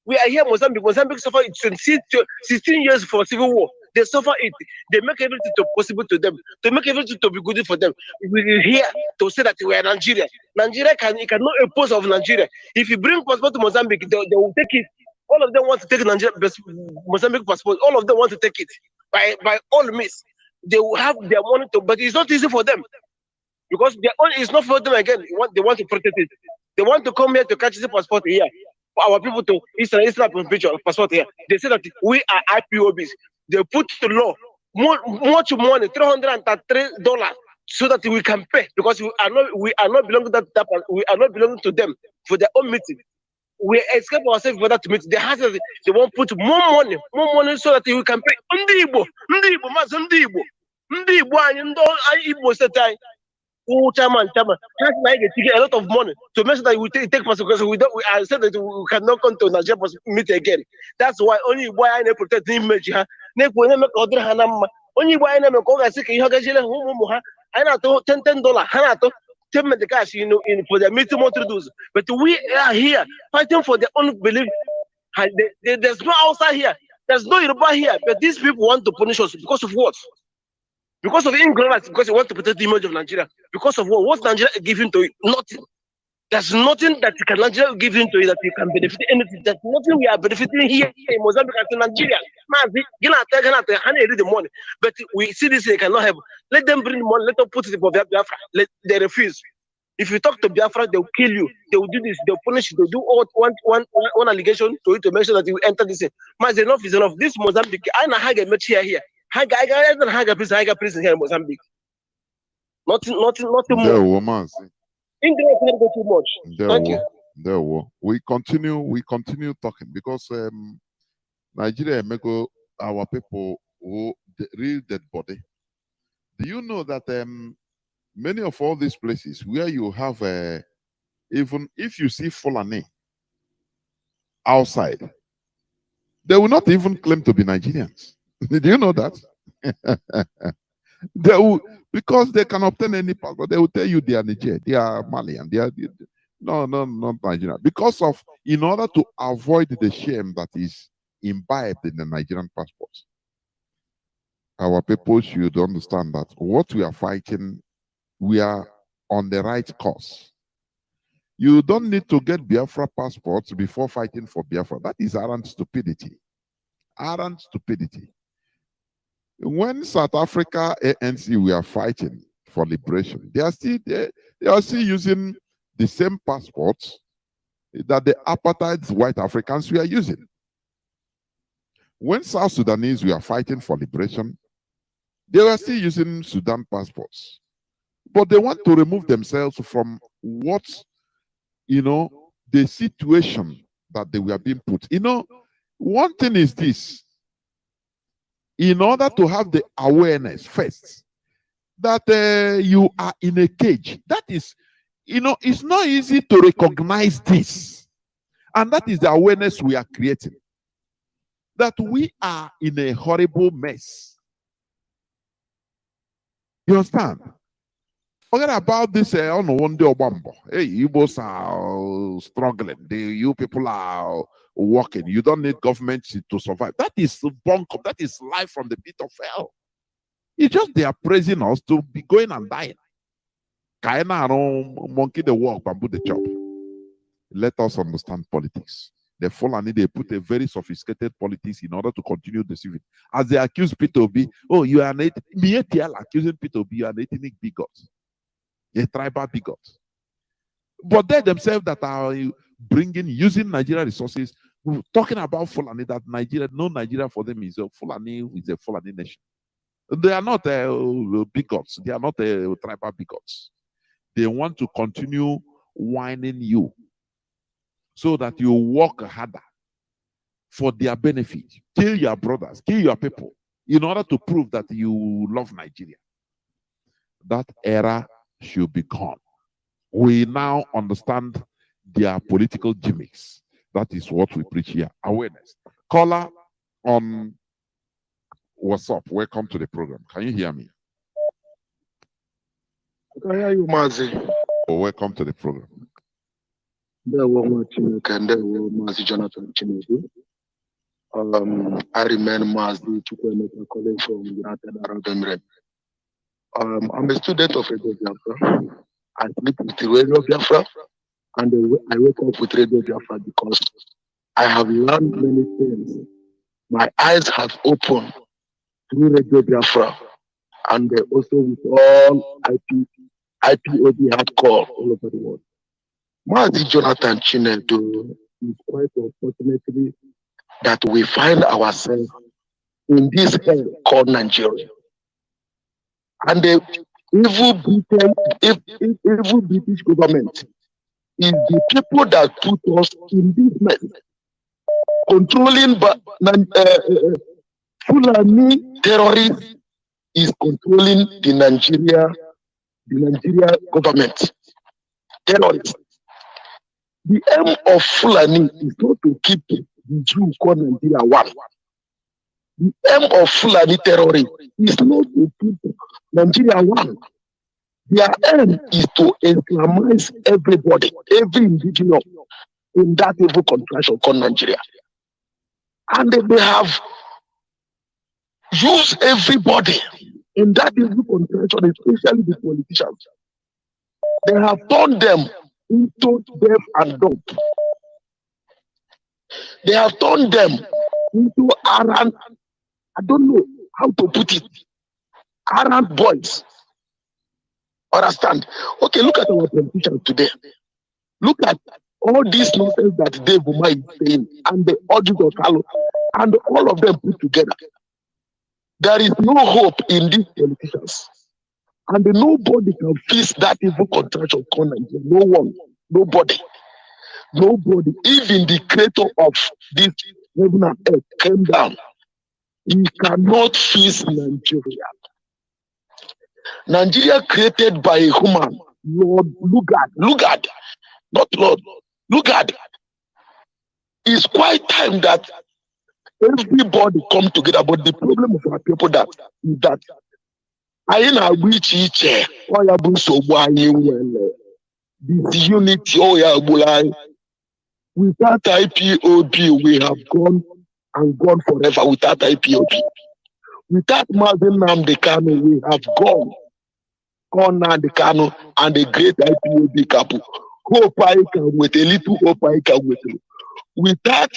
Speaker 4: We are here, Mozambique. Mozambique suffered 16 years for civil war. They suffer it. They make everything possible to them. To make everything to be good for them. We are here to say that we are Nigeria. Nigeria cannot impose of Nigeria. If you bring passport to Mozambique, they will take it. All of them want to take Mozambique passport. All of them want to take it. By all means. They will have their money to, but it's not easy for them. Because their own is not for them again. They want to protect it. They want to come here to catch the passport here. For our people to Israel passport here. They say that we are IPOBs. They put the law much money, $333, so that we can pay, because we are not belonging to that we are not belonging to them for their own meeting. We escape ourselves for that meeting. They won't put more money so that we can pay. Oh, chairman. That's like a lot of money to make sure that we take because I said that we cannot come to Nigeria meet again. That's why only why I protect the image. Only why I never go and say you have I not $10 Hanato. Tell me the cash, in for the meeting more to do. But we are here fighting for the unbelief. There's no outside here. There's no Yoruba here. But these people want to punish us because of what? Because of ignorance, because they want to protect the image of Nigeria. Because of what? What's Nigeria giving to it? Nothing. There's nothing that Nigeria give to you that you can benefit anything. There's nothing we are benefiting here in Mozambique and in Nigeria. Mazi, read the money. But we see this, they cannot have. Let them bring money, let them put it for Biafra. They refuse. If you talk to Biafra, they will kill you. They will do this, they will punish you, they will do all one allegation to you to make sure that you enter this. Mazi, enough is enough. This Mozambique, I know how get here. I got prison here in Mozambique. Nothing more. English not go too much. Thank you.
Speaker 8: We continue talking because Nigeria make our people who real dead body. Do you know that many of all these places where you have even if you see Fulani outside, they will not even claim to be Nigerians. Do you know that? They will, because they can obtain any passport, they will tell you they are Niger, they are Malian, no, not Nigerian. Because of, in order to avoid the shame that is imbibed in the Nigerian passports, our people should understand that what we are fighting, we are on the right course. You don't need to get Biafra passports before fighting for Biafra. That is arrant stupidity. Arrant stupidity. When South Africa ANC we are fighting for liberation, they are still using the same passports that the apartheid white Africans we are using. When South Sudanese we are fighting for liberation, they are still using Sudan passports. But they want to remove themselves from what, the situation that they were being put. One thing is this. In order to have the awareness first that you are in a cage, that is, it's not easy to recognize this. And that is the awareness we are creating. That we are in a horrible mess. You understand? Forget about this on one day Obambo. Hey, you both are struggling. You people are working. You don't need government to survive. That is bunkum. That is life from the pit of hell. It's just they are praising us to be going and dying. Kaina monkey the walk, bamboo the chop. Let us understand politics. The Fulani, they put a very sophisticated politics in order to continue deceiving. As they accuse Peter Obi, oh, you are an accusing Peter Obi, you are an ethnic bigot. A tribal bigot. But they themselves that are using Nigeria resources, talking about Fulani, that Nigeria for them is a Fulani nation. They are not bigots. They are not tribal bigots. They want to continue whining you so that you work harder for their benefit. Kill your brothers, kill your people, in order to prove that you love Nigeria. That era should be gone. We now understand their political gimmicks. That is what we preach here. Awareness. Caller on WhatsApp. Welcome to the program. Can you hear me?
Speaker 20: I hear you, Mazi.
Speaker 8: Oh, welcome to the program.
Speaker 20: There were Mazi Jonathan Chinedu. I remain Mazi Chukwemeka, calling from United Arab Emirates. I'm a student of Radio Biafra. I sleep with Radio Biafra, and I wake up with Radio Biafra because I have learned many things. My eyes have opened through Radio Biafra, and also with all IPOB hardcore all over the world. Mazi Jonathan Chinedu is quite unfortunately that we find ourselves in this hell called Nigeria. And the evil British government is the people that put us in this mess. Controlling Fulani terrorists is controlling the Nigeria
Speaker 5: the Nigeria government, terrorists. The aim of Fulani is not to keep the Jew called Nigeria one. The aim of Fulani terrorism is not to keep Nigeria one. Their aim is to Islamize everybody, every individual in that evil contraction called Nigeria. And they have used everybody in that evil contraction, especially the politicians. They have turned them into deaf and dumb. They have turned them into arrant, I don't know how to put it, arrant boys. Understand? Okay, look at our politicians today. Look at all these nonsense that Dave Umar is saying and the audio of Kanu and all of them put together. There is no hope in these politicians. And nobody can fix that evil contraction called Nigeria. No one. Nobody. Nobody. Even the creator of this heaven and earth came down. He cannot fix Nigeria. Nigeria created by a human, Lord Lugard, not Lord, Lugard. It's quite time that everybody come together. But the problem of our people is that I na iche oya bu nsogbu anyị nwere this unity oya gbulai. Without IPOB, we have gone and gone forever. Without IPOB, without Mazi Nnamdi Kanu, we have gone. Nnamdi Kanu and the great IPOB couple. Hope I can with a little hope I can with. Without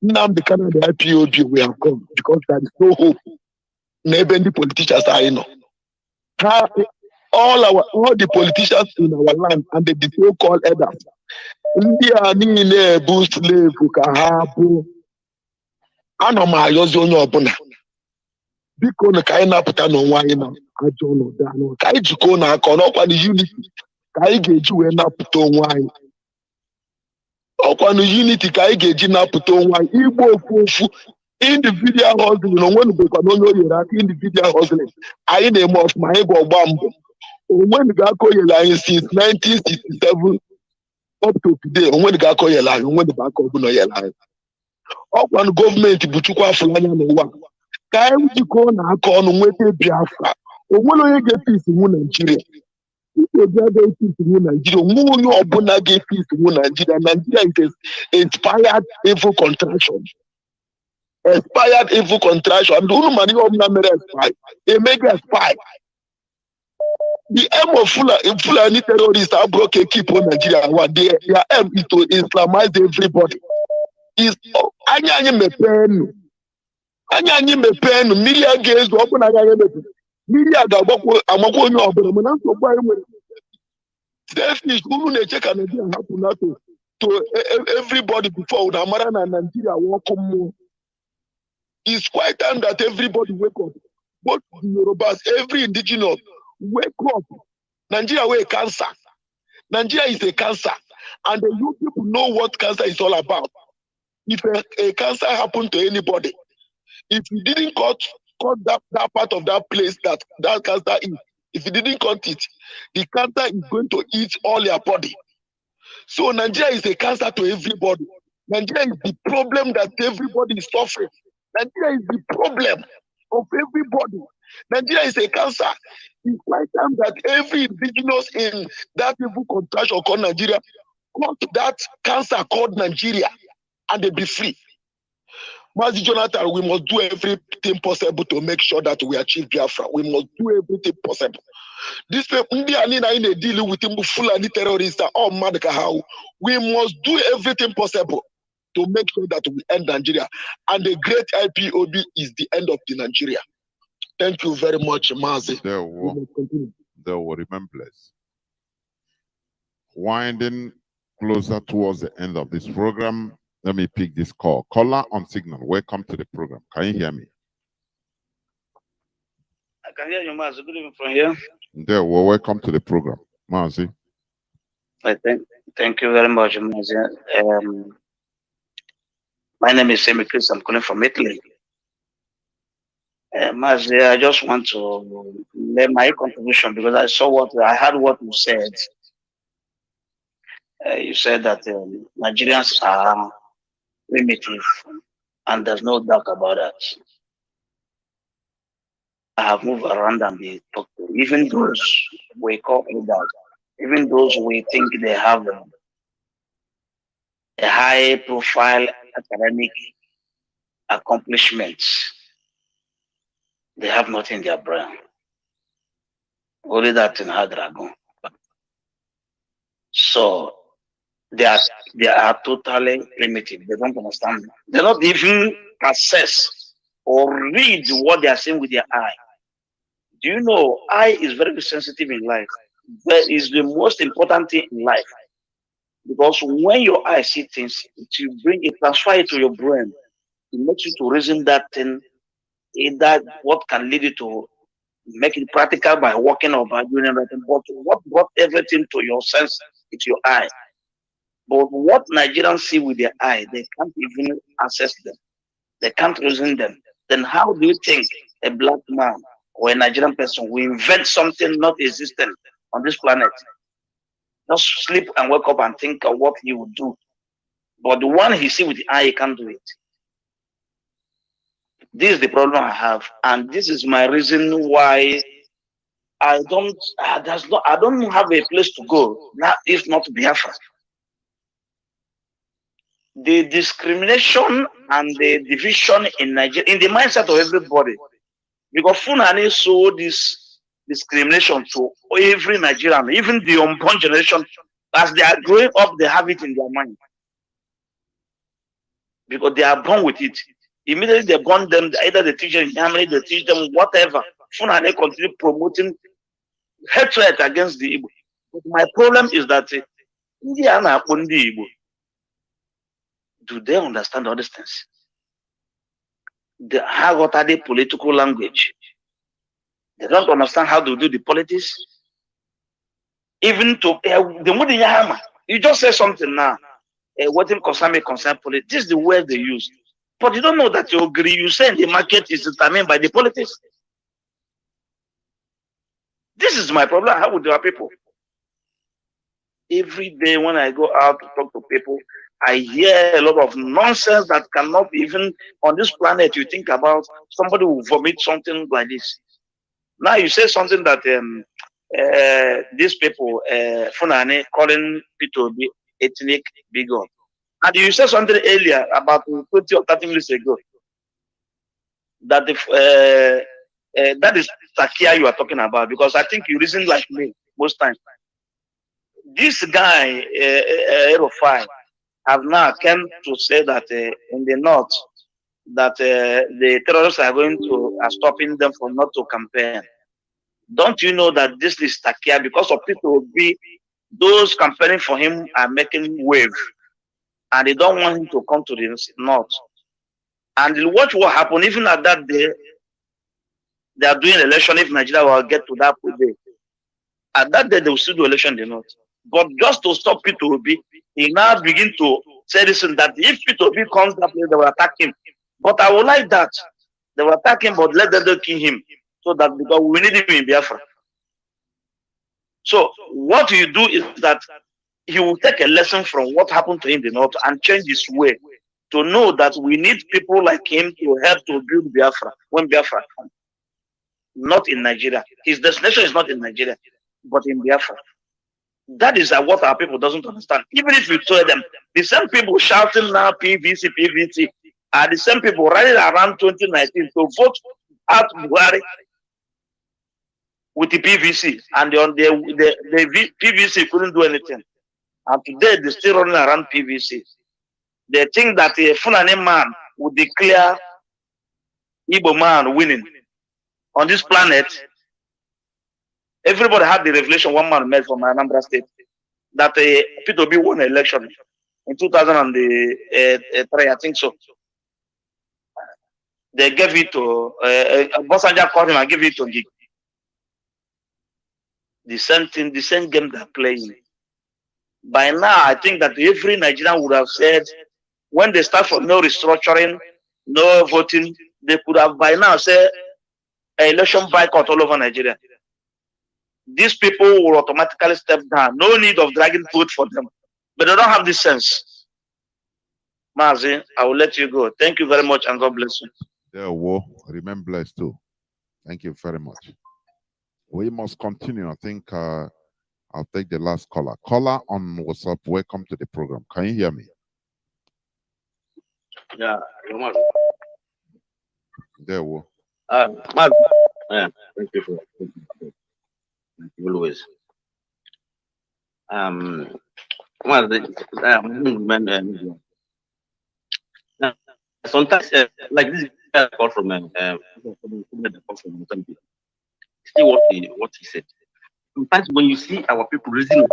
Speaker 5: Nnamdi Kanu and the IPOB, we have gone because there is no hope. Maybe the politicians are in. All the politicians in our land and the so-called elders. India niile bụ slave ka ha bụ. Ana m ayọzi onye ọbụla. Biko na ka anyị napụta n'onwe anyị na ajọ ọnọdụ anọ. Ka anyị jikọọ n'aka n'ọkwa na unity ka anyị ga-eji wee napụta onwe anyị. Ọkwa na unity ka anyị ga-eji napụta onwe anyị. Igbo ofu individual hustling onwenubekwa na onye o yere aka individual hustling. Anyị na-eme ọfụma anyị ga-ọgba mbọ. Onwenuga aka o yere anyị since 1967 up to today. Onwenuga aka o yere anyị. Onwenuga aka ọbụla o yere anyị. Ọkwa na gọọmenti bụ Chukwu afụrụ anya n'ụwa. Ka anyị jikọọ n'aka ọnụ nweta Biafra. Onwere onye ga-efisi nwu Nigeria. Ipob agaghị efisi nwu Nigeria. Onwe onye ọbụla ga-efisi nwu Nigeria. Nigeria is inspired evil contraction. Expired evil contraction. And unu mani ọbụla mere expire. Emega expire. The aim of Fulani terrorists are broken keep on Nigeria. Their aim is to Islamize everybody. Is anyị mepenu. Anyị mepenu. Mmiri a ga-ezu ọbụna agaghị emepe. Mmiri a ga-agbakwa amakwa onye ọbụla mana nsogbu anyị nwere. Selfish unu na-eche ka Nigeria hapụ NATO to everybody before na mara na Nigeria wọkụ mmụọ. It's quite time that everybody wake up. Both the Yorubas, every indigenous, wake up. Nigeria is a cancer. Nigeria is a cancer. And the young people know what cancer is all about. If a cancer happened to anybody, if you didn't cut that part of that place that cancer is, if you didn't cut it, the cancer is going to eat all your body. So Nigeria is a cancer to everybody. Nigeria is the problem that everybody is suffering. Nigeria is the problem of everybody. Nigeria is a cancer. It's quite time that every indigenous in that evil contraction called Nigeria got that cancer called Nigeria and they be free. Mazi Jonathan, we must do everything possible to make sure that we achieve Biafra. We must do everything possible. This India in dealing with Fulani terrorists or Madakahow. We must do everything possible to make sure that we end Nigeria. And the great IPOB is the end of the Nigeria. Thank you very much, Mazi.
Speaker 8: They will remember us. Winding closer towards the end of this program, let me pick this call. Caller on signal. Welcome to the program. Can you hear me?
Speaker 6: I can hear you, Mazi. Good evening from here.
Speaker 8: There, well, welcome to the program, Mazi.
Speaker 6: Thank you very much, Mazi. My name is Semi Chris. I'm calling from Italy. Mazi, I just want to lay my contribution because I heard what you said. You said that Nigerians are primitive, and there's no doubt about that. I have moved around and be talked to, even those we call elders, even those we think they have a high profile academic accomplishments, they have nothing in their brain. Only that in hard dragon. So they are totally primitive. They don't understand. They don't even assess or read what they are saying with their eye. Do you know eye is very sensitive in life? That is the most important thing in life. Because when your eye see things, it transfer it to your brain. It makes you to reason that thing, either what can lead you to make it practical by walking or by doing everything. But what brought everything to your sense, it's your eye. But what Nigerians see with their eye, they can't even access them. They can't reason them. Then how do you think a black man or a Nigerian person will invent something not existent on this planet? Just sleep and wake up and think of what he would do. But the one he see with the eye, he can't do it. This is the problem I have, and this is my reason why I don't have a place to go now if not Biafra. The discrimination and the division in Nigeria, in the mindset of everybody, because Funani saw this discrimination to every Nigerian, even the unborn generation, as they are growing up, they have it in their mind. Because they are born with it. Immediately they born them, either they teach them in family, they teach them whatever. Funani continue promoting hatred against the Igbo. But my problem is that do they understand all these things? How what are the political language? They don't understand how to do the politics. Even to the Mudiyama, you just say something now. What in concern politics? This is the word they use. But you don't know that you agree. You say in the market is determined by the politics. This is my problem. How would our people? Every day when I go out to talk to people, I hear a lot of nonsense that cannot even on this planet you think about somebody will vomit something like this. Now you say something that these people, Funani, calling P2B ethnic bigot. And you said something earlier about 20 or 30 minutes ago that that is Takia you are talking about, because I think you reason like me most times. This guy, Aerofy, have now come to say that in the north, that the terrorists are going to stopping them from not to campaign. Don't you know that this is Takia because of people will be those campaigning for him are making wave, and they don't want him to come to the north. And watch what happen. Even at that day, they are doing election. If Nigeria will get to that day, at that day they will still do election in the north. But just to stop P2B, he now begin to say this and that. If P2B comes that place, they will attack him. But I would like that. They will attack him, but let them kill him. So that because we need him in Biafra. So what you do is that he will take a lesson from what happened to him in the north and change his way to know that we need people like him to help to build Biafra when Biafra comes. Not in Nigeria. His destination is not in Nigeria, but in Biafra. That is what our people doesn't understand. Even if you tell them, the same people shouting now PVC, PVC, are the same people running around 2019 to vote out Buhari with the PVC, and the PVC couldn't do anything. And today they're still running around PVC. They think that a Fulani man would declare Igbo man winning on this planet. Everybody had the revelation one man made from Anambra State that P2B won an election in 2003, I think so. They gave it to Bosanja called him and gave it to Gig. The same thing, the same game they're playing. By now, I think that every Nigerian would have said, when they start for no restructuring, no voting, they could have by now said election boycott all over Nigeria. These people will automatically step down. No need of dragging food for them. But they don't have this sense. Mazi, I will let you go. Thank you very much and God bless you.
Speaker 8: Yeah, well, remain blessed too. Thank you very much. We must continue. I think I'll take the last caller. Caller on WhatsApp, welcome to the program. Can you hear me?
Speaker 2: Yeah,
Speaker 8: There, well.
Speaker 2: Mazi, yeah, thank you for always. Sometimes like this guy called from see what he said. Sometimes when you see our people reason,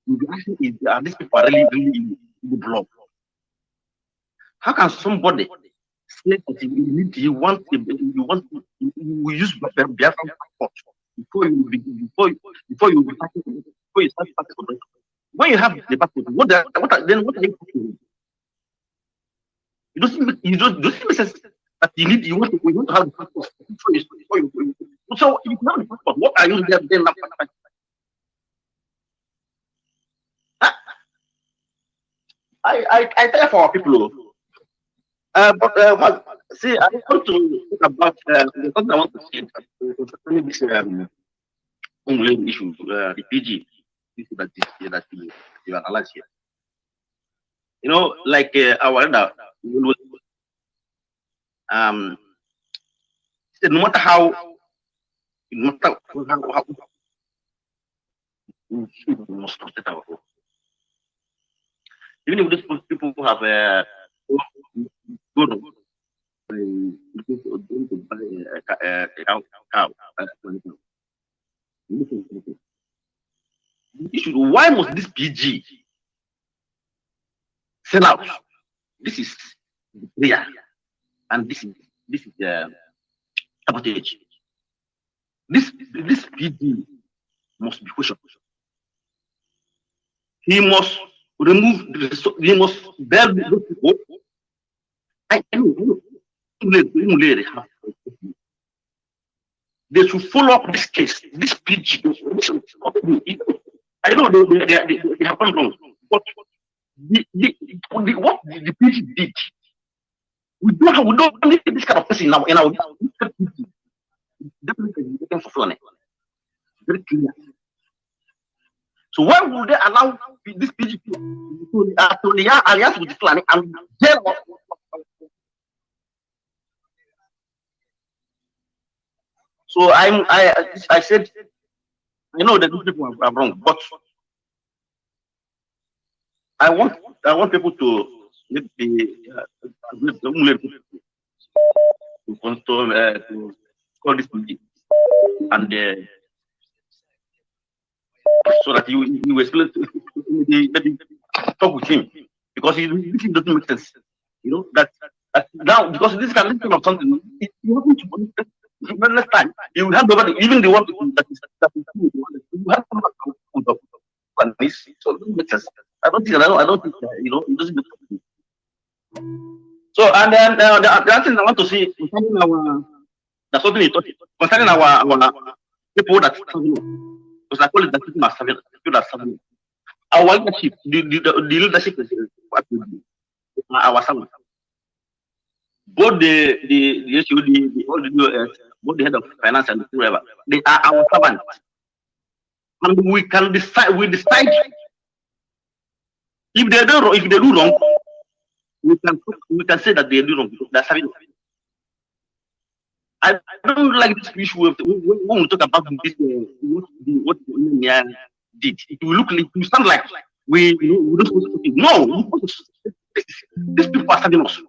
Speaker 2: you be asking, are these people really in the blood? How can somebody say that you want to use Biafran passport before you start passport? When you have the passport, what are you doing? You don't make sense that you want to have the passport before you. So if you have the passport, what are you then now? I tell for our people. But see, I want to talk about something I want to say concerning this issue, the PG issue that you analyze here. You know, like our elder, no matter how we must protect our home. Even if these people who have good looking to buy a cow. The issue, why must this PG sell out? This is prayer, and this is sabotage. This PG must be questioned. He must remove he must bear those people. I know they should follow up this case. This PG. I know they have gone wrong, but what the PG did, we don't need this kind of person now in our definitely looking for fun. Very clear. So why would they allow this PG to alliance with the Fulani and jail? So I said, I know that these people are wrong, but I want people to call this PG and so that you explain talk with him, because this doesn't make sense. You know that now, because this kind of something you happen to next time you will have over even the one that is you have this, so it doesn't make sense. I don't think you know, it doesn't make sense. So and then the other thing I want to see concerning our that's something you talking concerning our people that because I call it the people that serving. Our leadership, the leadership is our servant. Both the HOD, both the head of finance and whoever, they are our servants. And we can decide, if they do wrong, we can say that they do wrong because they're serving. I don't like this issue of when we talk about this what the did. It will look like we sound like we don't supposed to no. These people are serving us.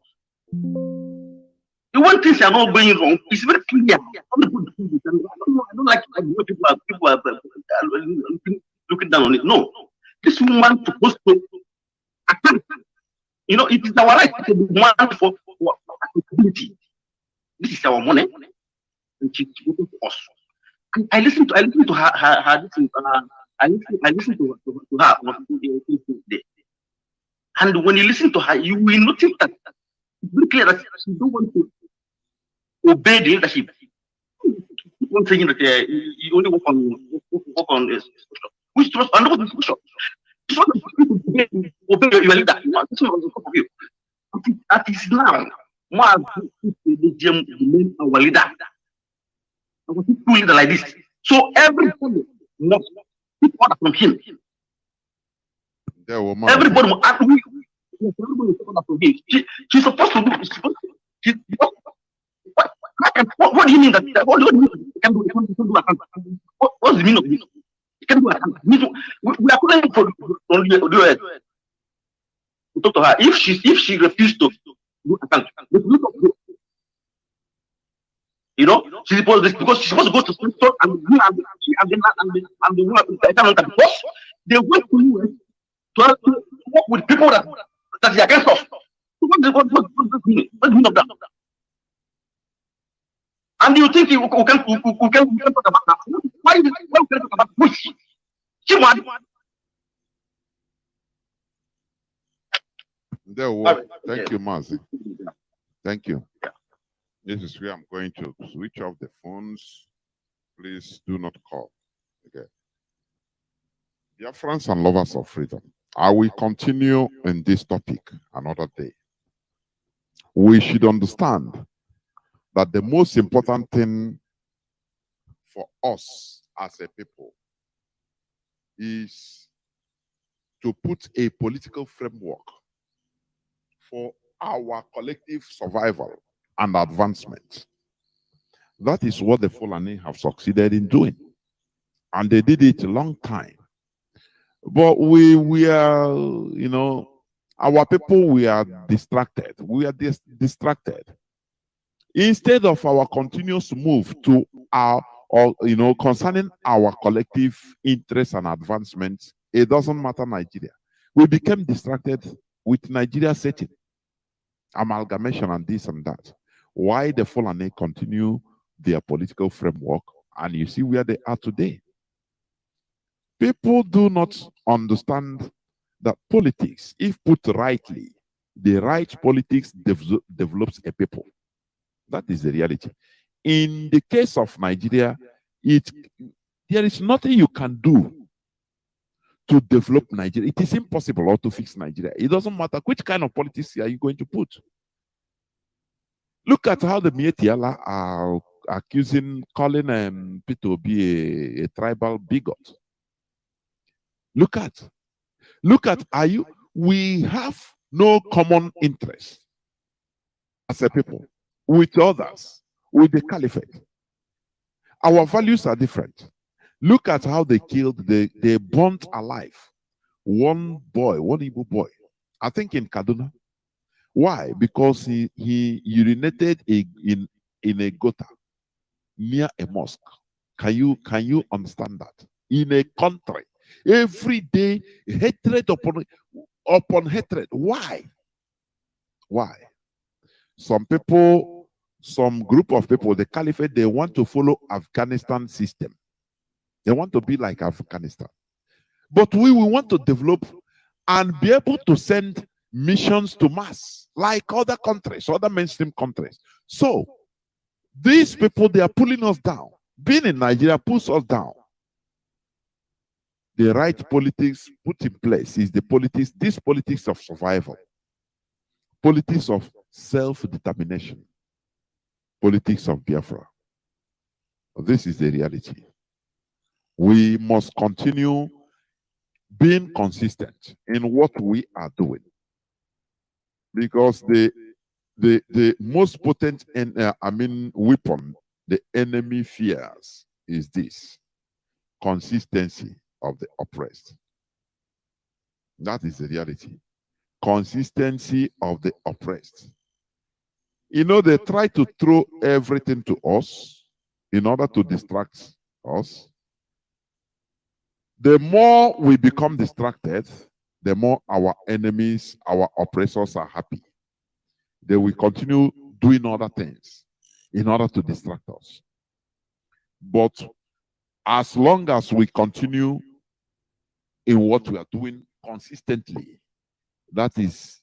Speaker 2: The one things are not going wrong. It's very clear. I don't like the people are looking down on it. No, this woman supposed to attack. You know, it is our right to demand for accountability. This is our money, and she's working for us. And I listen to her. I listen to her. And when you listen to her, you will notice that it's very clear that she don't want to obey the leadership. One thing that you only work on is which trust and what is social. It's not obey your leader. It's not of you. That is now. Mazi is the main our leader. I was two leader like this. So everybody must pick order from him. Everybody must act. Everybody must order from him. She's supposed to do. What do you mean that? What do you mean that you can do? You can do what's the meaning of this? You can do account. We are calling for to talk to her. If she refused to do account, you know, she's supposed to, because she's supposed to go to school and the boss. They went to US to work with people that is against us. So what's the meaning? What's the meaning of that? And you think we can talk about that? Why we can talk about which?
Speaker 8: Thank you, Mazi. Thank you. This is where I'm going to switch off the phones. Please do not call. Okay. Biafrans and lovers of freedom, I will continue in this topic another day. We should understand that the most important thing for us as a people is to put a political framework for our collective survival and advancement. That is what the Fulani have succeeded in doing. And they did it a long time. But we are, you know, our people, we are distracted. We are distracted. Instead of our continuous move to our, or, you know, concerning our collective interests and advancements, it doesn't matter Nigeria. We became distracted with Nigeria setting, amalgamation and this and that. Why the Fulani continue their political framework, and you see where they are today. People do not understand that politics, if put rightly, the right politics develops a people. That is the reality. In the case of Nigeria, there is nothing you can do to develop Nigeria. It is impossible or to fix Nigeria. It doesn't matter which kind of politics are you going to put. Look at how the Mietiala are calling Peter Obi a tribal bigot. Look at, we have no common interest as a people with others, with the caliphate. Our values are different. Look at how they killed, they burnt alive one boy, one Igbo boy, I think in Kaduna. Why? Because he urinated in a gutter near a mosque. Can you understand that? In a country, every day hatred upon hatred. Why? Why? Some people, some group of people, the caliphate, they want to follow Afghanistan system. They want to be like Afghanistan. But we want to develop and be able to send missions to Mars, like other countries, other mainstream countries. So these people, they are pulling us down. Being in Nigeria pulls us down. The right politics put in place is the politics, this politics of survival, politics of self-determination, politics of Biafra. This is the reality. We must continue being consistent in what we are doing. Because the most potent weapon the enemy fears is this: consistency of the oppressed. That is the reality. Consistency of the oppressed. You know, they try to throw everything to us in order to distract us. The more we become distracted, the more our enemies, our oppressors are happy. They will continue doing other things in order to distract us. But as long as we continue in what we are doing consistently, that is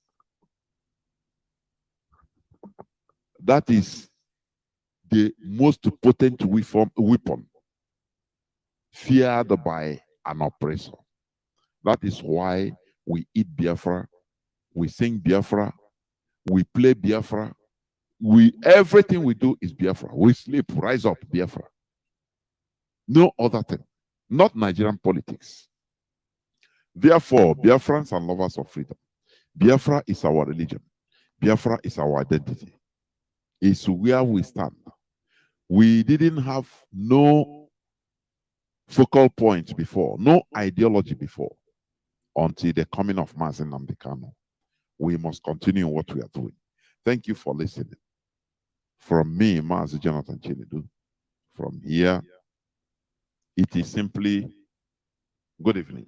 Speaker 8: the most potent weapon feared by an oppressor. That is why we eat Biafra, we sing Biafra, we play Biafra, everything we do is Biafra. We sleep, rise up, Biafra. No other thing, not Nigerian politics. Therefore, Biafrans are lovers of freedom. Biafra is our religion. Biafra is our identity. It's where we stand. We didn't have no focal point before, no ideology before, until the coming of Mazi Nnamdi Kanu. We must continue what we are doing. Thank you for listening. From me, Mazi Jonathan Chinedu, from here, it is simply good evening.